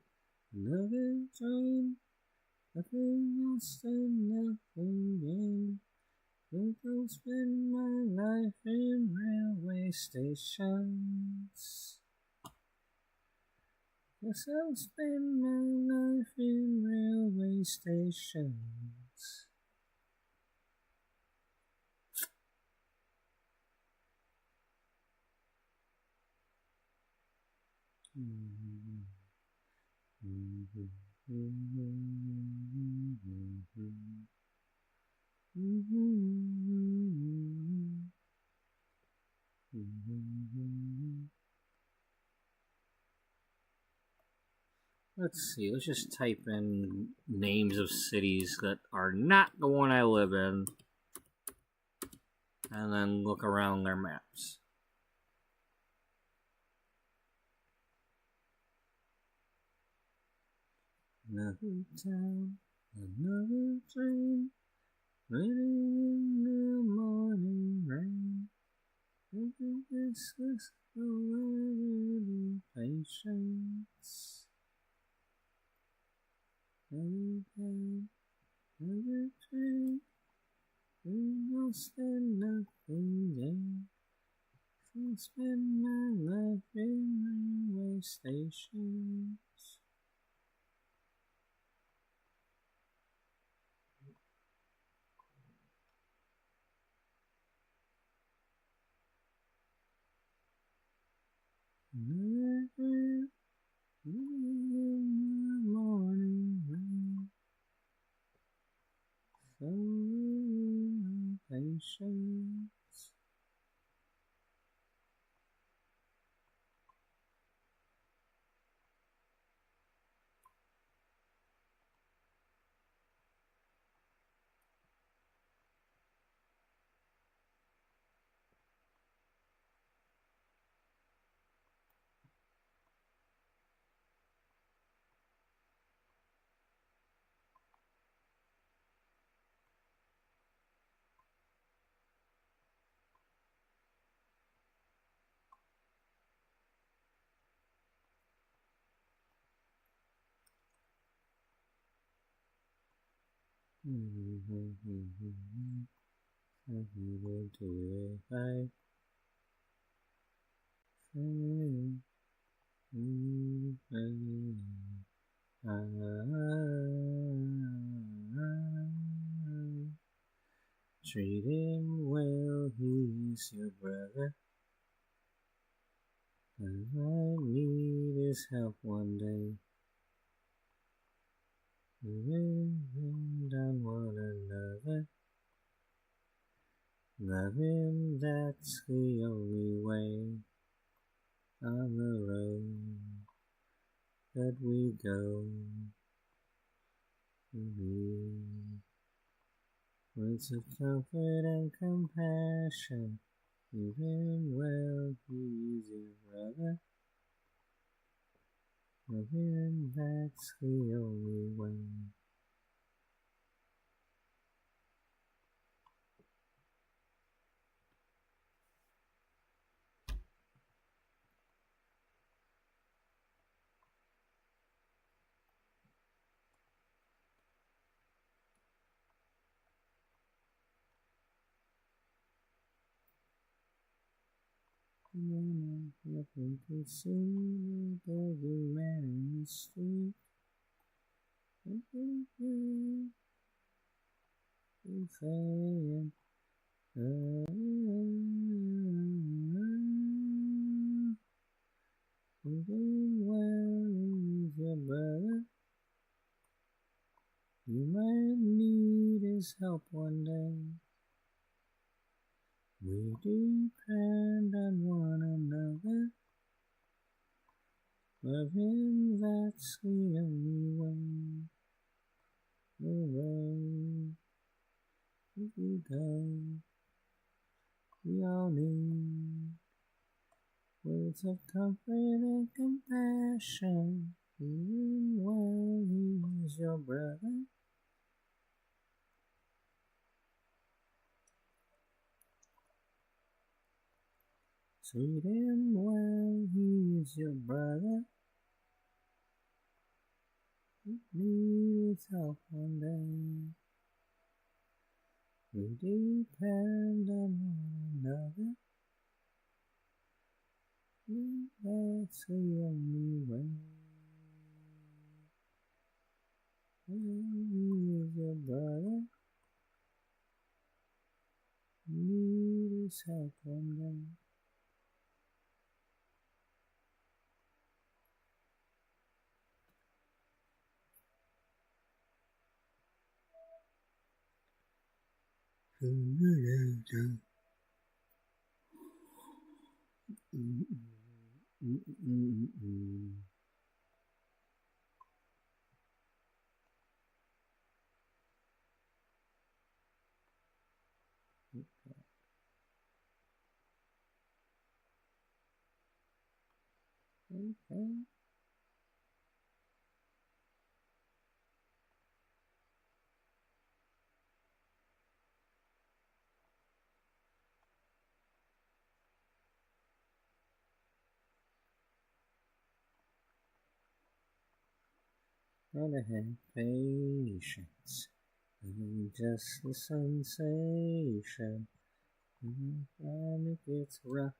another train, nothing lost and nothing gained. I don't spend my life in railway stations. Guess I'll spend my life in railway stations. Let's see, let's just type in names of cities that are not the one I live in, and then look around their maps. Another town, another train, waiting in the morning rain. This is a little patience. Another town, another train, lost and nothing gained. So spend my life in railway stations. Another day, in the morning rain, so little patience. Treat him well, he's your brother. I might need his help one day. Depend on one another. Love him, that's the only way. On the road that we go. Words of comfort and compassion. Even well, he's your brother. Love him, that's the only way. Nothing to see, begging man in the street. Saying, well, he's your brother. You might need his help one day. We depend on one another. Love him, that's the only way. The road we go. We all need words of comfort and compassion. Even while he's your brother. Treat him well, he's your brother. He needs help one day. We depend on one another. That's the only way. He's your brother. He needs help one day. Okay. Gotta have patience. Just the sensation. And it gets rough.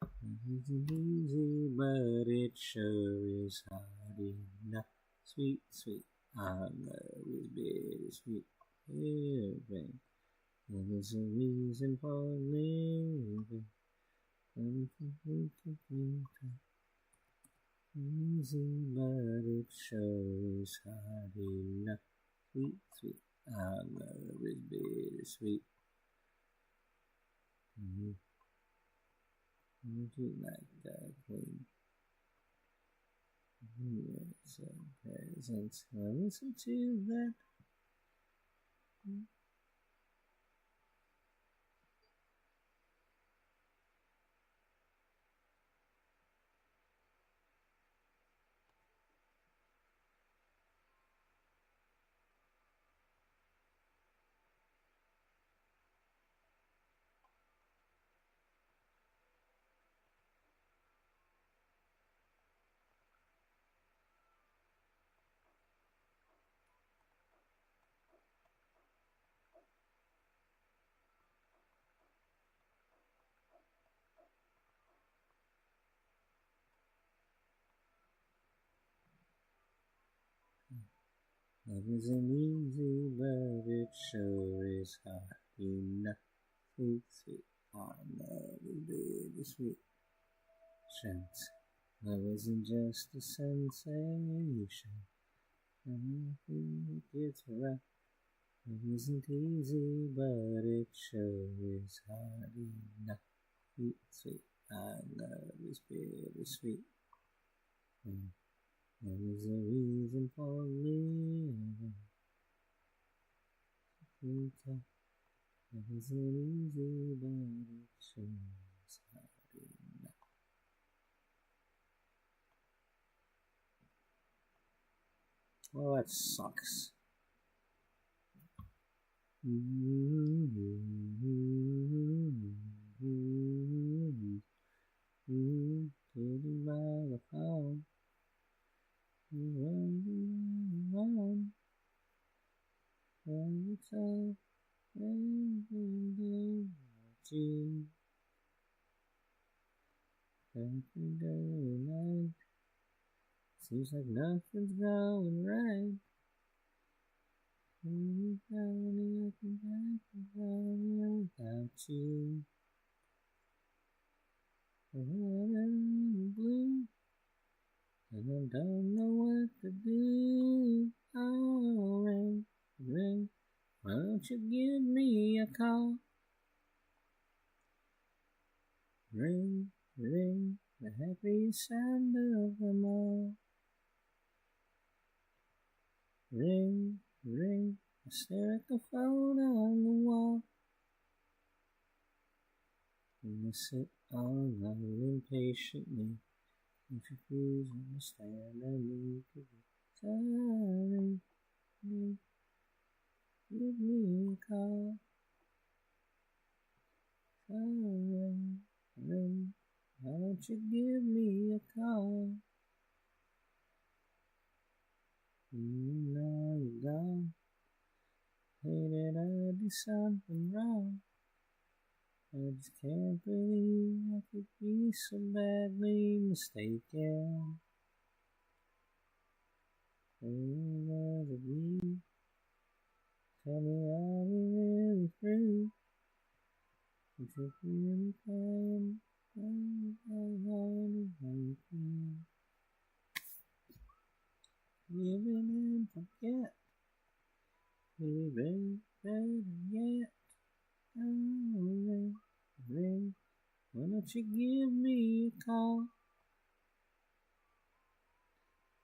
It's easy, but it sure is hard enough. Sweet, sweet, our love is bittersweet. Everything. There's a reason for living. Easy, but it sure is hard enough. Sweet, sweet, our love is bittersweet. Would you like that, Queen? Yes, presents. Listen to that. Love isn't easy, but it sure is hard enough. Sweet, sweet, our love is bittersweet. Strength. Love isn't just a sensation. It gets rough. Love isn't easy, but it sure is hard enough. Sweet, sweet, our love is bittersweet. There is a reason for living. It isn't easy, but it sure is hard enough. Well, that sucks. Sitting by the phone, around, and it's all you. Every day and night, seems like nothing's going right. Without you, I'm blue, and I don't know what to do. Oh, ring, ring, why don't you give me a call? Ring, ring, the happiest sound of them all. Ring, ring, I stare at the phone on the wall. And I sit all alone impatiently. If you please understand, I need to be sorry. Give me a call. Sorry, ring, why don't you give me a call? Now you're gone. Hey, did I do something wrong? I just can't believe I could be so badly mistaken. Was it me? Tell me, are we really through? If you're really crying, living and forget. Maybe better yet. Oh, ring, ring, why don't you give me a call?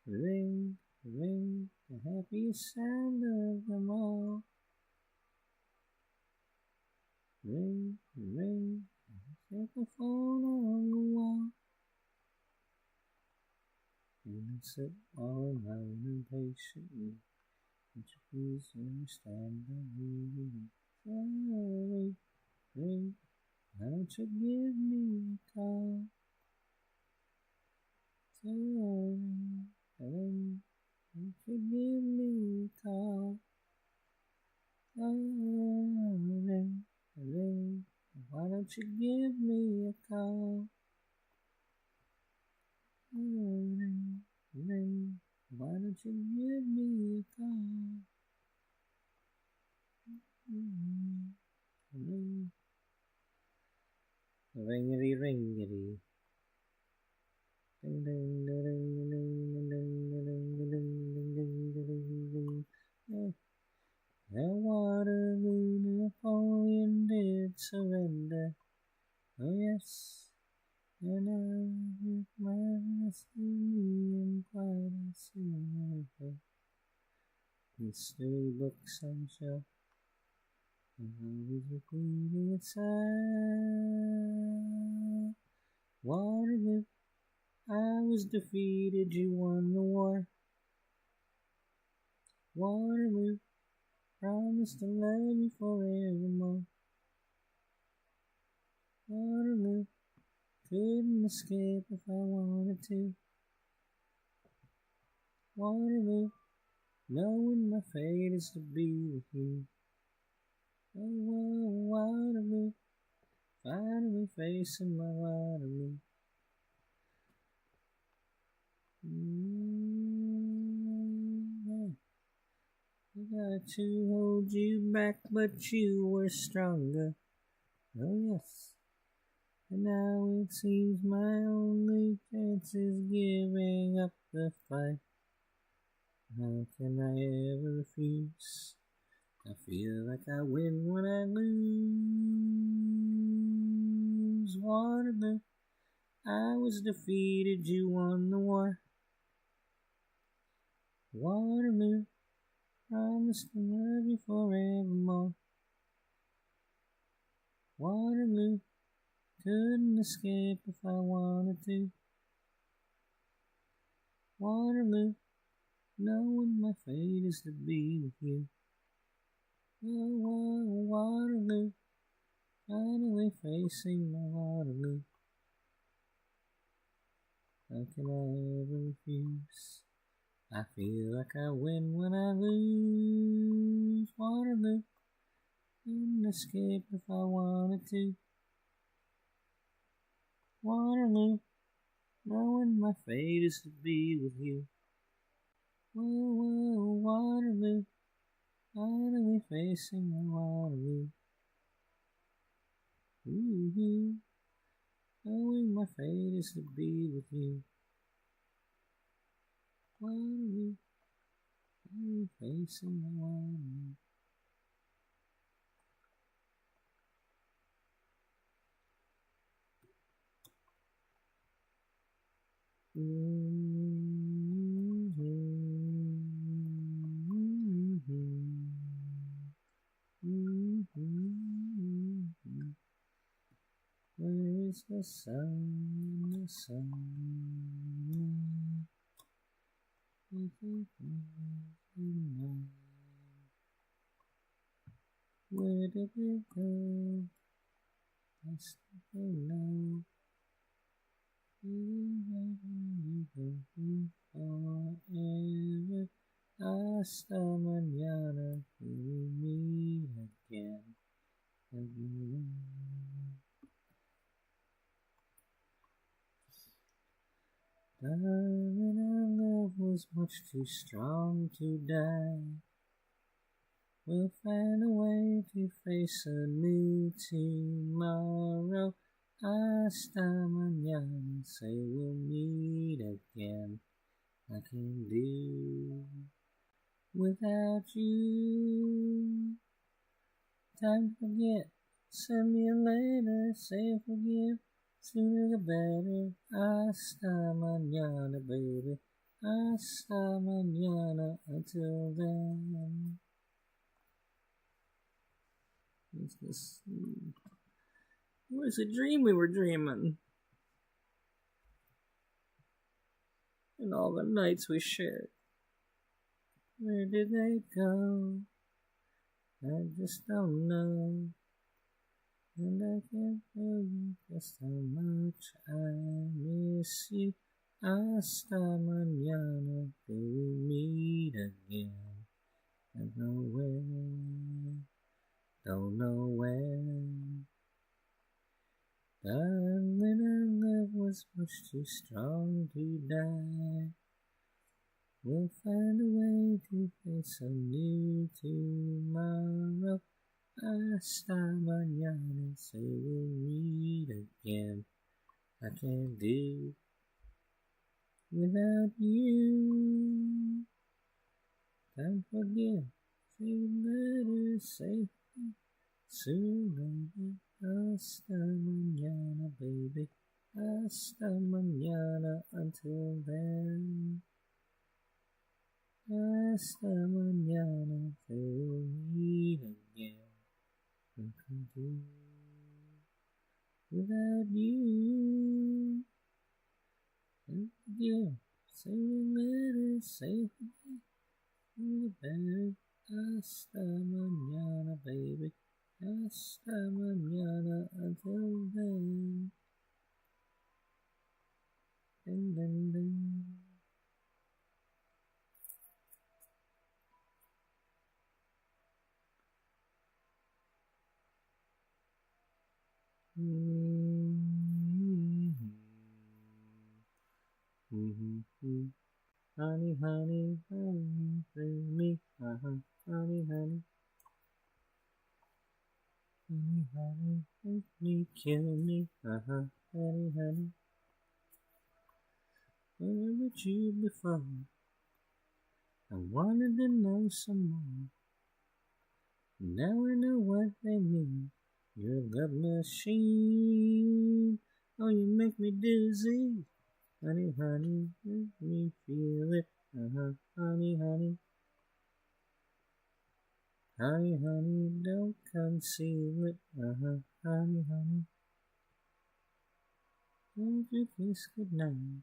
Ring, ring, the happiest sound of them all. Ring, ring, set the phone on the wall. And I sit all alone impatiently. Would you please understand that we sorry, ring, why don't you give me a call? Sorry, ring, why don't you give me a call? Sorry, ring, why don't you give me a call? Ring, ring, why don't you give me a call? Ring, ringity, ringity. Ding, ding, ding, ding, ding, ding, ding, ding, ding, ding, ding. At Waterloo, Napoleon did surrender. Oh yes, and I with my Wesleyan quite a silver. History books on shelf, and always repeating inside. Waterloo, I was defeated, you won the war. Waterloo, promised to love you forevermore. Waterloo, couldn't escape if I wanted to. Waterloo, knowing my fate is to be with you. Oh, Waterloo, finally facing my Waterloo. I got to hold you back, but you were stronger. Oh yes. And now it seems my only chance is giving up the fight. How can I ever refuse? I feel like I win when I lose. Waterloo, I was defeated, you won the war. Waterloo, promise to love you forevermore. Waterloo, couldn't escape if I wanted to. Waterloo, knowing my fate is to be with you. Oh, Waterloo, finally facing my Waterloo. How can I ever refuse? I feel like I win when I lose. Waterloo, couldn't escape if I wanted to. Waterloo, knowing my fate is to be with you. Whoa, Waterloo, finally facing my Waterloo. Ooh, knowing my fate is to be with you. Waterloo, finally facing my Waterloo. Where is the sun, the sun? Where did it go? I still know. Forever, hasta mañana, till we meet again. Darling, our love was much too strong to die. We'll find a way to face a new tomorrow. Hasta mañana, say we'll meet again. I can't do without you. Time to forget, send me a letter, say forgive, sooner the better. Hasta mañana, baby, hasta mañana, until then. What's this? It was a dream we were dreaming. And all the nights we shared. Where did they go? I just don't know. And I can't tell you just how much I miss you. Hasta mañana, till we meet again. I don't know when, don't know when. Darling, our love was much too strong to die. We'll find a way to face a new tomorrow. Hasta mañana, say we'll meet again. I can't do without you. Time to forgive, say better, say sooner. Hasta mañana, baby. Hasta mañana, until then. Hasta mañana, till we'll meet again. I can do without you. And again, say letter, say better. Hasta mañana, baby. Hasta mañana, until then. Dun, dun, dun. Honey, honey, honey, through me, honey, honey. Honey, honey, make me, kill me, honey, honey. Where would you before? I wanted to know some more. Now I know what they mean. You're a love machine. Oh, you make me dizzy. Honey, honey, make me feel it. Honey, honey. Honey, honey, don't conceal it. Honey, honey. Won't you kiss goodnight?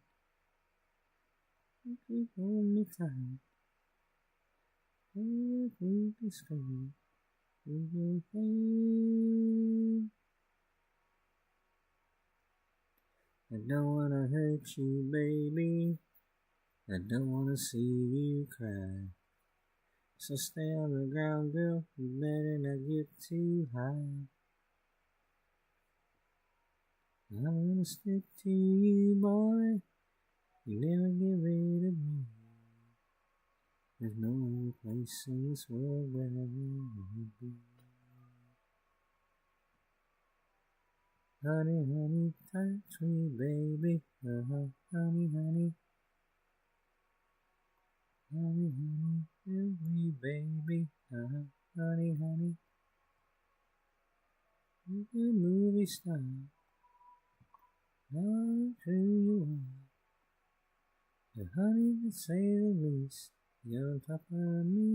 Won't you hold me tight? Oh, we can scream. We will fade. I don't wanna hurt you, baby. I don't wanna see you cry. So stay on the ground, girl. You better not get too high. I'm gonna stick to you, boy. You never get rid of me. There's no other place in this world where I would be. Honey, honey, touch me, baby. Honey, honey. Honey, honey, fill me, baby. Honey, honey. You're a movie star. How true you are. But honey, to say the least, you're on top of me.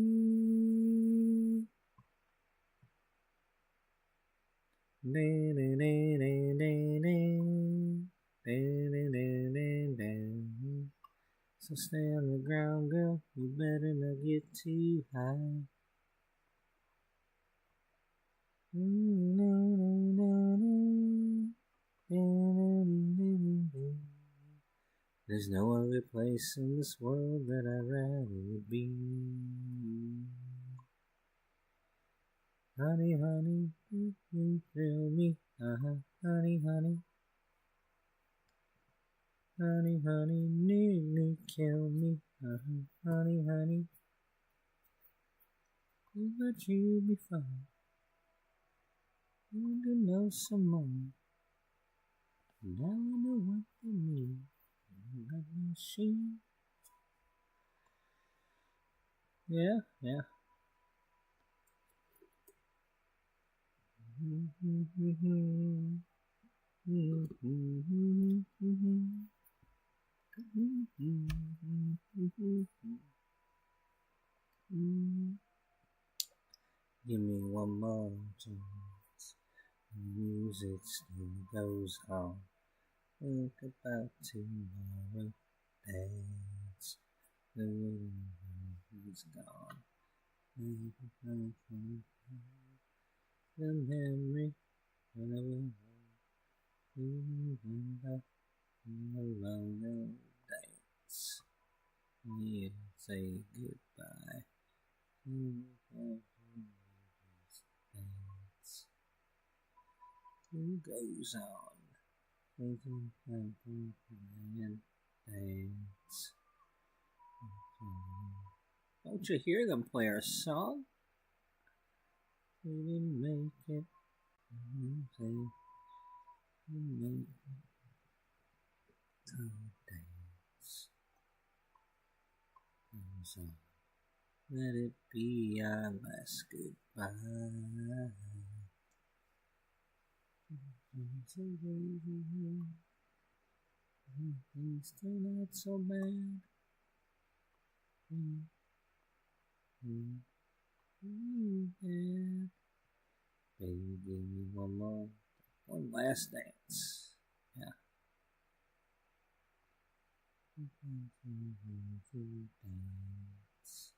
So stay on the ground, girl. You better not get too high. There's no other place in this world that I'd rather would be. Honey, honey, you thrill me. Honey, honey. Honey, honey, nearly kill me. Honey, honey. Who let you before? I want to know some more. Now I know what they mean. Love machine. Yeah. Give me one more chance. The music still goes on. Think about tomorrow. Dance. The is gone. The memory of a long dance. Yeah, say goodbye. Dance. Who goes on? Dance. Don't you hear them play our song? We didn't make it. We make it. Dance. So let it be our last goodbye. Things turn out so bad. Baby, give me one last dance. Yeah. Dance.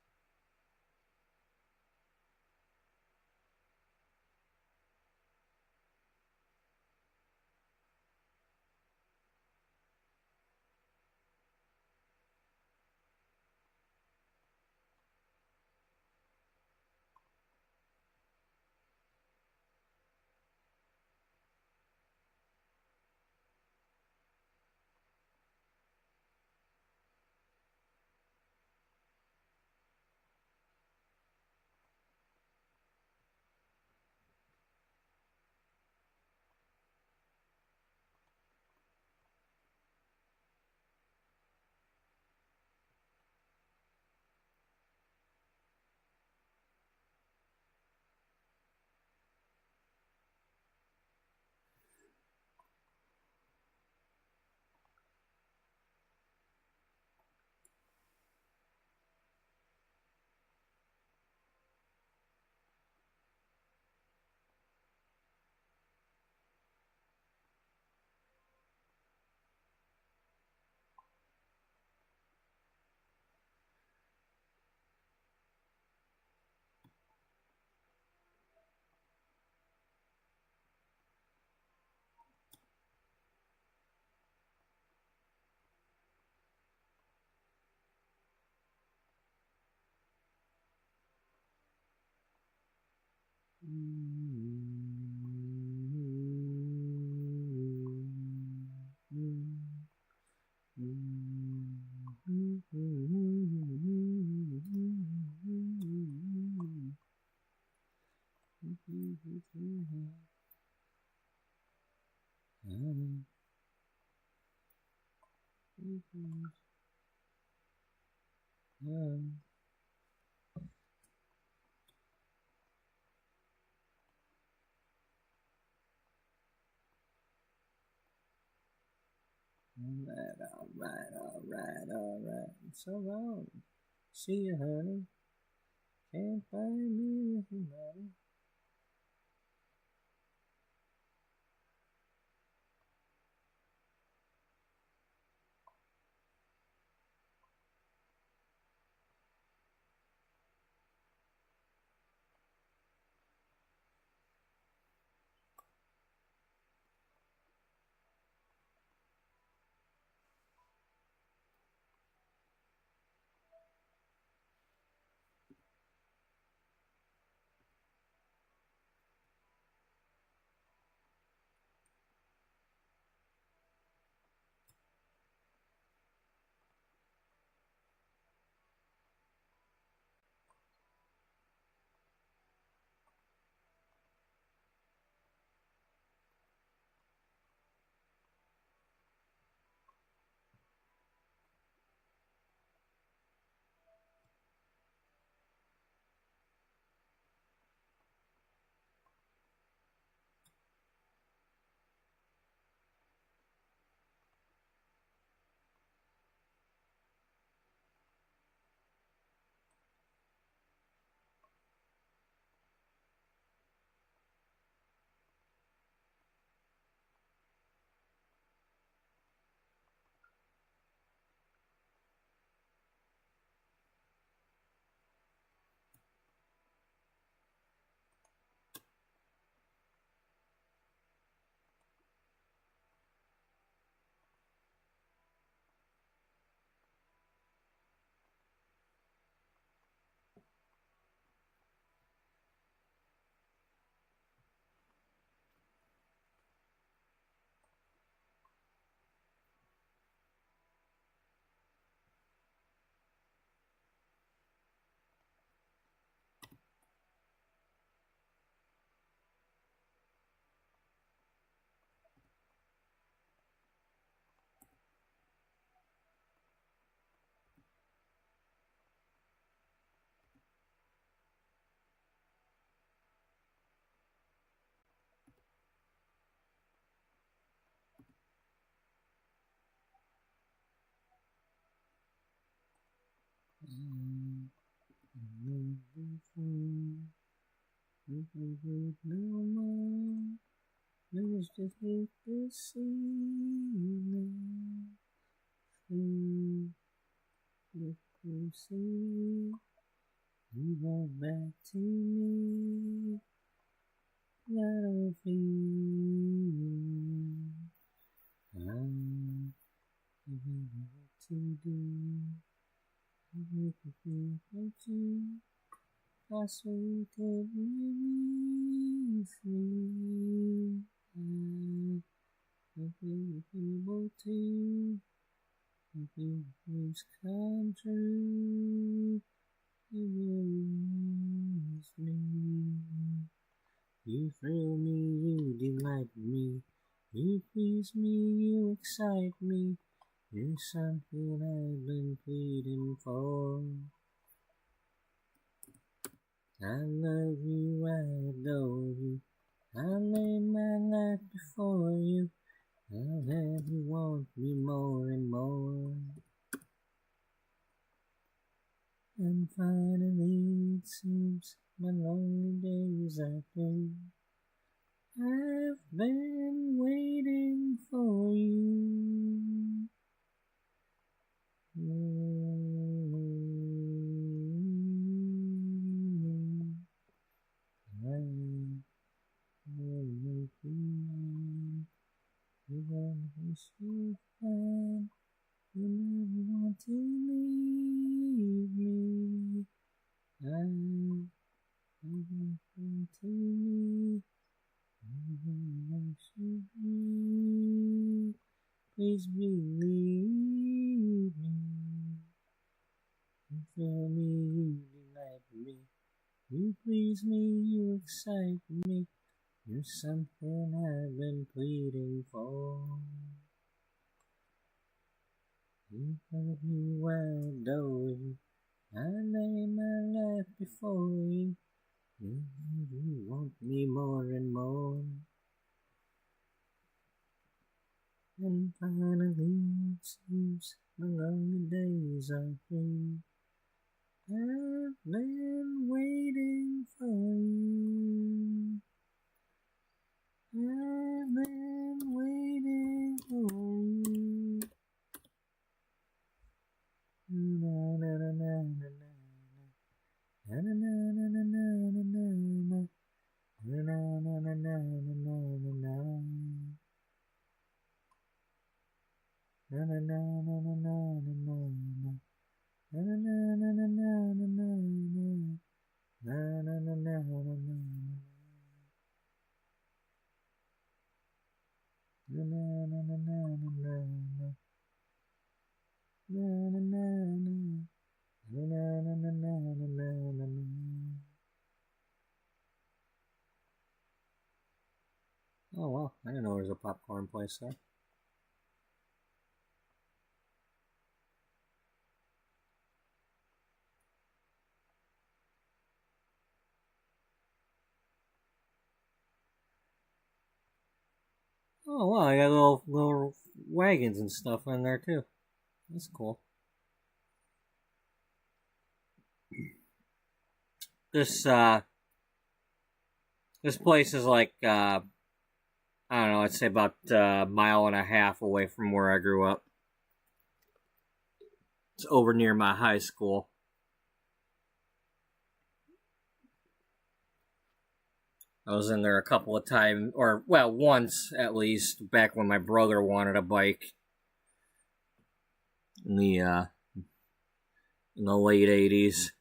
Alright. So long. See you, honey. Can't find me with your money. No more. Let's just hit the ceiling. If you see, you want back to me. That old feeling. I'm giving you what to do. I make you feel like you. That's so you can be free. I feel able to. I feel dreams come true. You amaze me. You thrill me, you delight me. You please me, you excite me. You're something I've been pleading for. I love you, I adore you. I lay my life before you. I'll have you want me more and more. And finally it seems my lonely days are through. I've been waiting for you. So fine, you never want to leave me. I'm to me. Please believe me. You tell me you delight me. You please me, you excite me. You're something I've been pleading for. You love you, I adore you. I lay my life before you. You want me more and more. And finally it seems my lonely days are through. I've been waiting for you. I've been waiting for you. Na na na na na na na na na na na na na na na na na na. Na na na na na na na na na. Na na na na na na na na na. Na na na na na na. Na na na na na na na. Na na na na. Na na na na na na na. Oh well, I didn't know there was a popcorn place there. Oh wow, I got little wagons and stuff in there too. That's cool. This this place is like I don't know, I'd say about a mile and a half away from where I grew up. It's over near my high school. I was in there a couple of times, or well, once at least, back when my brother wanted a bike in the late '80s.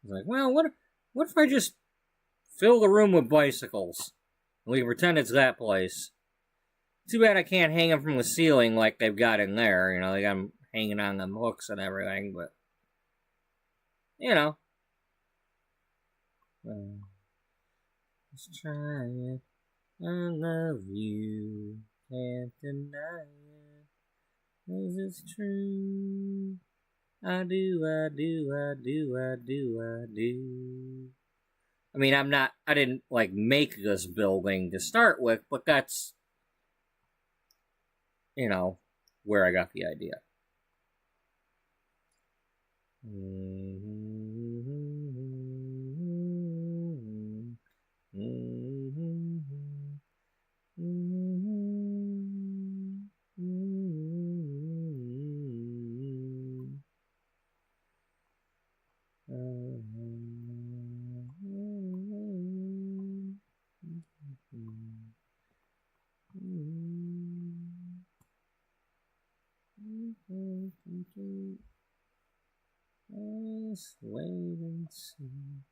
I was like, well, what if I just fill the room with bicycles? We pretend it's that place. Too bad I can't hang them from the ceiling like they've got in there. You know, they got them hanging on them hooks and everything, but you know. Let's try it. I love you, can't deny it. 'Cause it's true. I do, I do, I do, I do, I do. I mean, I didn't like make this building to start with, but that's, you know, where I got the idea. Let's wait and see.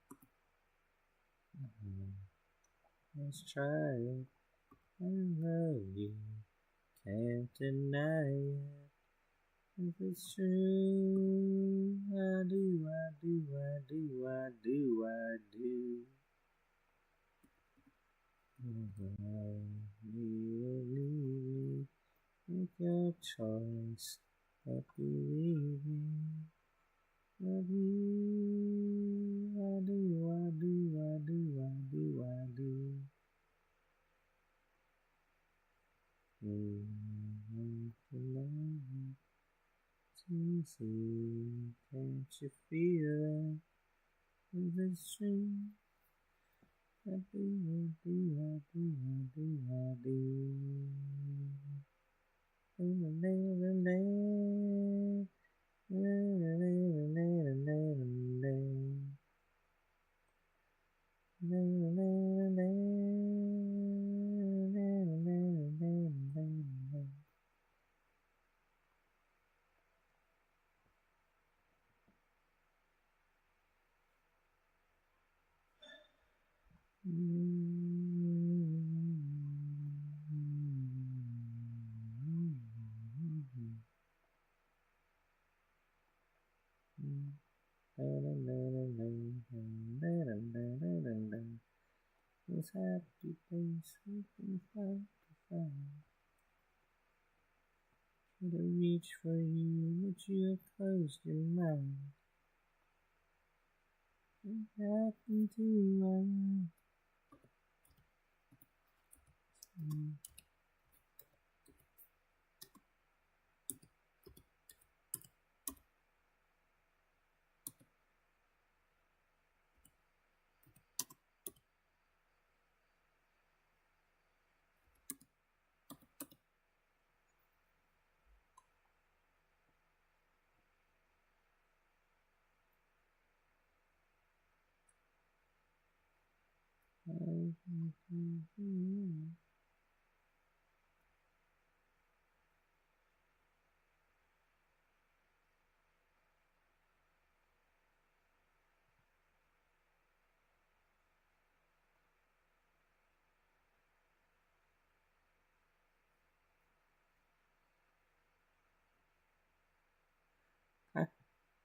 Let's try it. I love you, can't deny it. If it's true, I do, I do, I do, I do, I do. You leave me, make your choice, but believe me. Love you, I do, I do, I do, I do, I do. It's easy, can't you feel it? If it's true, I do, I do, I do, I do, I do. This happy place we can find to find. Should I reach for you, but you have closed your mind. What happened to us?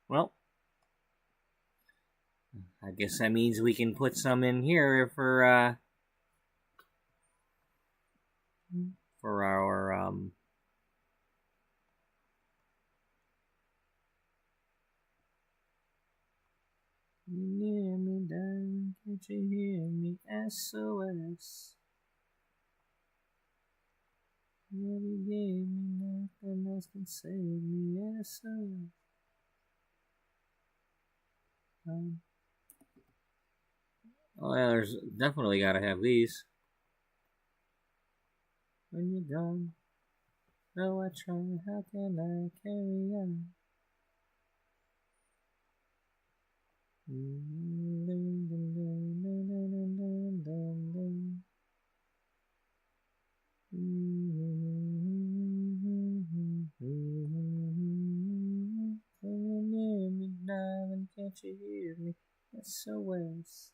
Well, I guess that means we can put some in here for our You hear me, darling, can't you hear me? SOS. Nobody gave me nothing else can save me. SOS. Oh yeah, there's definitely gotta have these. When you're gone, though I try, how can I carry on? Can you hear me, darling? Can't you hear me? SOS.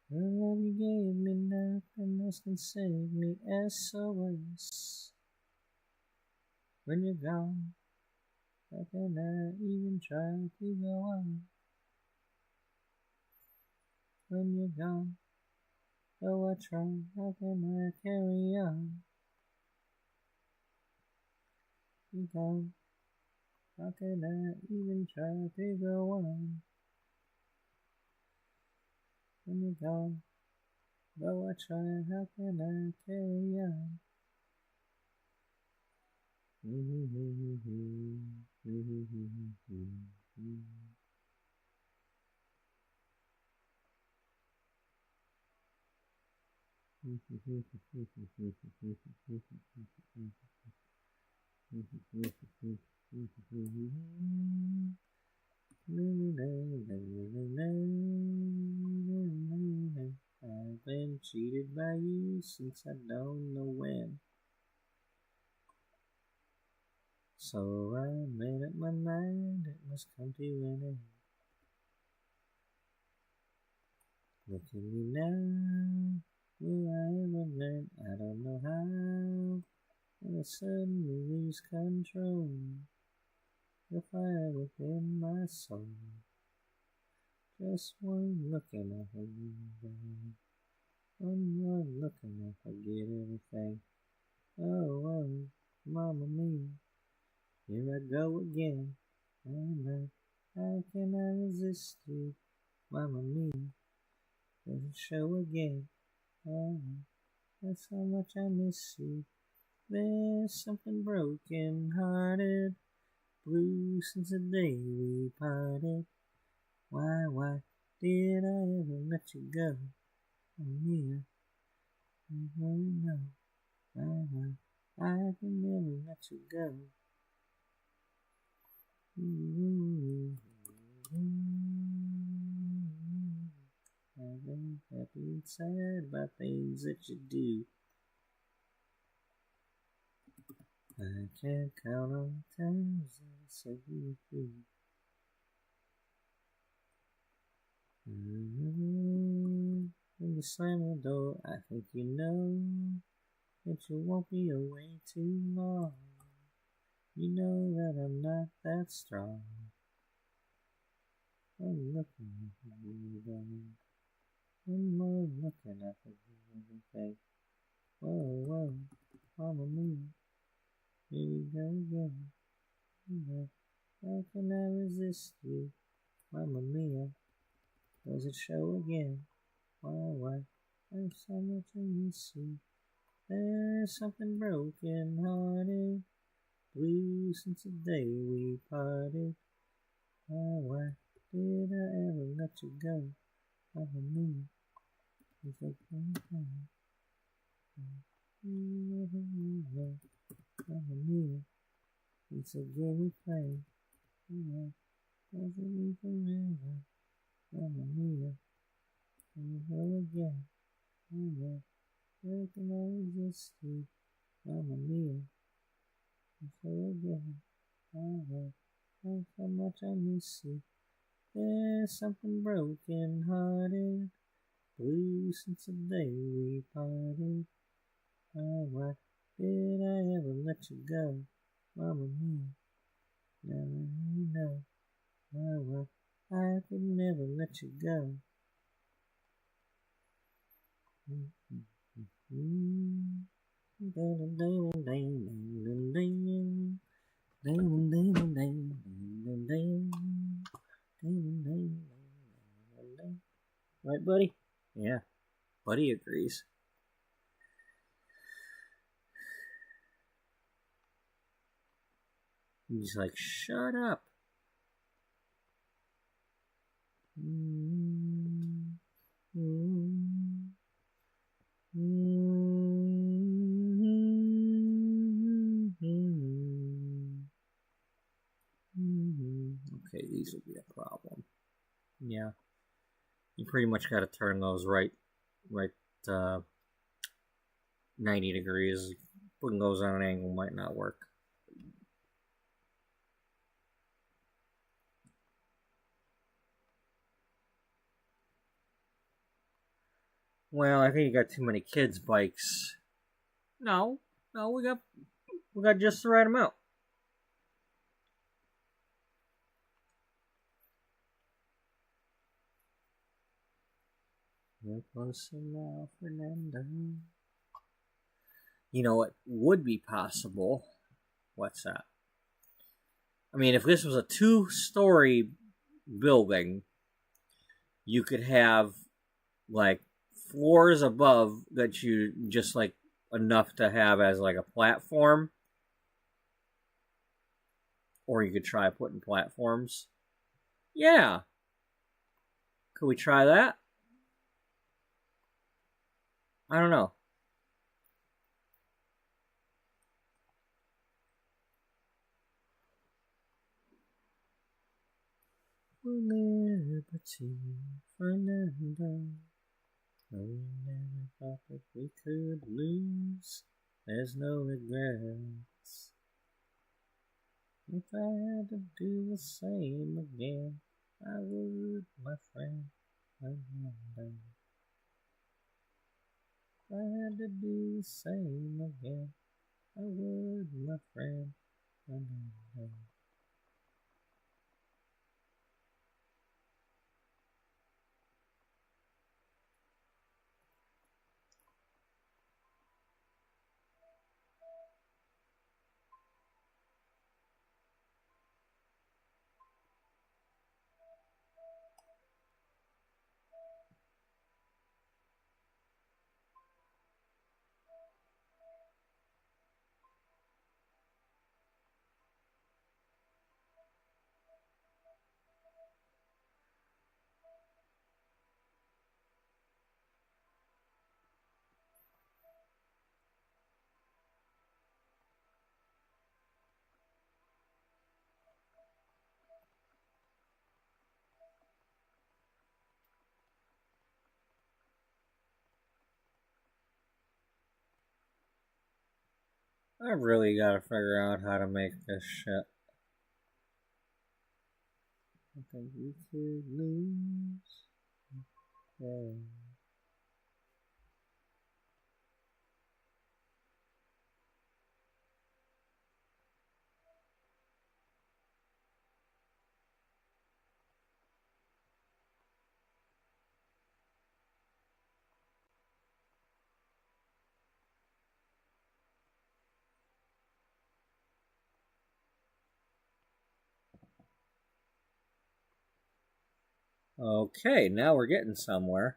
The love you gave me, nothing else can save me. SOS. When you're gone, how can I even try to go on? When you're gone, though I try, how can I carry on? You're gone, how can I even try to go on? When you're gone, though I try, how can I carry on? I've been cheated by you since I don't know when. So I made up my mind it must come to an end. Look at me now, will I ever learn? I don't know how. And I suddenly lose control. The fire within my soul. Just one look and I forget. One more look and I forget everything. Oh, oh, Mama mia, here I go again. Oh, how can I resist you, Mama mia? Does it show again? Oh, that's how much I miss you. There's something broken hearted, blue since the day we parted. Why did I ever let you go? Oh, Mia, no, why, I can never let you go. I've been happy and sad about things that you do. I can't count on the times I set you free. When you slam the door, I think you know that you won't be away too long. You know that I'm not that strong. I'm looking at you, darling. One more looking at the face. Whoa, whoa, Mamma Mia. Here we go again. How can I resist you? Mamma Mia. Does it show again? Why? There's so much I miss you. There's something broken hearted. Blue since the day we parted. Why did I ever let you go? Mamma Mia. It's a thing. Mamma Mia. It's a game we play. Doesn't mean forever. Mamma Mia. Here again. Where can I resist you? Mamma Mia. Here again. Oh, how much I miss you. There's something broken hearted. Blue since the day we parted. Why did I ever let you go? Mamma Mia. Now you know. Why I could never let you go. Right, buddy? Yeah, buddy agrees. He's like, shut up. Okay, these will be a problem. Yeah. You pretty much got to turn those right 90 degrees. Putting those on an angle might not work. Well, I think you got too many kids' bikes. No, we got just the right amount. We're closer now, Fernando. You know what would be possible? What's that? I mean, if this was a 2-story building, you could have like floors above that you just like enough to have as like a platform, or you could try putting platforms. Yeah, could we try that? I don't know. Liberty, Fernando. Oh, we never thought that we could lose. There's no regrets. If I had to do the same again, I would, my friend. Fernando. If I had to do the same again, I would, my friend. Fernando. I really gotta figure out how to make this shit. I think we could lose. Yeah. Okay, now we're getting somewhere.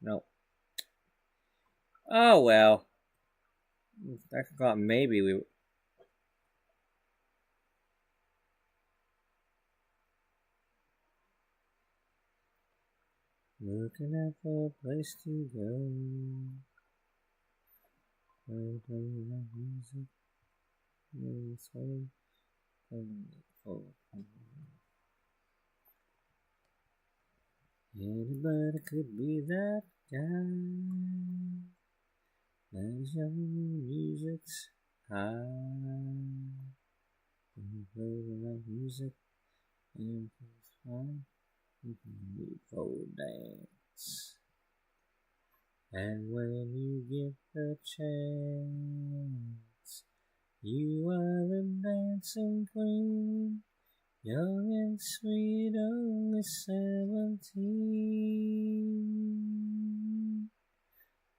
No. Oh well. I thought maybe we. Looking at for a place to go. Play that music. Anybody could be that guy. As young music's high. Play that music and it's fun. You can move forward dance. And when you get the chance, you are the dancing queen, young and sweet, only 17.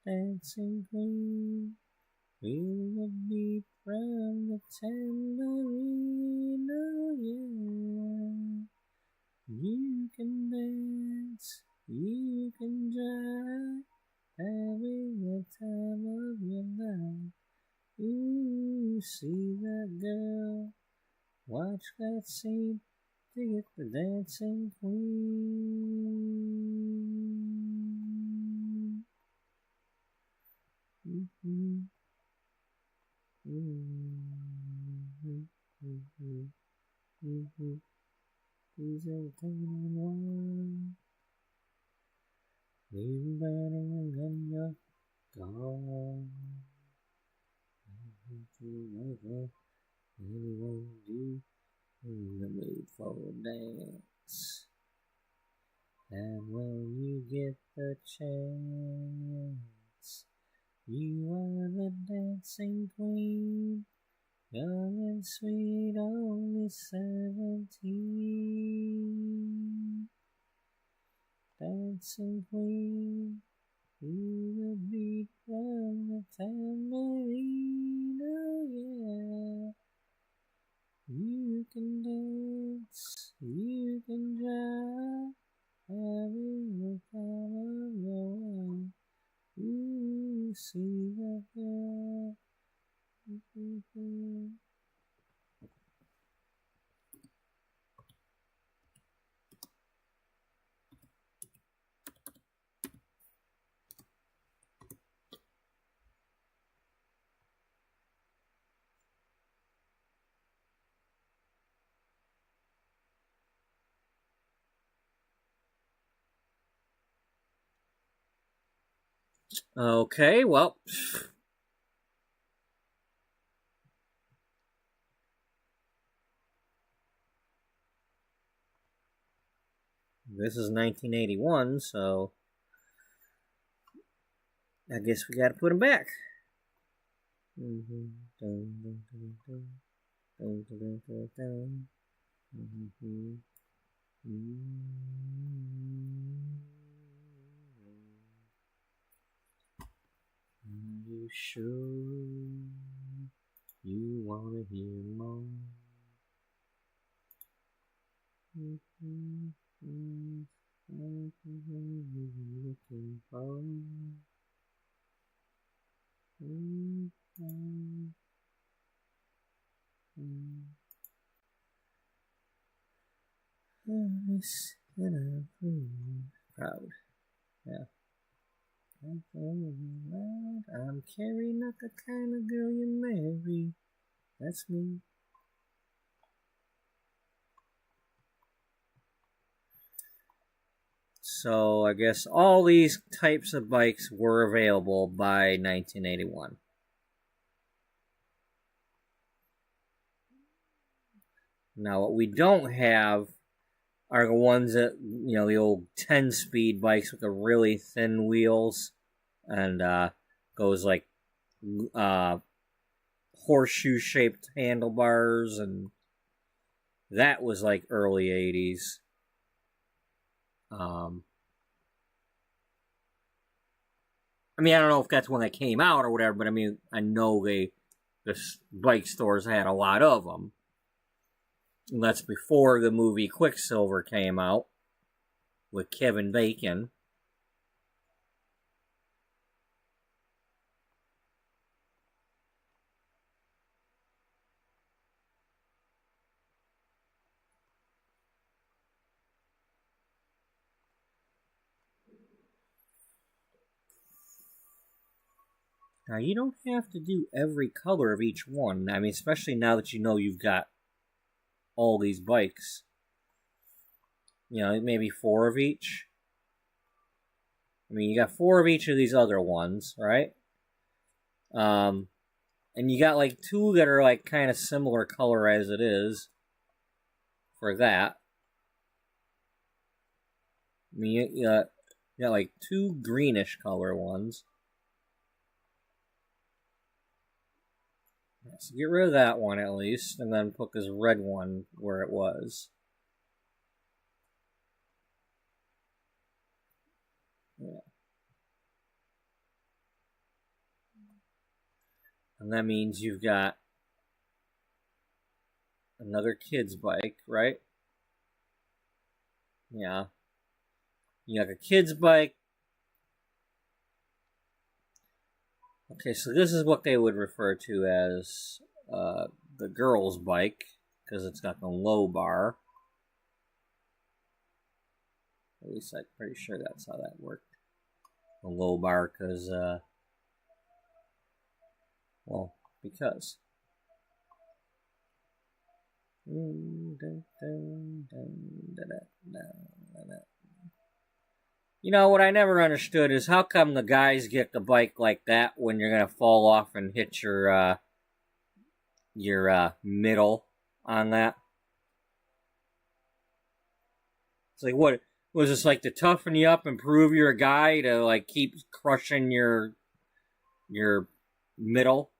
Dancing queen, feel the beat from the tambourine, oh yeah. You can dance, you can jive, having the time of your life. Ooh, see that girl, watch that scene, to get the dancing queen. Mm-hmm. Mm-hmm. Mm-hmm. Mm-hmm. Please everything in one. Leave burning and then you're gone. Anyone do in the mood for a dance. And when you get the chance, you are the dancing queen, young and sweet, only 17. Dancing queen, feel the beat from the tambourine, oh yeah. You can dance, you can jive, having the time of your life. Ooh, see that girl. Okay, well, this is 1981, so I guess we got to put him back. Are you sure you want to hear more? Looking for Proud. Yeah. I'm Carrie, not the kind of girl you marry. That's me. So I guess all these types of bikes were available by 1981. Now what we don't have are the ones that, the old 10-speed bikes with the really thin wheels and goes like horseshoe-shaped handlebars, and that was like early 80s. I mean, I don't know if that's when they came out or whatever, but I mean, I know the bike stores had a lot of them. And that's before the movie Quicksilver came out with Kevin Bacon. Now, you don't have to do every color of each one. I mean, especially now that you know you've got all these bikes. Maybe 4 of each. I mean, you got 4 of each of these other ones, right? And you got like 2 that are like kind of similar color as it is for that. I mean, you got like 2 greenish color ones. So get rid of that one at least, and then put this red one where it was. Yeah. And that means you've got another kid's bike, right? Yeah. You got a kid's bike. Okay, so this is what they would refer to as the girl's bike, because it's got the low bar. At least I'm pretty sure that's how that worked. The low bar, because, because. What I never understood is how come the guys get the bike like that when you're gonna fall off and hit your middle on that. It's like, what was this, like to toughen you up and prove you're a guy, to like keep crushing your middle?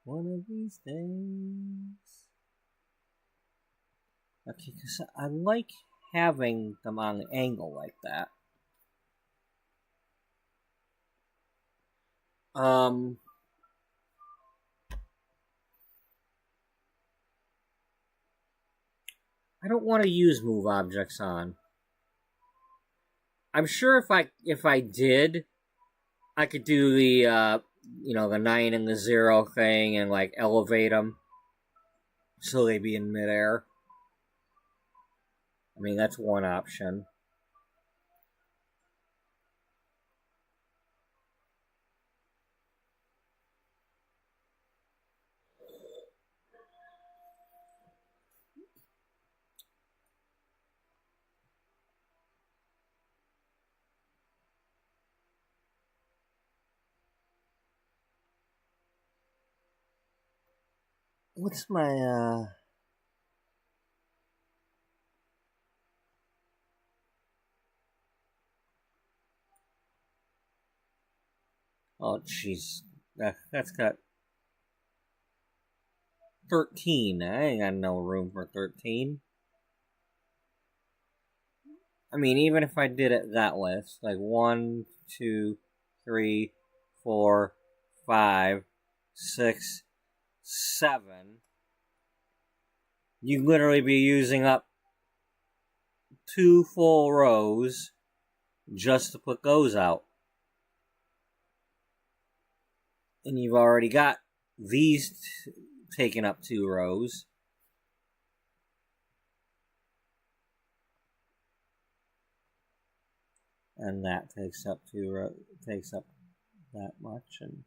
One of these days. Okay, because I like having them on an angle like that. I don't want to use move objects on. I'm sure if I did, I could do the the 9 and the 0 thing and like elevate them so they'd be in midair. I mean, that's one option. What's my Oh, jeez. That's got 13. I ain't got no room for 13. I mean, even if I did it that way, it's like 1, 2, 3, 4, 5, 6, 7. You'd literally be using up 2 full rows just to put those out. And you've already got these taking up 2 rows. And that takes up that much. And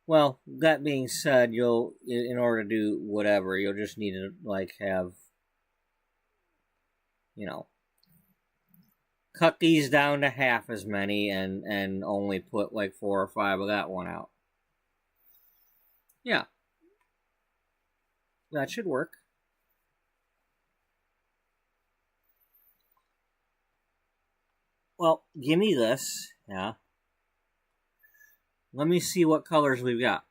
well, that being said, you'll, in order to do whatever, you'll just need to, like, have, you know, cut these down to half as many and only put, like, 4 or 5 of that one out. Yeah. That should work. Well, give me this, yeah. Let me see what colors we've got.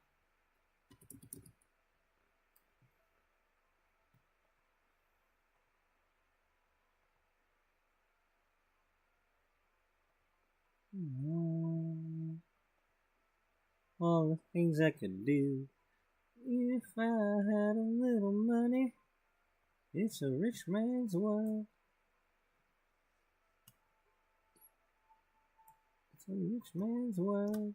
All the things I could do if I had a little money. It's a rich man's world. It's a rich man's world.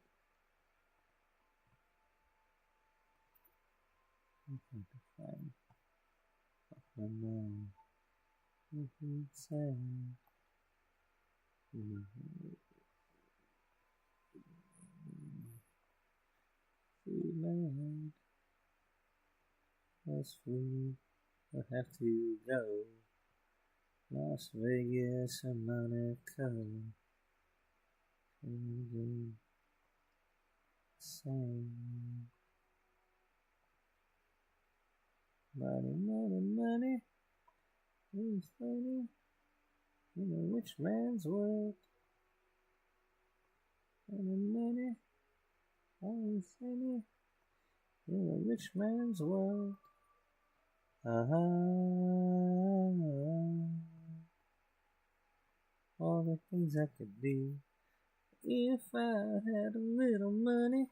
Foodland, Las food, I'll have to go. Las Vegas and Monaco. Same. Money, money, money. Who's funny? In a rich man's world. Money, money. Always funny. In a rich man's world. All the things I could do if I had a little money.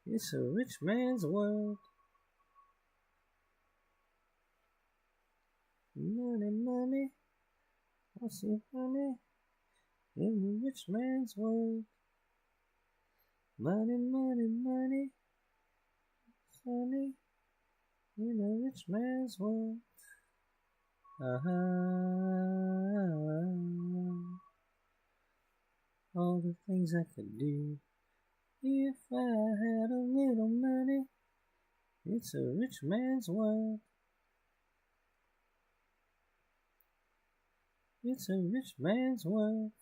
It's a rich man's world. Money, money. I see honey in the rich man's world. Money, money, money. Honey in a rich man's world. All the things I could do if I had a little money. It's a rich man's world. It's a rich man's world.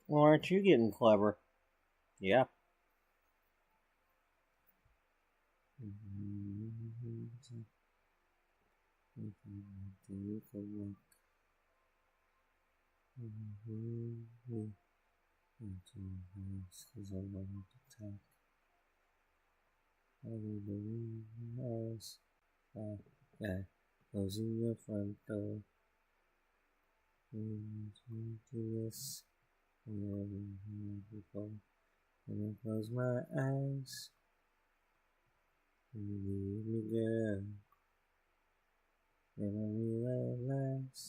Well, aren't you getting clever? Yeah. Because I wanted to talk. Everybody else. Closing your front door. Into this. People. And I close my eyes. And you leave me, girl. And I realize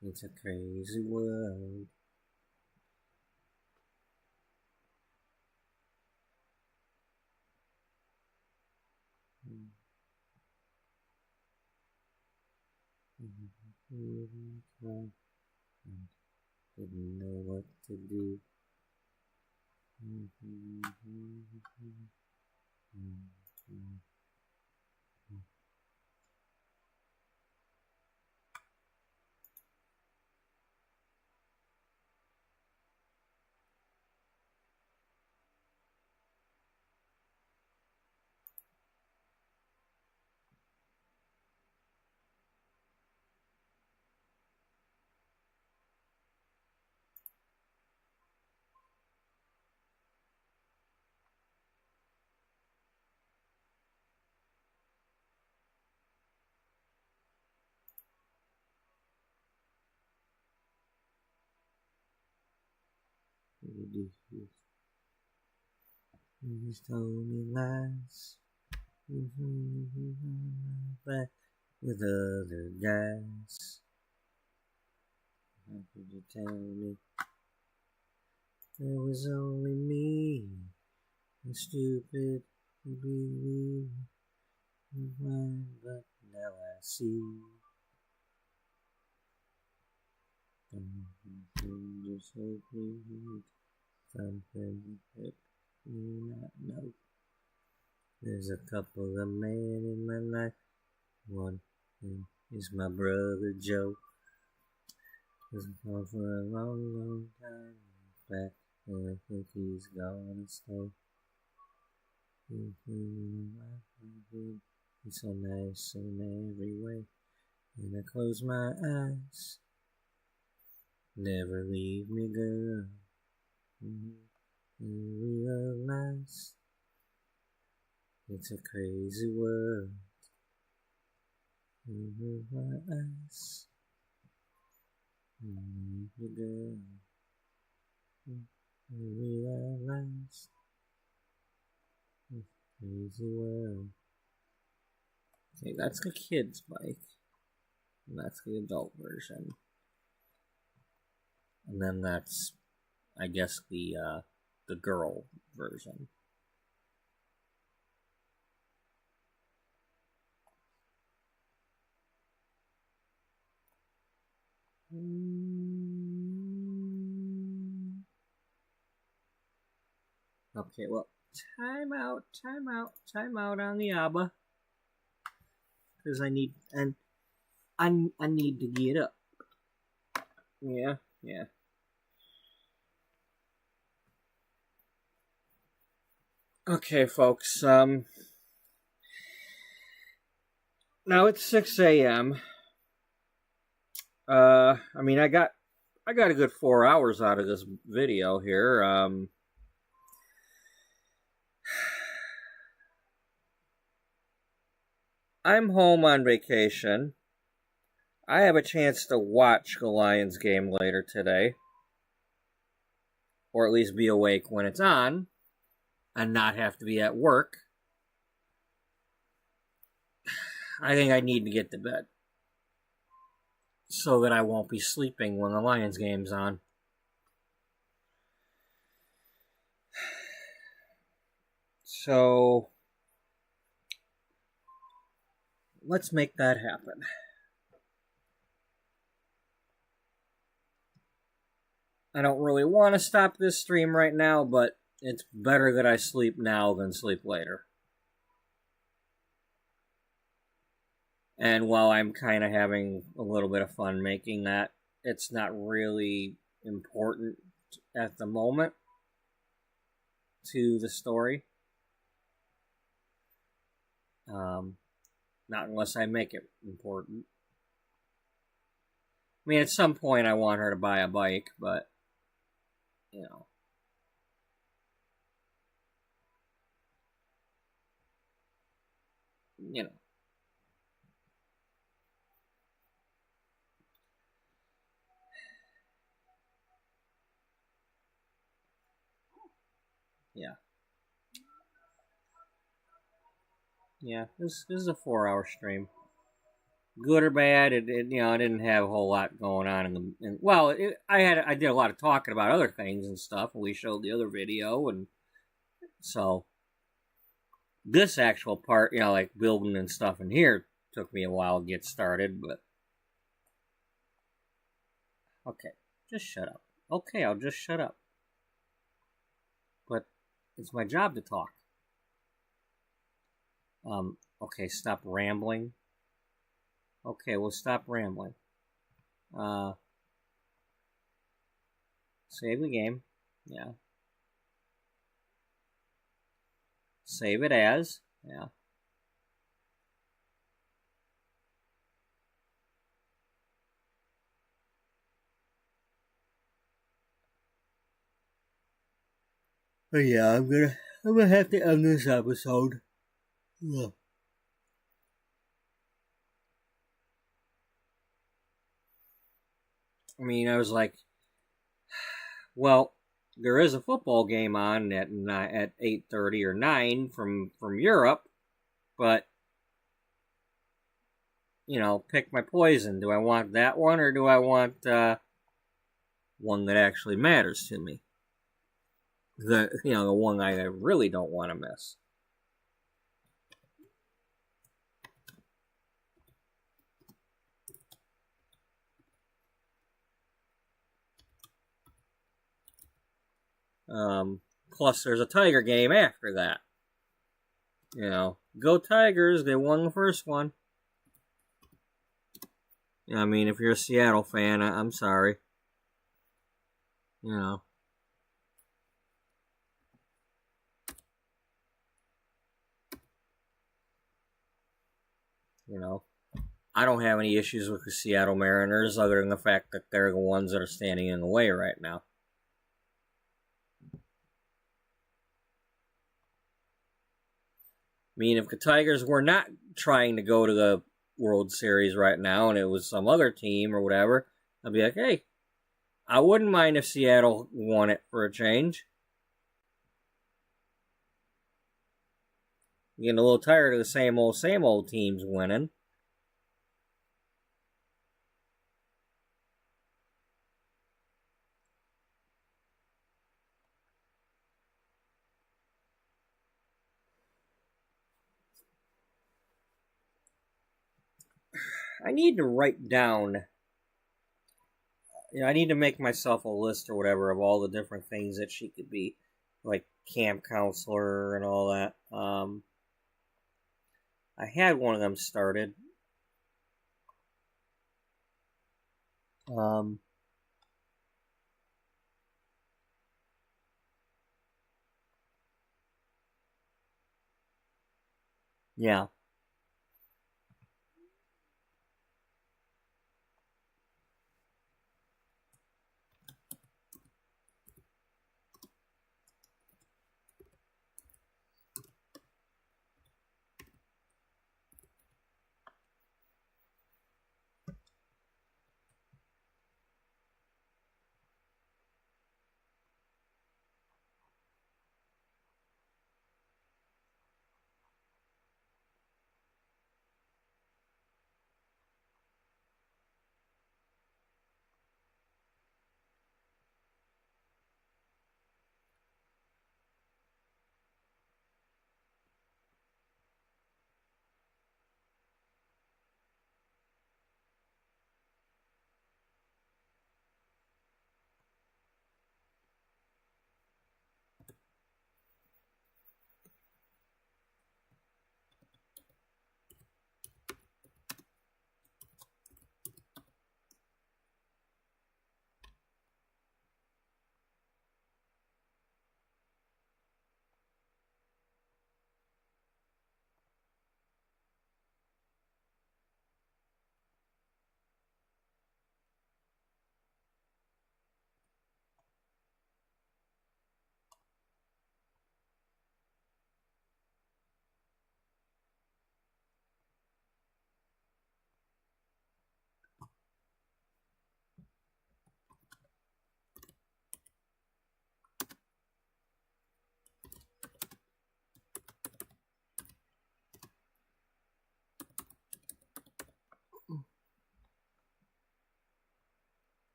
It's a crazy world. Didn't know what to do. You just told me lies. Back with other guys. How could you tell me there was only me? And stupid to believe mine, but now I see. Just hoping something that you not know. There's a couple of men in my life. One is my brother Joe. He's gone for a long, long time back, and I think he's gonna stay. He's so nice in every way, and I close my eyes. Never leave me, girl. And realize it's a crazy world. With my eyes. Leave me, girl. And realize it's a crazy world. Okay, that's the kid's bike. And that's the adult version. And then that's, I guess, the girl version. Okay, well, time out on the ABBA. Because I need to get up. Yeah. Okay, folks, now it's 6 a.m. I mean, I got a good 4 hours out of this video here. I'm home on vacation. I have a chance to watch the Lions game later today. Or at least be awake when it's on. And not have to be at work. I think I need to get to bed. So that I won't be sleeping when the Lions game's on. So let's make that happen. I don't really want to stop this stream right now, but it's better that I sleep now than sleep later. And while I'm kind of having a little bit of fun making that, it's not really important at the moment to the story. Not unless I make it important. I mean, at some point I want her to buy a bike, but, you know. Yeah, this is a 4-hour stream. good or bad. I didn't have a whole lot going on well, I did a lot of talking about other things and stuff, and we showed the other video, and so this actual part, like building and stuff in here, took me a while to get started, but okay, just shut up. Okay, I'll just shut up. But it's my job to talk. Okay, stop rambling. Okay, we'll stop rambling. Save the game. Yeah. Save it as. Yeah. But yeah, I'm gonna have to end this episode. Yeah. I mean, I was like, well, there is a football game on at 8:30 or 9 from Europe, but pick my poison. Do I want that one, or do I want one that actually matters to me? The one I really don't want to miss. Plus, there's a Tiger game after that. Go Tigers! They won the first one. I mean, if you're a Seattle fan, I'm sorry. I don't have any issues with the Seattle Mariners other than the fact that they're the ones that are standing in the way right now. I mean, if the Tigers were not trying to go to the World Series right now and it was some other team or whatever, I'd be like, hey, I wouldn't mind if Seattle won it for a change. I'm getting a little tired of the same old teams winning. I need to write down. I need to make myself a list or whatever of all the different things that she could be, like camp counselor and all that. I had one of them started. Yeah.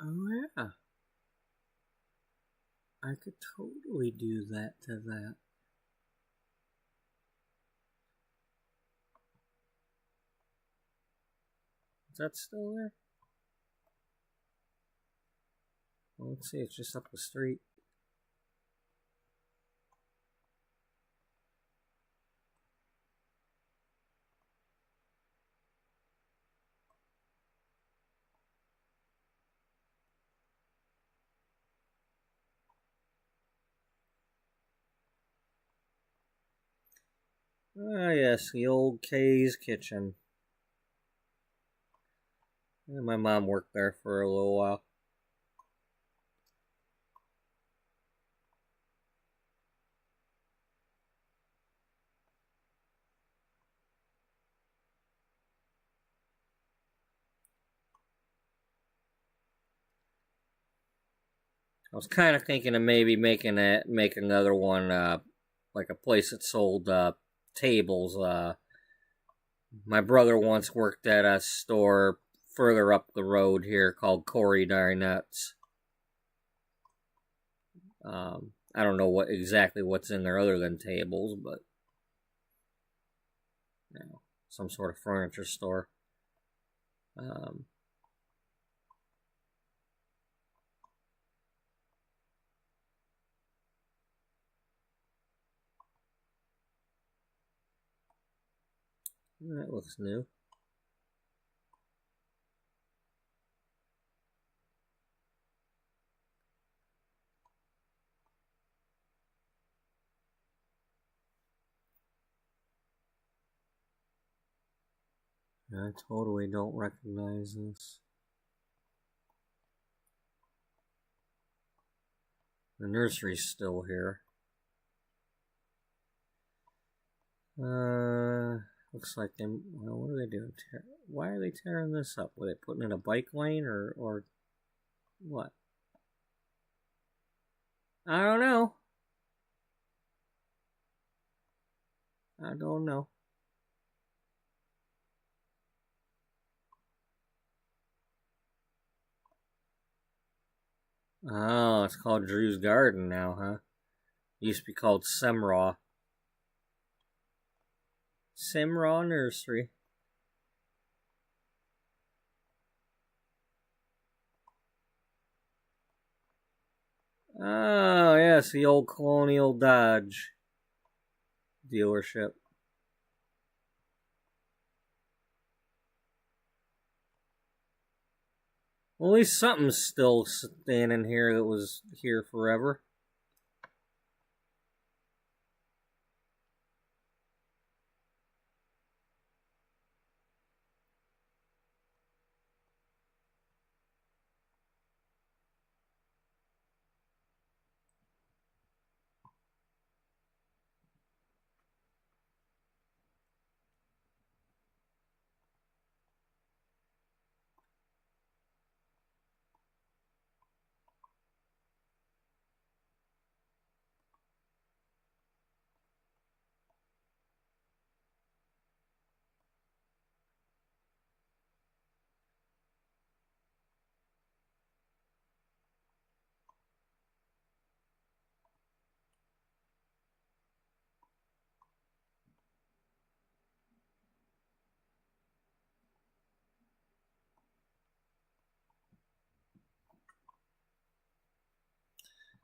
Oh yeah, I could totally do that to that. Is that still there? Well, let's see, it's just up the street. Ah, yes, the old Kay's Kitchen. Yeah, my mom worked there for a little while. I was kind of thinking of maybe make another one, like a place that sold tables. My brother once worked at a store further up the road here called Corey Darnett's. I don't know what's in there other than tables, but some sort of furniture store. That looks new. I totally don't recognize this. The nursery's still here. Looks like they. Well, what are they doing? Why are they tearing this up? Were they putting in a bike lane or what? I don't know. I don't know. Oh, it's called Drew's Garden now, huh? It used to be called Semraw. Semraw Nursery. Oh, yes, the old Colonial Dodge dealership. Well, at least something's still standing here that was here forever.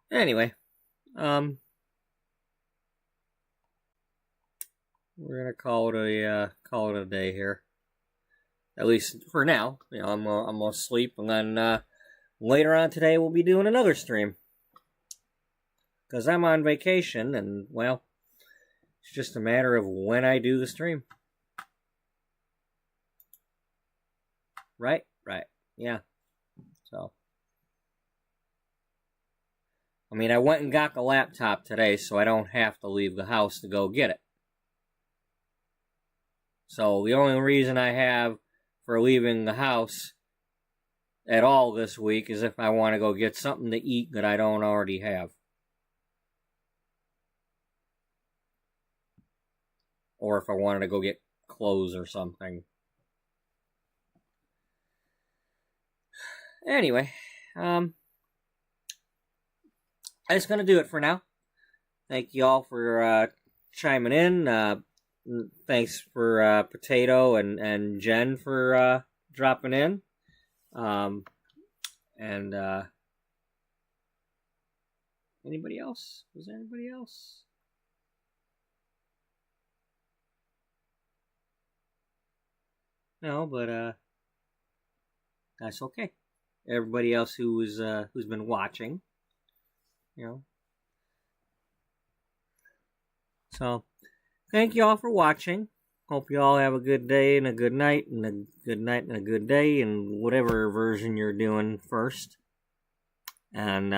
Anyway, we're gonna call it a day here. At least for now. I'm gonna sleep, and then later on today we'll be doing another stream because I'm on vacation, and well, it's just a matter of when I do the stream. Right. Yeah. So I mean, I went and got the laptop today, so I don't have to leave the house to go get it. So the only reason I have for leaving the house at all this week is if I want to go get something to eat that I don't already have. Or if I wanted to go get clothes or something. Anyway, that's going to do it for now. Thank you all for chiming in. Thanks for Potato and Jen for dropping in. Anybody else? Was there anybody else? No, but that's okay. Everybody else who's been watching, So, thank you all for watching. Hope you all have a good day and a good night and a good night and a good day and whatever version you're doing first. And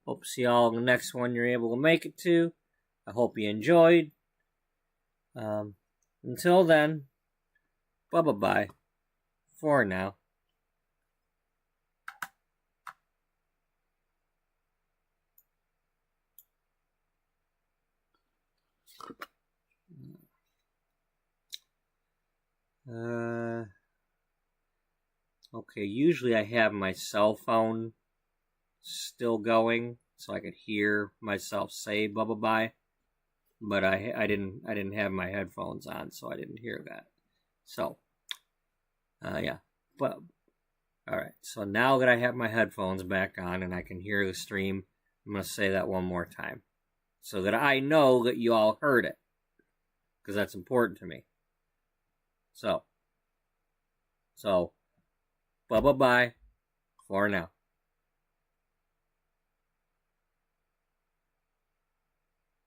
hope to see y'all in the next one you're able to make it to. I hope you enjoyed. Until then, bye-bye for now. Okay, usually I have my cell phone still going so I could hear myself say bye-bye. But I didn't have my headphones on, so I didn't hear that. So, yeah. But, alright, so now that I have my headphones back on and I can hear the stream, I'm going to say that one more time. So that I know that you all heard it. Because that's important to me. So, bye-bye for now.